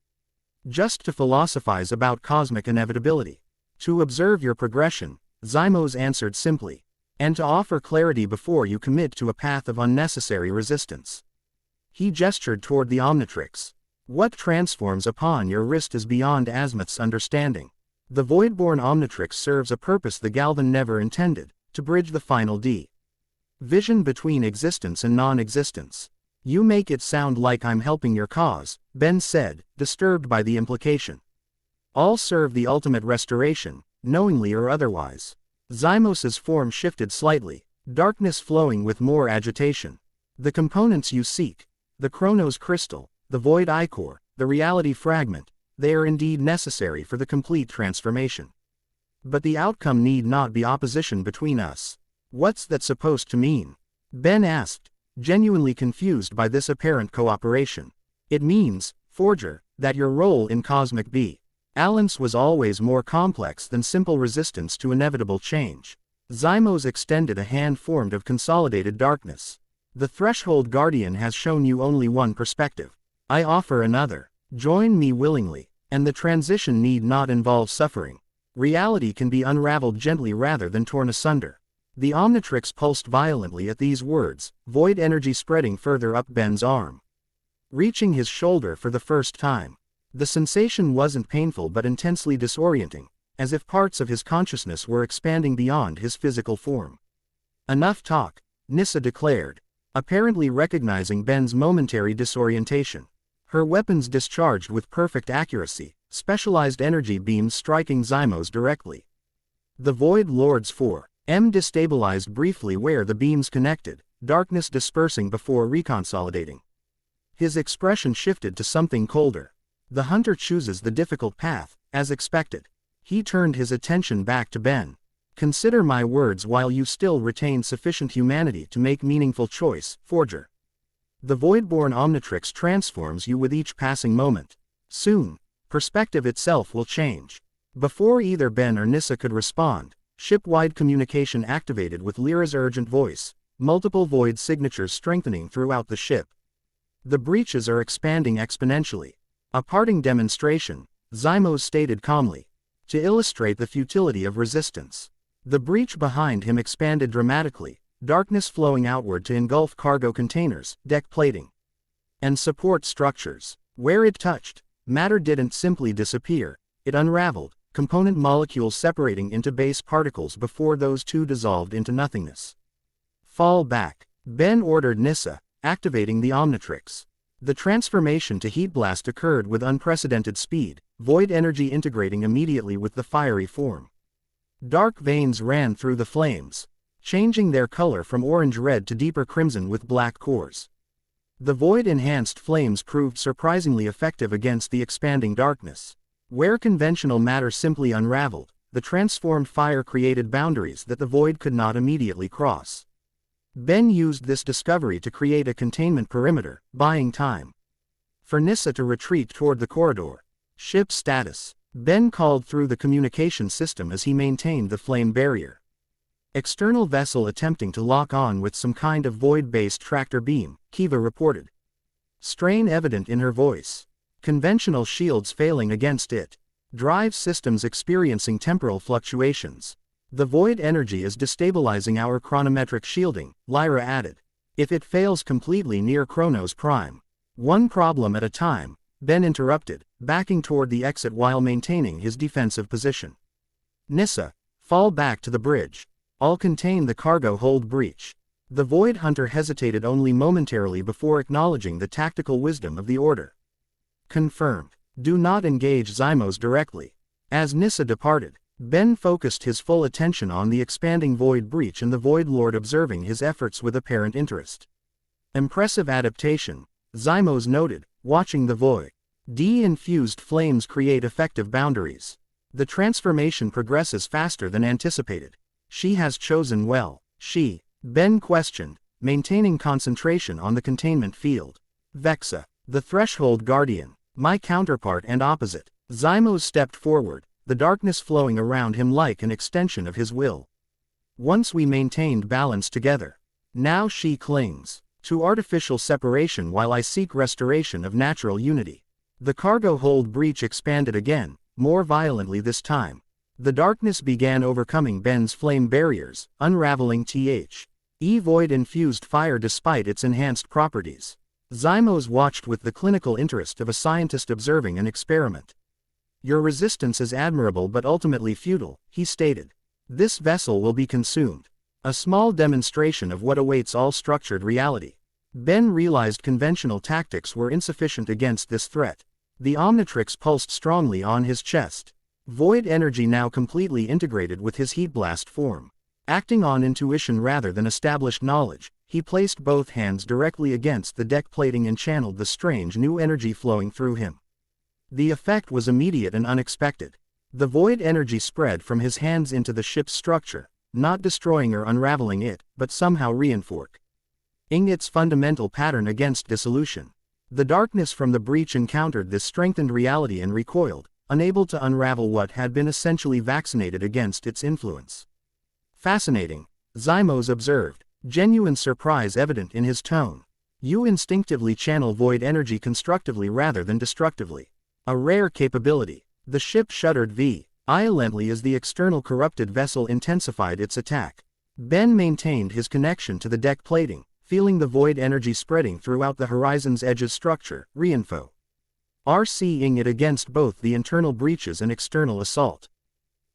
Just to philosophize about cosmic inevitability. To observe your progression, Zymos answered simply. And to offer clarity before you commit to a path of unnecessary resistance. He gestured toward the Omnitrix. What transforms upon your wrist is beyond Azimuth's understanding. The Voidborn Omnitrix serves a purpose the Galvan never intended, to bridge the final D. Vision between existence and non-existence. You make it sound like I'm helping your cause, Ben said, disturbed by the implication. All serve the ultimate restoration, knowingly or otherwise. Zymos's form shifted slightly, darkness flowing with more agitation. The components you seek, the Chronos crystal, the Void Ichor, the reality fragment, they are indeed necessary for the complete transformation. But the outcome need not be opposition between us. What's that supposed to mean? Ben asked, genuinely confused by this apparent cooperation. It means, Forger, that your role in Cosmic Balance was always more complex than simple resistance to inevitable change. Zymos extended a hand formed of consolidated darkness. The Threshold Guardian has shown you only one perspective. I offer another. Join me willingly, and the transition need not involve suffering. Reality can be unraveled gently rather than torn asunder. The Omnitrix pulsed violently at these words, void energy spreading further up Ben's arm. Reaching his shoulder for the first time. The sensation wasn't painful but intensely disorienting, as if parts of his consciousness were expanding beyond his physical form. Enough talk, Nissa declared, apparently recognizing Ben's momentary disorientation. Her weapons discharged with perfect accuracy, specialized energy beams striking Zymos directly. The Void Lord's 4M destabilized briefly where the beams connected, darkness dispersing before reconsolidating. His expression shifted to something colder. The hunter chooses the difficult path, as expected. He turned his attention back to Ben. Consider my words while you still retain sufficient humanity to make meaningful choice, Forger. The Voidborn Omnitrix transforms you with each passing moment. Soon, perspective itself will change. Before either Ben or Nissa could respond, ship-wide communication activated with Lyra's urgent voice, multiple void signatures strengthening throughout the ship. The breaches are expanding exponentially. A parting demonstration, Zymos stated calmly, to illustrate the futility of resistance. The breach behind him expanded dramatically, darkness flowing outward to engulf cargo containers, deck plating, and support structures. Where it touched, matter didn't simply disappear, it unraveled, component molecules separating into base particles before those too dissolved into nothingness. Fall back, Ben ordered Nissa, activating the Omnitrix. The transformation to heat blast occurred with unprecedented speed, void energy integrating immediately with the fiery form. Dark veins ran through the flames, changing their color from orange-red to deeper crimson with black cores. The void-enhanced flames proved surprisingly effective against the expanding darkness. Where conventional matter simply unraveled, the transformed fire created boundaries that the void could not immediately cross. Ben used this discovery to create a containment perimeter, buying time for Nissa to retreat toward the corridor. Ship status. Ben called through the communication system as he maintained the flame barrier. External vessel attempting to lock on with some kind of void-based tractor beam, Kiva reported. Strain evident in her voice. Conventional shields failing against it. Drive systems experiencing temporal fluctuations. The void energy is destabilizing our chronometric shielding, Lyra added. If it fails completely near Chronos Prime. One problem at a time, Ben interrupted, backing toward the exit while maintaining his defensive position. Nissa, fall back to the bridge. I'll contain the cargo hold breach. The Void Hunter hesitated only momentarily before acknowledging the tactical wisdom of the order. Confirmed. Do not engage Zymos directly. As Nissa departed, Ben focused his full attention on the expanding void breach and the Void Lord observing his efforts with apparent interest. Impressive adaptation, Zymos noted, watching the void. D-infused flames create effective boundaries. The transformation progresses faster than anticipated. She has chosen well. Ben questioned, maintaining concentration on the containment field. Vexa, the Threshold Guardian, my counterpart and opposite. Zymos stepped forward, the darkness flowing around him like an extension of his will. Once we maintained balance together, Now she clings to artificial separation while I seek restoration of natural unity. The cargo hold breach expanded again, more violently this time. The darkness began overcoming Ben's flame barriers, unraveling void-infused fire despite its enhanced properties. Zymos watched with the clinical interest of a scientist observing an experiment. Your resistance is admirable but ultimately futile, he stated. This vessel will be consumed. A small demonstration of what awaits all structured reality. Ben realized conventional tactics were insufficient against this threat. The Omnitrix pulsed strongly on his chest. Void energy now completely integrated with his heat blast form. Acting on intuition rather than established knowledge, he placed both hands directly against the deck plating and channeled the strange new energy flowing through him. The effect was immediate and unexpected. The void energy spread from his hands into the ship's structure, not destroying or unraveling it, but somehow reinforcing its fundamental pattern against dissolution. The darkness from the breach encountered this strengthened reality and recoiled, unable to unravel what had been essentially vaccinated against its influence. Fascinating, Zymos observed, genuine surprise evident in his tone. You instinctively channel void energy constructively rather than destructively. A rare capability. The ship shuddered violently as the external corrupted vessel intensified its attack. Ben maintained his connection to the deck plating, feeling the void energy spreading throughout the horizon's edge's structure, reinforcing it against both the internal breaches and external assault.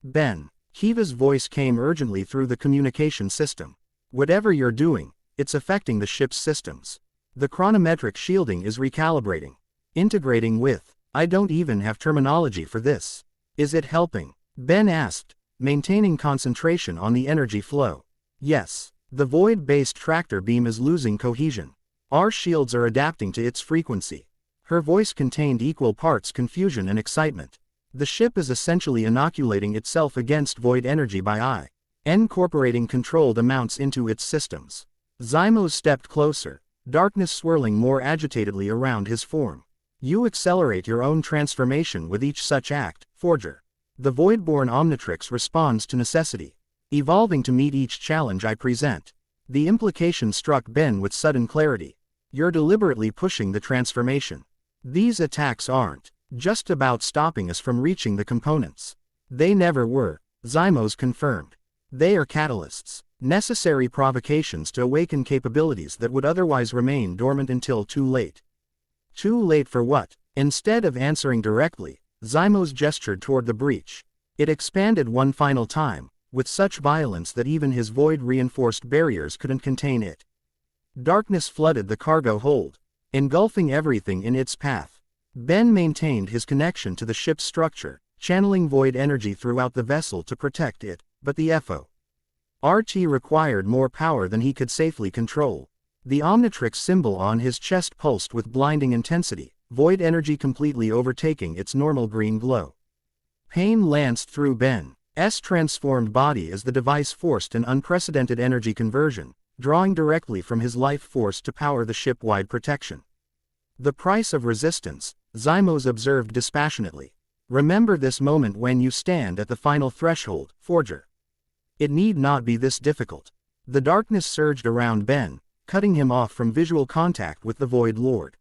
Ben. Kiva's voice came urgently through the communication system. Whatever you're doing, it's affecting the ship's systems. The chronometric shielding is recalibrating. Integrating with. I don't even have terminology for this. Is it helping? Ben asked, maintaining concentration on the energy flow. Yes. The void-based tractor beam is losing cohesion. Our shields are adapting to its frequency. Her voice contained equal parts confusion and excitement. The ship is essentially inoculating itself against void energy by incorporating controlled amounts into its systems. Zymos stepped closer, darkness swirling more agitatedly around his form. You accelerate your own transformation with each such act, Forger. The Voidborn Omnitrix responds to necessity, evolving to meet each challenge I present. The implication struck Ben with sudden clarity. You're deliberately pushing the transformation. These attacks aren't just about stopping us from reaching the components. They never were, Zymos confirmed. They are catalysts, necessary provocations to awaken capabilities that would otherwise remain dormant until too late. Too late for what? Instead of answering directly, Zymos gestured toward the breach. It expanded one final time, with such violence that even his void-reinforced barriers couldn't contain it. Darkness flooded the cargo hold, engulfing everything in its path. Ben maintained his connection to the ship's structure, channeling void energy throughout the vessel to protect it, but the FORT required more power than he could safely control. The Omnitrix symbol on his chest pulsed with blinding intensity, void energy completely overtaking its normal green glow. Pain lanced through Ben's transformed body as the device forced an unprecedented energy conversion, drawing directly from his life force to power the ship-wide protection. The price of resistance, Zymos observed dispassionately. Remember this moment when you stand at the final threshold, Forger. It need not be this difficult. The darkness surged around Ben, cutting him off from visual contact with the Void Lord.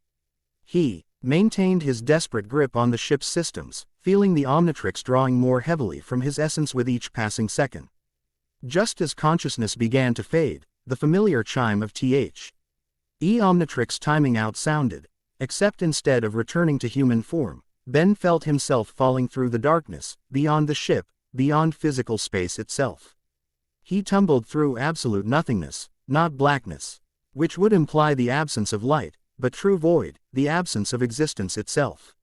He maintained his desperate grip on the ship's systems, feeling the Omnitrix drawing more heavily from his essence with each passing second. Just as consciousness began to fade, the familiar chime of Omnitrix timing out sounded, except instead of returning to human form, Ben felt himself falling through the darkness, beyond the ship, beyond physical space itself. He tumbled through absolute nothingness, not blackness, which would imply the absence of light, but true void, the absence of existence itself.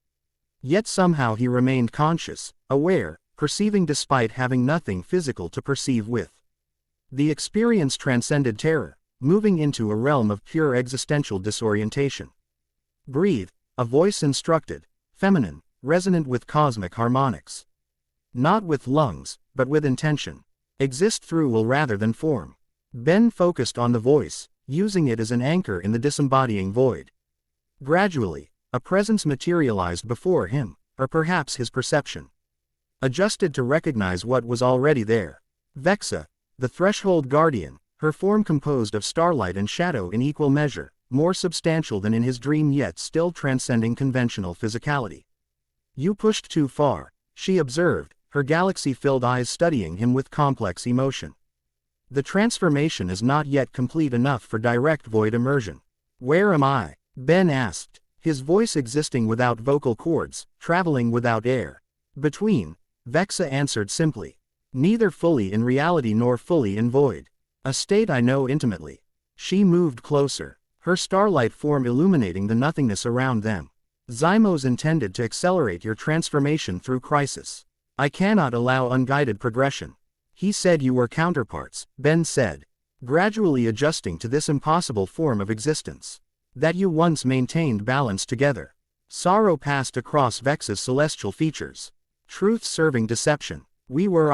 Yet somehow he remained conscious, aware, perceiving despite having nothing physical to perceive with. The experience transcended terror, moving into a realm of pure existential disorientation. Breathe, a voice instructed, feminine, resonant with cosmic harmonics. Not with lungs, but with intention. Exist through will rather than form. Ben focused on the voice, using it as an anchor in the disembodying void. Gradually, a presence materialized before him, or perhaps his perception. Adjusted to recognize what was already there. Vexa, the threshold guardian, her form composed of starlight and shadow in equal measure, more substantial than in his dream yet still transcending conventional physicality. You pushed too far, she observed, her galaxy-filled eyes studying him with complex emotion. The transformation is not yet complete enough for direct void immersion. Where am I? Ben asked, his voice existing without vocal cords, traveling without air. Between, Vexa answered simply. Neither fully in reality nor fully in void. A state I know intimately. She moved closer, her starlight form illuminating the nothingness around them. Zymos intended to accelerate your transformation through crisis. I cannot allow unguided progression. He said you were counterparts, Ben said, gradually adjusting to this impossible form of existence. That you once maintained balance together. Sorrow passed across Vexa's celestial features. Truth serving deception. We were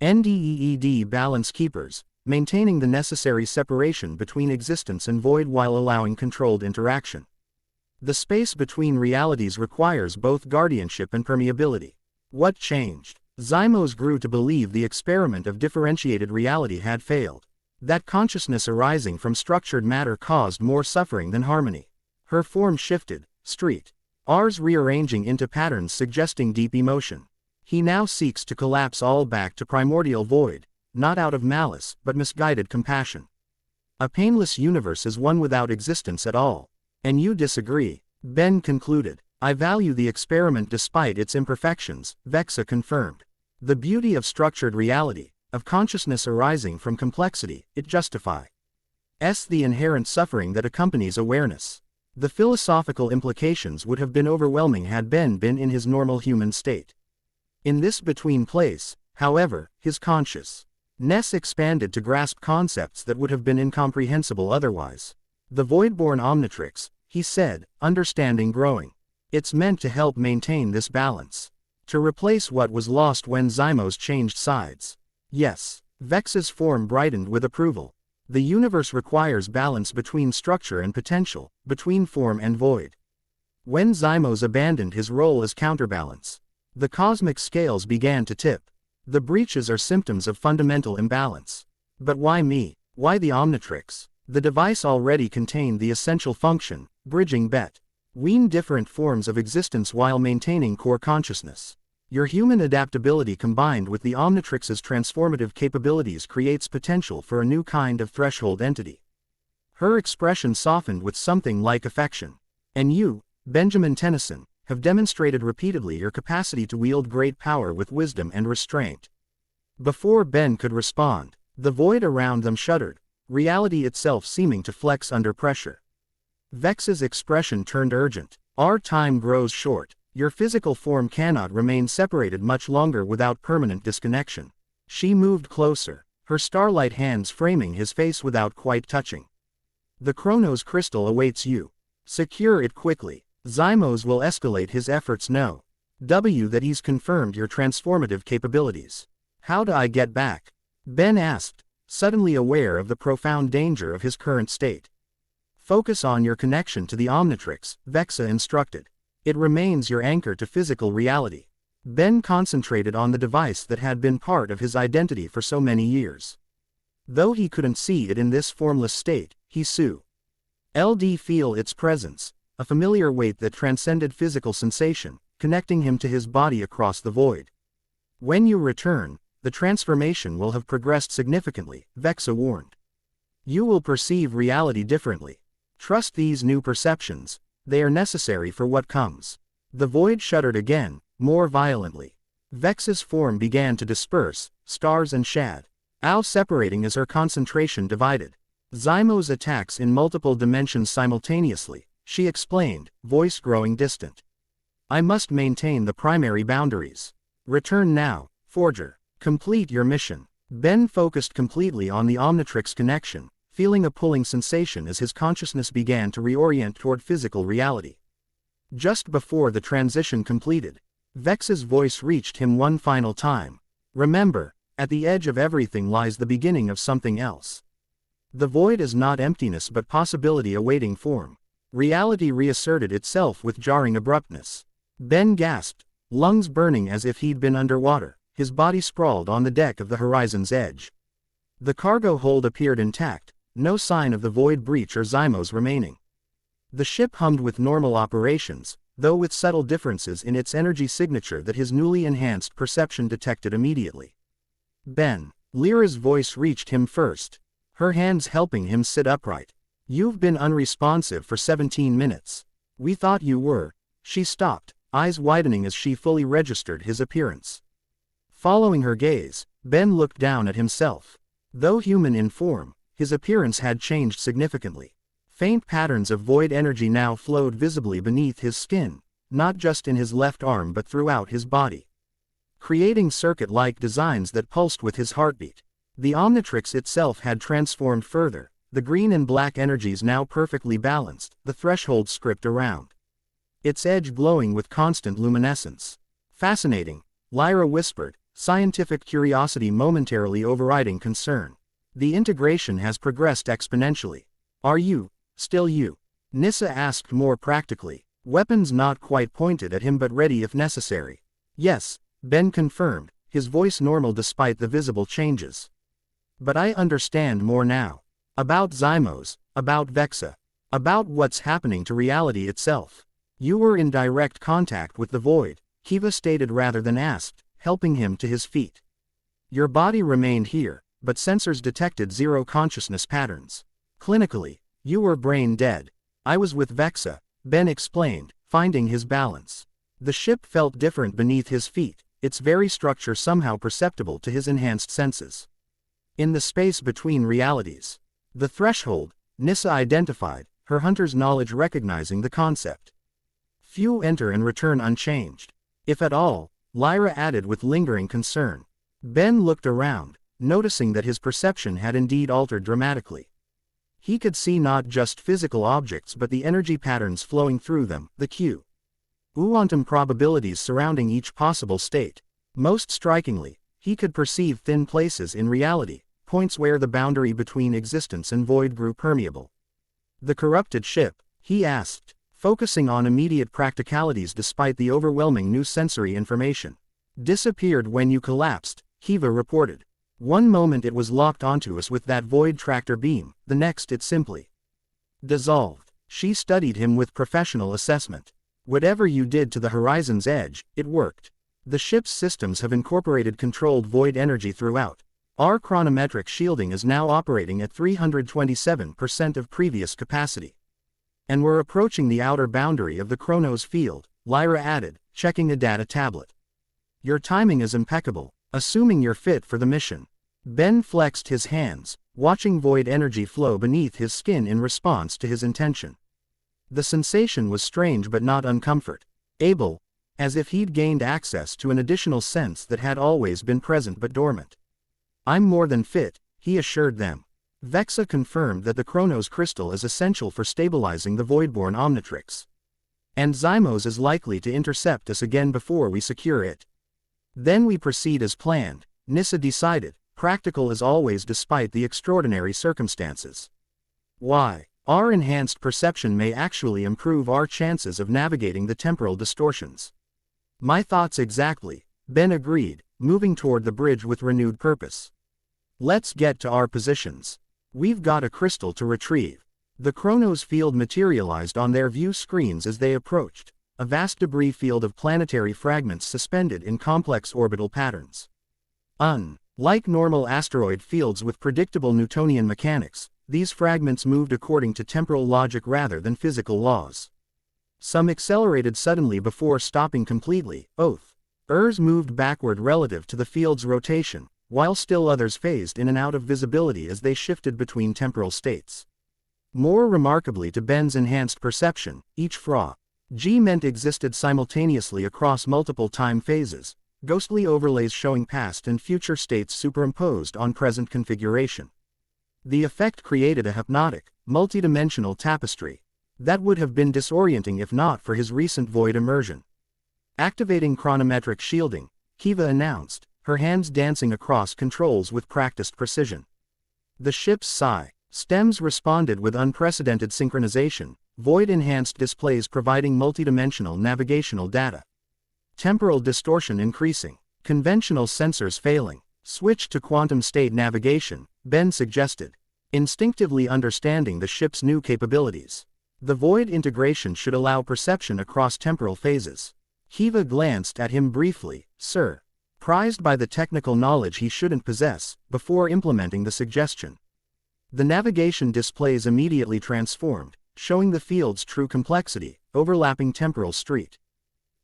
NDEED balance keepers, maintaining the necessary separation between existence and void while allowing controlled interaction. The space between realities requires both guardianship and permeability. What changed? Zymos grew to believe the experiment of differentiated reality had failed. That consciousness arising from structured matter caused more suffering than harmony. Her form shifted, R's rearranging into patterns suggesting deep emotion. He now seeks to collapse all back to primordial void, not out of malice, but misguided compassion. A painless universe is one without existence at all. And you disagree, Ben concluded. I value the experiment despite its imperfections, Vexa confirmed. The beauty of structured reality, of consciousness arising from complexity, it justifies the inherent suffering that accompanies awareness. The philosophical implications would have been overwhelming had Ben been in his normal human state. In this between place, however, his consciousness expanded to grasp concepts that would have been incomprehensible otherwise. The Voidborn Omnitrix, he said, understanding growing. It's meant to help maintain this balance. To replace what was lost when Zymos changed sides. Yes. Vexa's form brightened with approval. The universe requires balance between structure and potential, between form and void. When Zymos abandoned his role as counterbalance, the cosmic scales began to tip. The breaches are symptoms of fundamental imbalance. But why me? Why the Omnitrix? The device already contained the essential function, bridging between different forms of existence while maintaining core consciousness. Your human adaptability combined with the Omnitrix's transformative capabilities creates potential for a new kind of threshold entity. Her expression softened with something like affection. And you, Benjamin Tennyson, have demonstrated repeatedly your capacity to wield great power with wisdom and restraint. Before Ben could respond, the void around them shuddered, reality itself seeming to flex under pressure. Vexa's expression turned urgent. Our time grows short. Your physical form cannot remain separated much longer without permanent disconnection. She moved closer, her starlight hands framing his face without quite touching. The Chronos crystal awaits you. Secure it quickly. Zymos will escalate his efforts that he's confirmed your transformative capabilities. How do I get back? Ben asked, suddenly aware of the profound danger of his current state. Focus on your connection to the Omnitrix, Vexa instructed. It remains your anchor to physical reality. Ben concentrated on the device that had been part of his identity for so many years. Though he couldn't see it in this formless state, he LD feel its presence, a familiar weight that transcended physical sensation, connecting him to his body across the void. When you return, the transformation will have progressed significantly, Vexa warned. You will perceive reality differently. Trust these new perceptions. They are necessary for what comes. The void shuddered again, more violently. Vexa's form began to disperse, stars and shadows separating as her concentration divided. Zymos attacks in multiple dimensions simultaneously, she explained, voice growing distant. I must maintain the primary boundaries. Return now, Forger. Complete your mission. Ben focused completely on the Omnitrix connection, feeling a pulling sensation as his consciousness began to reorient toward physical reality. Just before the transition completed, Vexa's voice reached him one final time. Remember, at the edge of everything lies the beginning of something else. The void is not emptiness but possibility awaiting form. Reality reasserted itself with jarring abruptness. Ben gasped, lungs burning as if he'd been underwater, his body sprawled on the deck of the horizon's edge. The cargo hold appeared intact, no sign of the void breach or Zymos remaining. The ship hummed with normal operations, though with subtle differences in its energy signature that his newly enhanced perception detected immediately. Ben. Lyra's voice reached him first, her hands helping him sit upright. You've been unresponsive for 17 minutes. We thought you were. She stopped, eyes widening as she fully registered his appearance. Following her gaze, Ben looked down at himself. Though human in form, his appearance had changed significantly. Faint patterns of void energy now flowed visibly beneath his skin, not just in his left arm but throughout his body, creating circuit-like designs that pulsed with his heartbeat. The Omnitrix itself had transformed further, the green and black energies now perfectly balanced, the threshold script around its edge glowing with constant luminescence. Fascinating, Lyra whispered, scientific curiosity momentarily overriding concern. The integration has progressed exponentially. Are you still you? Nyssa asked more practically, weapons not quite pointed at him but ready if necessary. Yes, Ben confirmed, his voice normal despite the visible changes. But I understand more now. About Zymos, about Vexa, about what's happening to reality itself. You were in direct contact with the void, Kiva stated rather than asked, helping him to his feet. Your body remained here, but sensors detected zero consciousness patterns. Clinically, you were brain dead. I was with Vexa, Ben explained, finding his balance. The ship felt different beneath his feet, its very structure somehow perceptible to his enhanced senses. In the space between realities. The threshold, Nyssa identified, her hunter's knowledge recognizing the concept. Few enter and return unchanged. If at all, Lyra added with lingering concern. Ben looked around, noticing that his perception had indeed altered dramatically. He could see not just physical objects but the energy patterns flowing through them, the quantum probabilities surrounding each possible state. Most strikingly, he could perceive thin places in reality, points where the boundary between existence and void grew permeable. The corrupted ship, he asked, focusing on immediate practicalities despite the overwhelming new sensory information. Disappeared when you collapsed, Kiva reported. One moment it was locked onto us with that void tractor beam, the next it simply dissolved. She studied him with professional assessment. Whatever you did to the horizon's edge, it worked. The ship's systems have incorporated controlled void energy throughout. Our chronometric shielding is now operating at 327% of previous capacity. And we're approaching the outer boundary of the Chronos field, Lyra added, checking a data tablet. Your timing is impeccable, assuming you're fit for the mission. Ben flexed his hands, watching void energy flow beneath his skin in response to his intention. The sensation was strange but not uncomfort. Able, as if he'd gained access to an additional sense that had always been present but dormant. I'm more than fit, he assured them. Vexa confirmed that the Chronos crystal is essential for stabilizing the Voidborn Omnitrix. And Zymos is likely to intercept us again before we secure it. Then we proceed as planned, Nyssa decided, practical as always despite the extraordinary circumstances. Why? Our enhanced perception may actually improve our chances of navigating the temporal distortions. My thoughts exactly, Ben agreed, moving toward the bridge with renewed purpose. Let's get to our positions. We've got a crystal to retrieve. The Chronos field materialized on their view screens as they approached, a vast debris field of planetary fragments suspended in complex orbital patterns. Like normal asteroid fields with predictable Newtonian mechanics, these fragments moved according to temporal logic rather than physical laws. Some accelerated suddenly before stopping completely. Others moved backward relative to the field's rotation, while still others phased in and out of visibility as they shifted between temporal states. More remarkably to Ben's enhanced perception, each fragment existed simultaneously across multiple time phases, ghostly overlays showing past and future states superimposed on present configuration. The effect created a hypnotic, multidimensional tapestry that would have been disorienting if not for his recent void immersion. Activating chronometric shielding, Kiva announced, her hands dancing across controls with practiced precision. The ship's stems responded with unprecedented synchronization, void-enhanced displays providing multidimensional navigational data. Temporal distortion increasing, conventional sensors failing, Switch to quantum state navigation, Ben suggested, instinctively understanding the ship's new capabilities. The void integration should allow perception across temporal phases. Kiva glanced at him briefly, sir, prized by the technical knowledge he shouldn't possess, before implementing the suggestion. The navigation displays immediately transformed, showing the field's true complexity, overlapping temporal street.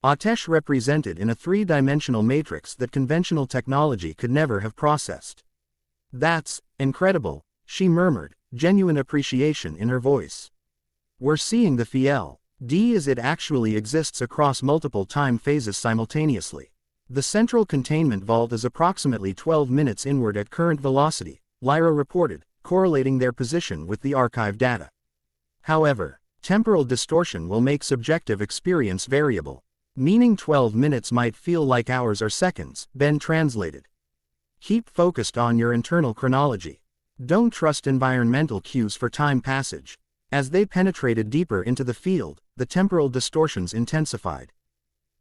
Atesh represented in a three-dimensional matrix that conventional technology could never have processed. That's incredible, she murmured, genuine appreciation in her voice. We're seeing the field as it actually exists across multiple time phases simultaneously. The central containment vault is approximately 12 minutes inward at current velocity, Lyra reported, correlating their position with the archive data. However, temporal distortion will make subjective experience variable, meaning 12 minutes might feel like hours or seconds, Ben translated. Keep focused on your internal chronology. Don't trust environmental cues for time passage. As they penetrated deeper into the field, the temporal distortions intensified.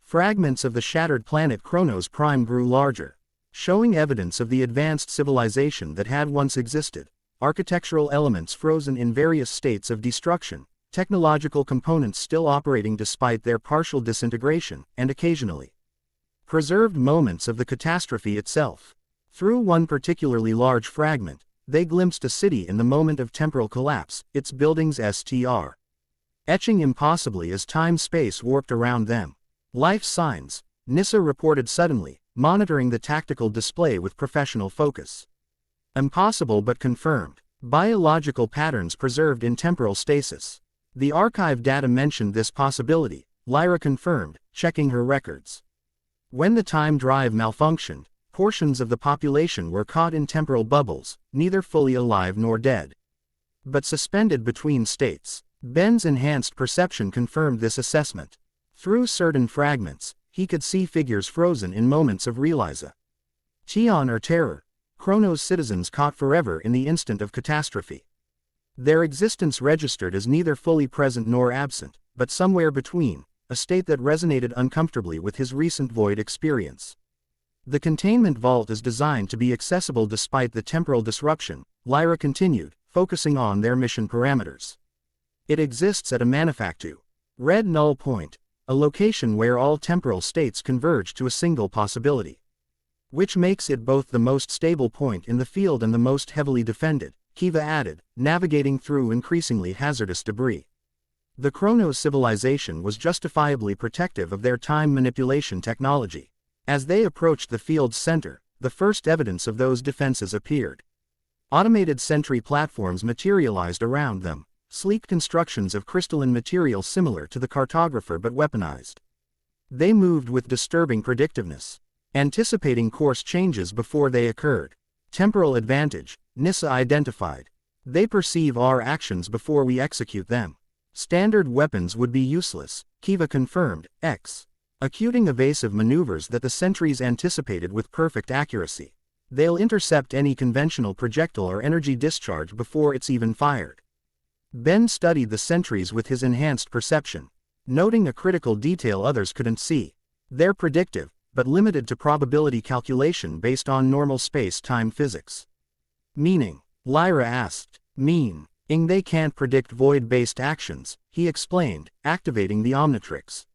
Fragments of the shattered planet Kronos Prime grew larger, showing evidence of the advanced civilization that had once existed. Architectural elements frozen in various states of destruction, technological components still operating despite their partial disintegration, and occasionally preserved moments of the catastrophe itself. Through one particularly large fragment, they glimpsed a city in the moment of temporal collapse, its buildings str. etching impossibly as time-space warped around them. Life signs, Nissa reported suddenly, monitoring the tactical display with professional focus. Impossible but confirmed. Biological patterns preserved in temporal stasis. The archive data mentioned this possibility, Lyra confirmed, checking her records. When the time drive malfunctioned, portions of the population were caught in temporal bubbles, neither fully alive nor dead, but suspended between states. Ben's enhanced perception confirmed this assessment. Through certain fragments, he could see figures frozen in moments of realization or terror, Kronos citizens caught forever in the instant of catastrophe. Their existence registered as neither fully present nor absent, but somewhere between, a state that resonated uncomfortably with his recent void experience. The containment vault is designed to be accessible despite the temporal disruption, Lyra continued, focusing on their mission parameters. It exists at a manufactu. Red null point, a location where all temporal states converge to a single possibility. Which makes it both the most stable point in the field and the most heavily defended, Kiva added, navigating through increasingly hazardous debris. The Kronos civilization was justifiably protective of their time manipulation technology. As they approached the field's center, the first evidence of those defenses appeared. Automated sentry platforms materialized around them, sleek constructions of crystalline material similar to the cartographer but weaponized. They moved with disturbing predictiveness, anticipating course changes before they occurred. Temporal advantage, Nissa identified. They perceive our actions before we execute them. Standard weapons would be useless, Kiva confirmed, executing evasive maneuvers that the sentries anticipated with perfect accuracy. They'll intercept any conventional projectile or energy discharge before it's even fired. Ben studied the sentries with his enhanced perception, noting a critical detail others couldn't see. They're predictive, but limited to probability calculation based on normal space-time physics. Meaning? Lyra asked. Meaning they can't predict void-based actions, he explained, activating the Omnitrix.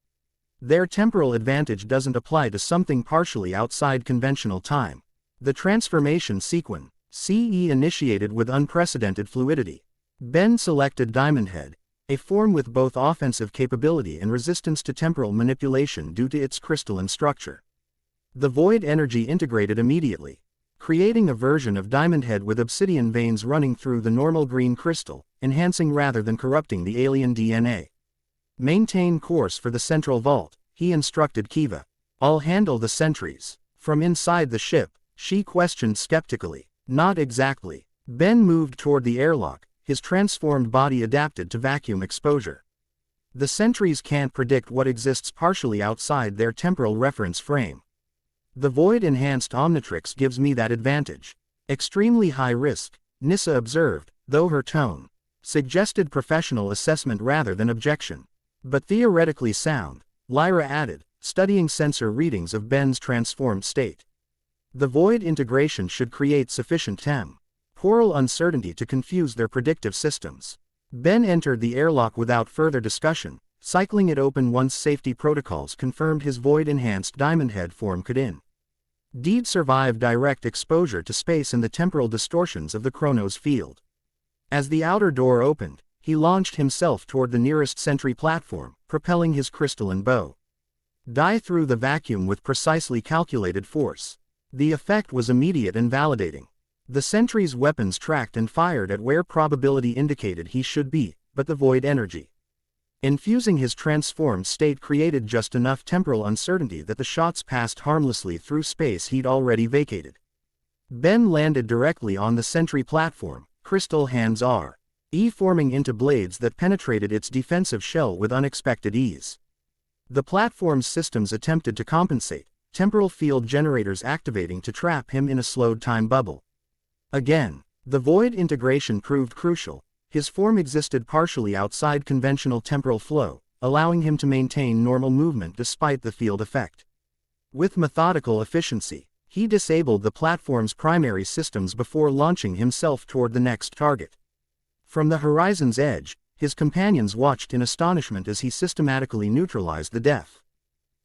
Their temporal advantage doesn't apply to something partially outside conventional time. The transformation sequence, CE initiated with unprecedented fluidity. Ben selected Diamondhead, a form with both offensive capability and resistance to temporal manipulation due to its crystalline structure. The void energy integrated immediately, creating a version of Diamondhead with obsidian veins running through the normal green crystal, enhancing rather than corrupting the alien DNA. Maintain course for the central vault, he instructed Kiva. I'll handle the sentries. From inside the ship, she questioned skeptically. Not exactly. Ben moved toward the airlock, his transformed body adapted to vacuum exposure. The sentries can't predict what exists partially outside their temporal reference frame. The void-enhanced Omnitrix gives me that advantage. Extremely high risk, Nissa observed, though her tone suggested professional assessment rather than objection. But theoretically sound, Lyra added, studying sensor readings of Ben's transformed state. The void integration should create sufficient temporal uncertainty to confuse their predictive systems. Ben entered the airlock without further discussion, cycling it open once safety protocols confirmed his void-enhanced diamond head form could indeed survive direct exposure to space and the temporal distortions of the Chronos field. As the outer door opened, he launched himself toward the nearest sentry platform, propelling his crystalline bow through the vacuum with precisely calculated force. The effect was immediate and validating. The sentry's weapons tracked and fired at where probability indicated he should be, but the void energy infusing his transformed state created just enough temporal uncertainty that the shots passed harmlessly through space he'd already vacated. Ben landed directly on the sentry platform, crystal hands forming into blades that penetrated its defensive shell with unexpected ease. The platform's systems attempted to compensate, temporal field generators activating to trap him in a slowed time bubble. Again, the void integration proved crucial. His form existed partially outside conventional temporal flow, allowing him to maintain normal movement despite the field effect. With methodical efficiency, he disabled the platform's primary systems before launching himself toward the next target. From the horizon's edge, his companions watched in astonishment as he systematically neutralized the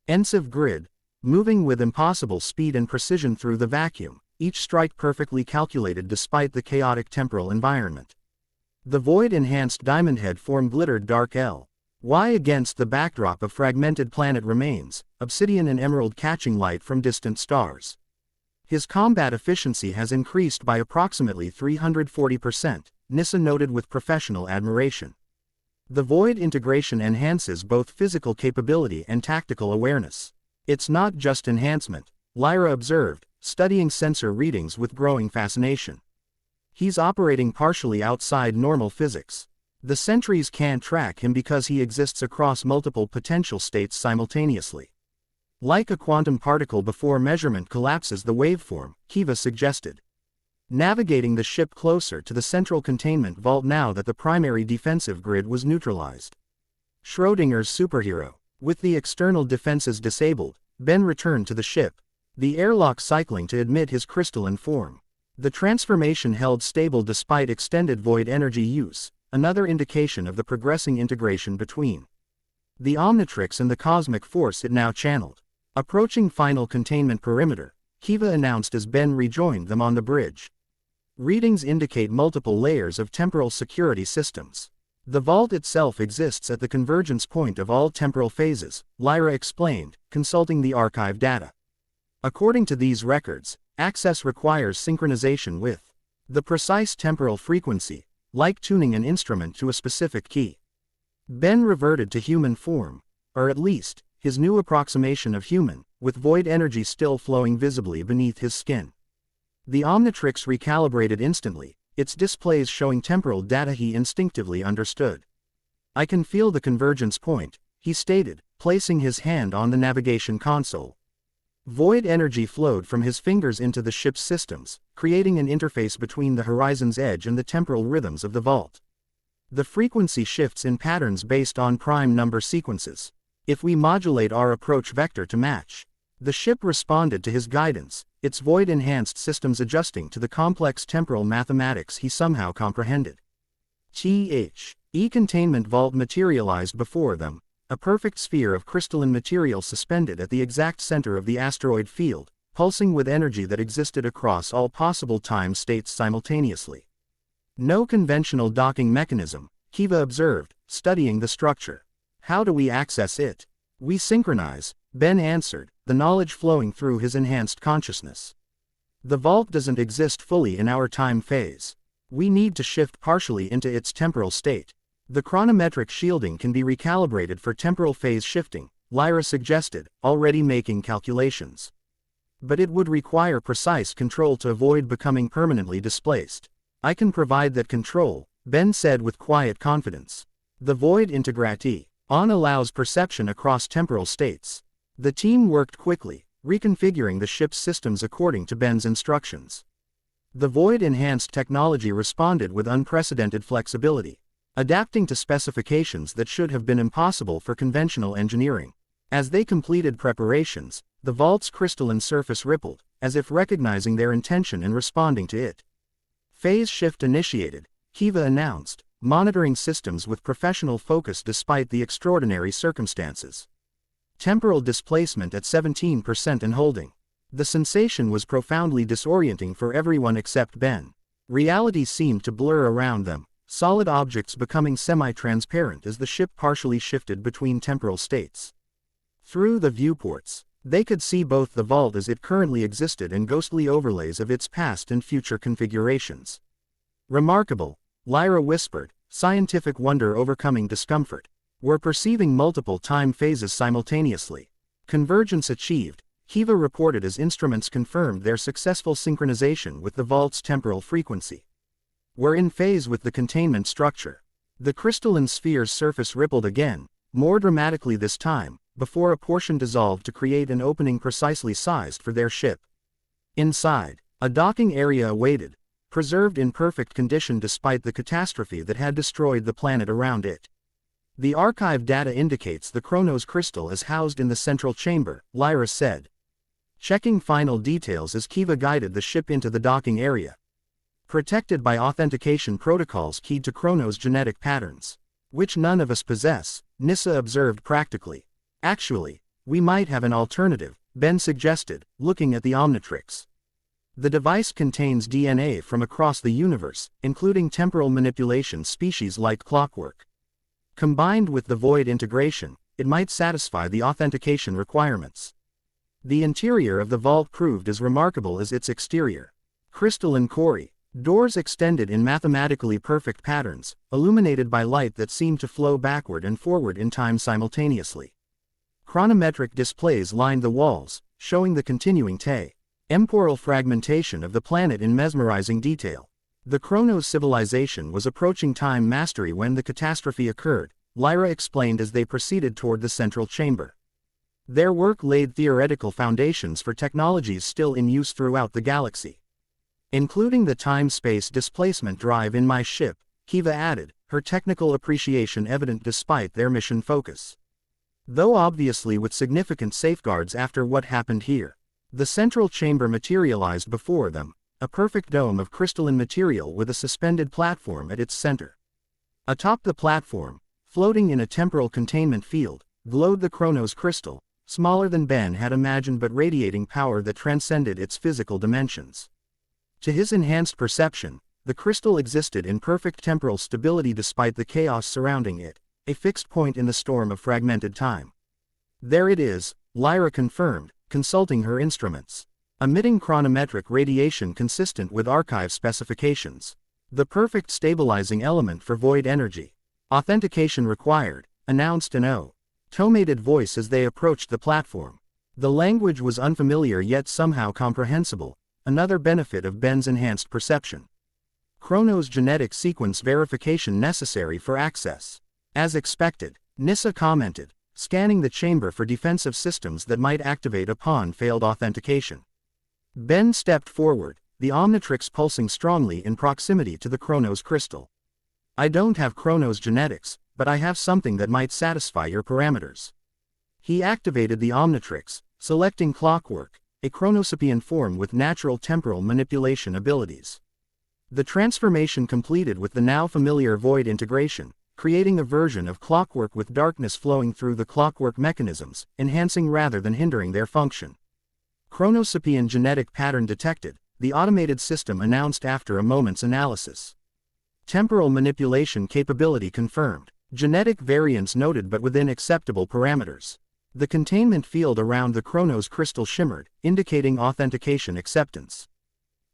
defensive grid, moving with impossible speed and precision through the vacuum, each strike perfectly calculated despite the chaotic temporal environment. The void-enhanced diamond head form glittered dark LY against the backdrop of fragmented planet remains, obsidian and emerald catching light from distant stars. His combat efficiency has increased by approximately 340%, Nissa noted with professional admiration. The void integration enhances both physical capability and tactical awareness. It's not just enhancement, Lyra observed, studying sensor readings with growing fascination. He's operating partially outside normal physics. The sentries can't track him because he exists across multiple potential states simultaneously. Like a quantum particle before measurement collapses the waveform, Kiva suggested. Navigating the ship closer to the central containment vault now that the primary defensive grid was neutralized. Schrodinger's superhero. With the external defenses disabled, Ben returned to the ship, the airlock cycling to admit his crystalline form. The transformation held stable despite extended void energy use, another indication of the progressing integration between the Omnitrix and the cosmic force it now channeled. Approaching final containment perimeter, Kiva announced as Ben rejoined them on the bridge. Readings indicate multiple layers of temporal security systems. The vault itself exists at the convergence point of all temporal phases, Lyra explained, consulting the archive data. According to these records, access requires synchronization with the precise temporal frequency, like tuning an instrument to a specific key. Ben reverted to human form, or at least, his new approximation of human, with void energy still flowing visibly beneath his skin. The Omnitrix recalibrated instantly, its displays showing temporal data he instinctively understood. "I can feel the convergence point," he stated, placing his hand on the navigation console. Void energy flowed from his fingers into the ship's systems, creating an interface between the horizon's edge and the temporal rhythms of the vault. The frequency shifts in patterns based on prime number sequences. If we modulate our approach vector to match, the ship responded to his guidance, its void-enhanced systems adjusting to the complex temporal mathematics he somehow comprehended. Containment vault materialized before them, a perfect sphere of crystalline material suspended at the exact center of the asteroid field, pulsing with energy that existed across all possible time states simultaneously. No conventional docking mechanism, Kiva observed, studying the structure. "How do we access it?" "We synchronize," Ben answered, the knowledge flowing through his enhanced consciousness. "The vault doesn't exist fully in our time phase. We need to shift partially into its temporal state. The chronometric shielding can be recalibrated for temporal phase shifting," Lyra suggested, already making calculations. "But it would require precise control to avoid becoming permanently displaced." "I can provide that control," Ben said with quiet confidence. "The void integrati on allows perception across temporal states." The team worked quickly, reconfiguring the ship's systems according to Ben's instructions. The void-enhanced technology responded with unprecedented flexibility, adapting to specifications that should have been impossible for conventional engineering. As they completed preparations, The vault's crystalline surface rippled, as if recognizing their intention and responding to it. Phase shift initiated, Kiva announced, monitoring systems with professional focus despite the extraordinary circumstances. Temporal displacement at 17% and holding. The sensation was profoundly disorienting for everyone except Ben. Reality seemed to blur around them, solid objects becoming semi-transparent as the ship partially shifted between temporal states. Through the viewports, they could see both the vault as it currently existed and ghostly overlays of its past and future configurations. Remarkable, Lyra whispered, scientific wonder overcoming discomfort. We're perceiving multiple time phases simultaneously. Convergence achieved, Kiva reported as instruments confirmed their successful synchronization with the vault's temporal frequency. We're in phase with the containment structure. The crystalline sphere's surface rippled again, more dramatically this time, before a portion dissolved to create an opening precisely sized for their ship. Inside, a docking area awaited, preserved in perfect condition despite the catastrophe that had destroyed the planet around it. The archive data indicates the Chronos crystal is housed in the central chamber, Lyra said. Checking final details as Kiva guided the ship into the docking area. Protected by authentication protocols keyed to Chronos' genetic patterns, which none of us possess, Nyssa observed practically. Actually, we might have an alternative, Ben suggested, looking at the Omnitrix. The device contains DNA from across the universe, including temporal manipulation species like clockwork. Combined with the Void integration, it might satisfy the authentication requirements. The interior of the vault proved as remarkable as its exterior. Crystalline quarry, doors extended in mathematically perfect patterns, illuminated by light that seemed to flow backward and forward in time simultaneously. Chronometric displays lined the walls, showing the continuing temporal fragmentation of the planet in mesmerizing detail. The Chronos civilization was approaching time mastery when the catastrophe occurred, Lyra explained as they proceeded toward the central chamber. Their work laid theoretical foundations for technologies still in use throughout the galaxy. Including the time-space displacement drive in my ship, Kiva added, her technical appreciation evident despite their mission focus. Though obviously with significant safeguards after what happened here. The central chamber materialized before them, a perfect dome of crystalline material with a suspended platform at its center. Atop the platform, floating in a temporal containment field, glowed the Chronos crystal, smaller than Ben had imagined but radiating power that transcended its physical dimensions. To his enhanced perception, the crystal existed in perfect temporal stability despite the chaos surrounding it, a fixed point in the storm of fragmented time. There it is, Lyra confirmed, consulting her instruments. Emitting chronometric radiation consistent with archive specifications. The perfect stabilizing element for void energy. Authentication required, announced an automated voice as they approached the platform. The language was unfamiliar yet somehow comprehensible, another benefit of Ben's enhanced perception. Chronos genetic sequence verification necessary for access. As expected, Nyssa commented, scanning the chamber for defensive systems that might activate upon failed authentication. Ben stepped forward, the Omnitrix pulsing strongly in proximity to the Chronos crystal. I don't have Chronos genetics, but I have something that might satisfy your parameters. He activated the Omnitrix, selecting clockwork, a chronosapian form with natural temporal manipulation abilities. The transformation completed with the now familiar void integration, creating a version of clockwork with darkness flowing through the clockwork mechanisms, enhancing rather than hindering their function. Chronosapian genetic pattern detected, the automated system announced after a moment's analysis. Temporal manipulation capability confirmed, genetic variants noted but within acceptable parameters. The containment field around the Chronos crystal shimmered, indicating authentication acceptance.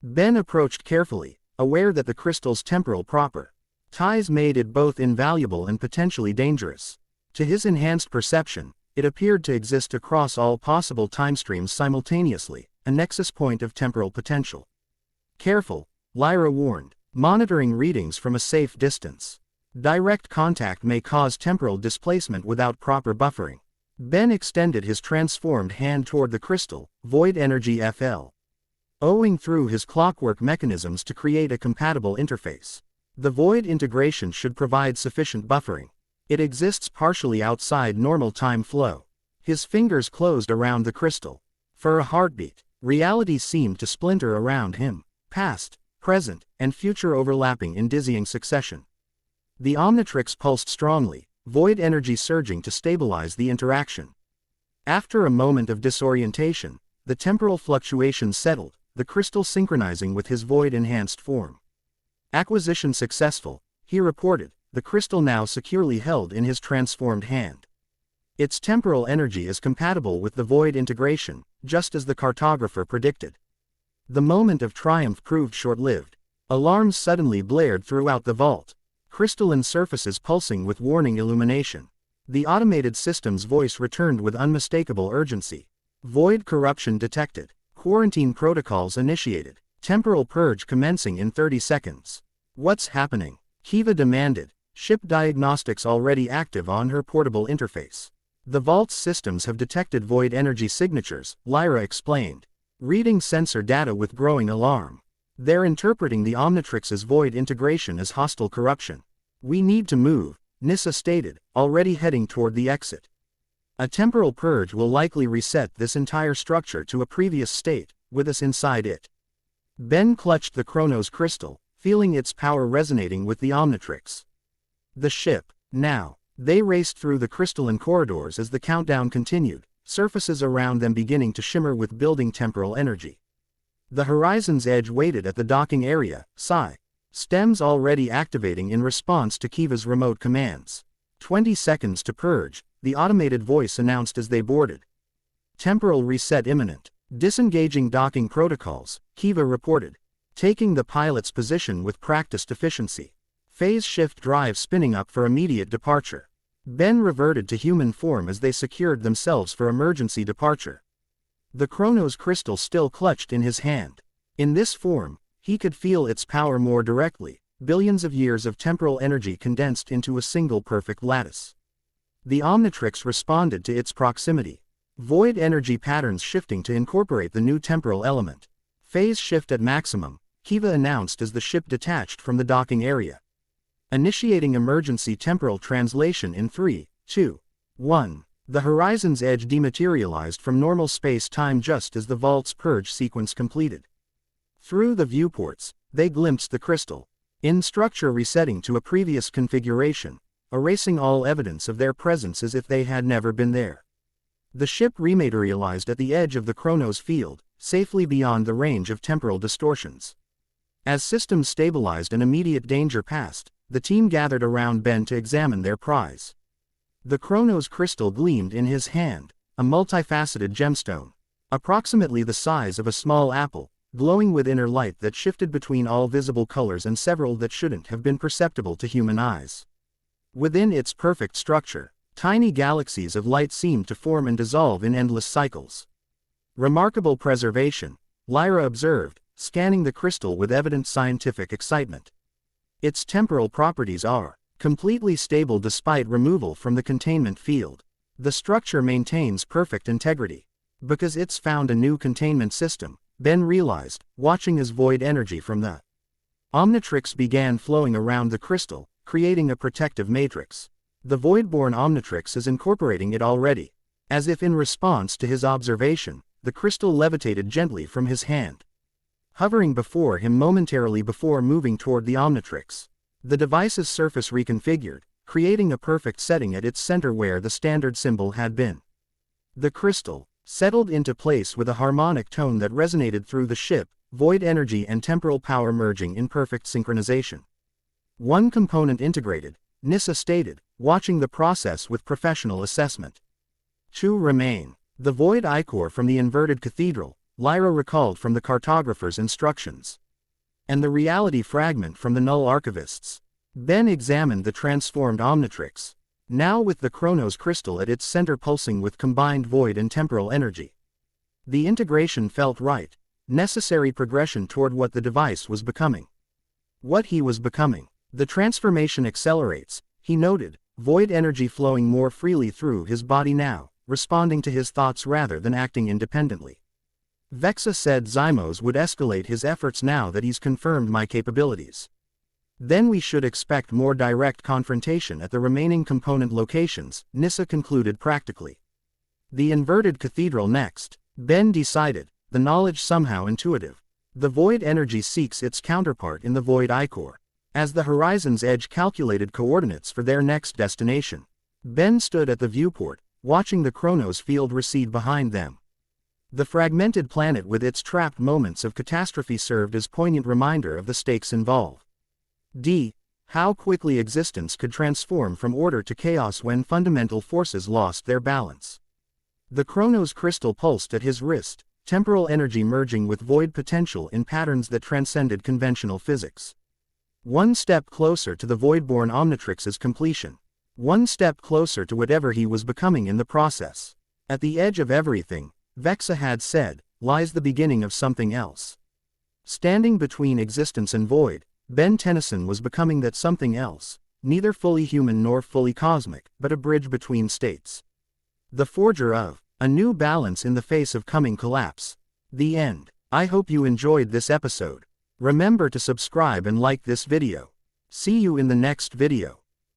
Ben approached carefully, aware that the crystal's temporal properties made it both invaluable and potentially dangerous. To his enhanced perception, it appeared to exist across all possible timestreams simultaneously, a nexus point of temporal potential. Careful, Lyra warned, monitoring readings from a safe distance. Direct contact may cause temporal displacement without proper buffering. Ben extended his transformed hand toward the crystal, void energy FL. Owing through his clockwork mechanisms to create a compatible interface. The void integration should provide sufficient buffering. It exists partially outside normal time flow. His fingers closed around the crystal. For a heartbeat, reality seemed to splinter around him, past, present, and future overlapping in dizzying succession. The Omnitrix pulsed strongly, void energy surging to stabilize the interaction. After a moment of disorientation, the temporal fluctuations settled, the crystal synchronizing with his void-enhanced form. Acquisition successful, he reported, the crystal now securely held in his transformed hand. Its temporal energy is compatible with the void integration, just as the cartographer predicted. The moment of triumph proved short-lived. Alarms suddenly blared throughout the vault, crystalline surfaces pulsing with warning illumination. The automated system's voice returned with unmistakable urgency. Void corruption detected. Quarantine protocols initiated. Temporal purge commencing in 30 seconds. What's happening? Kiva demanded, ship diagnostics already active on her portable interface. The vault's systems have detected void energy signatures, Lyra explained, reading sensor data with growing alarm. They're interpreting the Omnitrix's void integration as hostile corruption. We need to move, Nissa stated, already heading toward the exit. A temporal purge will likely reset this entire structure to a previous state, with us inside it. Ben clutched the Chronos crystal, feeling its power resonating with the Omnitrix. The ship, now. They raced through the crystalline corridors as the countdown continued, surfaces around them beginning to shimmer with building temporal energy. The horizon's edge waited at the docking area, Psi. Stems already activating in response to Kiva's remote commands. 20 seconds to purge, the automated voice announced as they boarded. Temporal reset imminent. Disengaging docking protocols, Kiva reported. Taking the pilot's position with practiced efficiency. Phase shift drive spinning up for immediate departure. Ben reverted to human form as they secured themselves for emergency departure. The Chronos crystal still clutched in his hand. In this form, he could feel its power more directly, billions of years of temporal energy condensed into a single perfect lattice. The Omnitrix responded to its proximity. Void energy patterns shifting to incorporate the new temporal element. Phase shift at maximum, Kiva announced as the ship detached from the docking area. Initiating emergency temporal translation in 3, 2, 1. The horizon's edge dematerialized from normal space-time just as the vault's purge sequence completed. Through the viewports, they glimpsed the crystal, in structure resetting to a previous configuration, erasing all evidence of their presence as if they had never been there. The ship rematerialized at the edge of the Chronos field, safely beyond the range of temporal distortions. As systems stabilized and immediate danger passed, the team gathered around Ben to examine their prize. The Chronos crystal gleamed in his hand, a multifaceted gemstone, approximately the size of a small apple, glowing with inner light that shifted between all visible colors and several that shouldn't have been perceptible to human eyes. Within its perfect structure, tiny galaxies of light seemed to form and dissolve in endless cycles. Remarkable preservation, Lyra observed, scanning the crystal with evident scientific excitement. Its temporal properties are completely stable despite removal from the containment field. The structure maintains perfect integrity. Because it's found a new containment system, Ben realized, watching as void energy from the Omnitrix began flowing around the crystal, creating a protective matrix. The Voidborn Omnitrix is incorporating it already. As if in response to his observation, the crystal levitated gently from his hand, hovering before him momentarily before moving toward the Omnitrix. The device's surface reconfigured, creating a perfect setting at its center where the standard symbol had been. The crystal settled into place with a harmonic tone that resonated through the ship, void energy and temporal power merging in perfect synchronization. One component integrated, Nissa stated, watching the process with professional assessment. 2 remain. The void ichor from the inverted cathedral, Lyra recalled from the cartographer's instructions. And the reality fragment from the null archivists. Ben examined the transformed Omnitrix, now with the Chronos crystal at its center pulsing with combined void and temporal energy. The integration felt right, necessary progression toward what the device was becoming. What he was becoming. The transformation accelerates, he noted, void energy flowing more freely through his body now, responding to his thoughts rather than acting independently. Vexa said Zymos would escalate his efforts now that he's confirmed my capabilities. Then we should expect more direct confrontation at the remaining component locations, Nissa concluded practically. The inverted cathedral next. Ben decided, the knowledge somehow intuitive. The void energy seeks its counterpart in the void ichor. As the horizon's edge calculated coordinates for their next destination, Ben stood at the viewport, watching the Chronos field recede behind them. The fragmented planet with its trapped moments of catastrophe served as poignant reminder of the stakes involved. How quickly existence could transform from order to chaos when fundamental forces lost their balance. The Chronos crystal pulsed at his wrist, temporal energy merging with void potential in patterns that transcended conventional physics. One step closer to the Voidborn Omnitrix's completion. One step closer to whatever he was becoming in the process. At the edge of everything, Vexa had said, lies the beginning of something else. Standing between existence and void, Ben Tennyson was becoming that something else, neither fully human nor fully cosmic, but a bridge between states. The forger of a new balance in the face of coming collapse. The end. I hope you enjoyed this episode. Remember to subscribe and like this video. See you in the next video.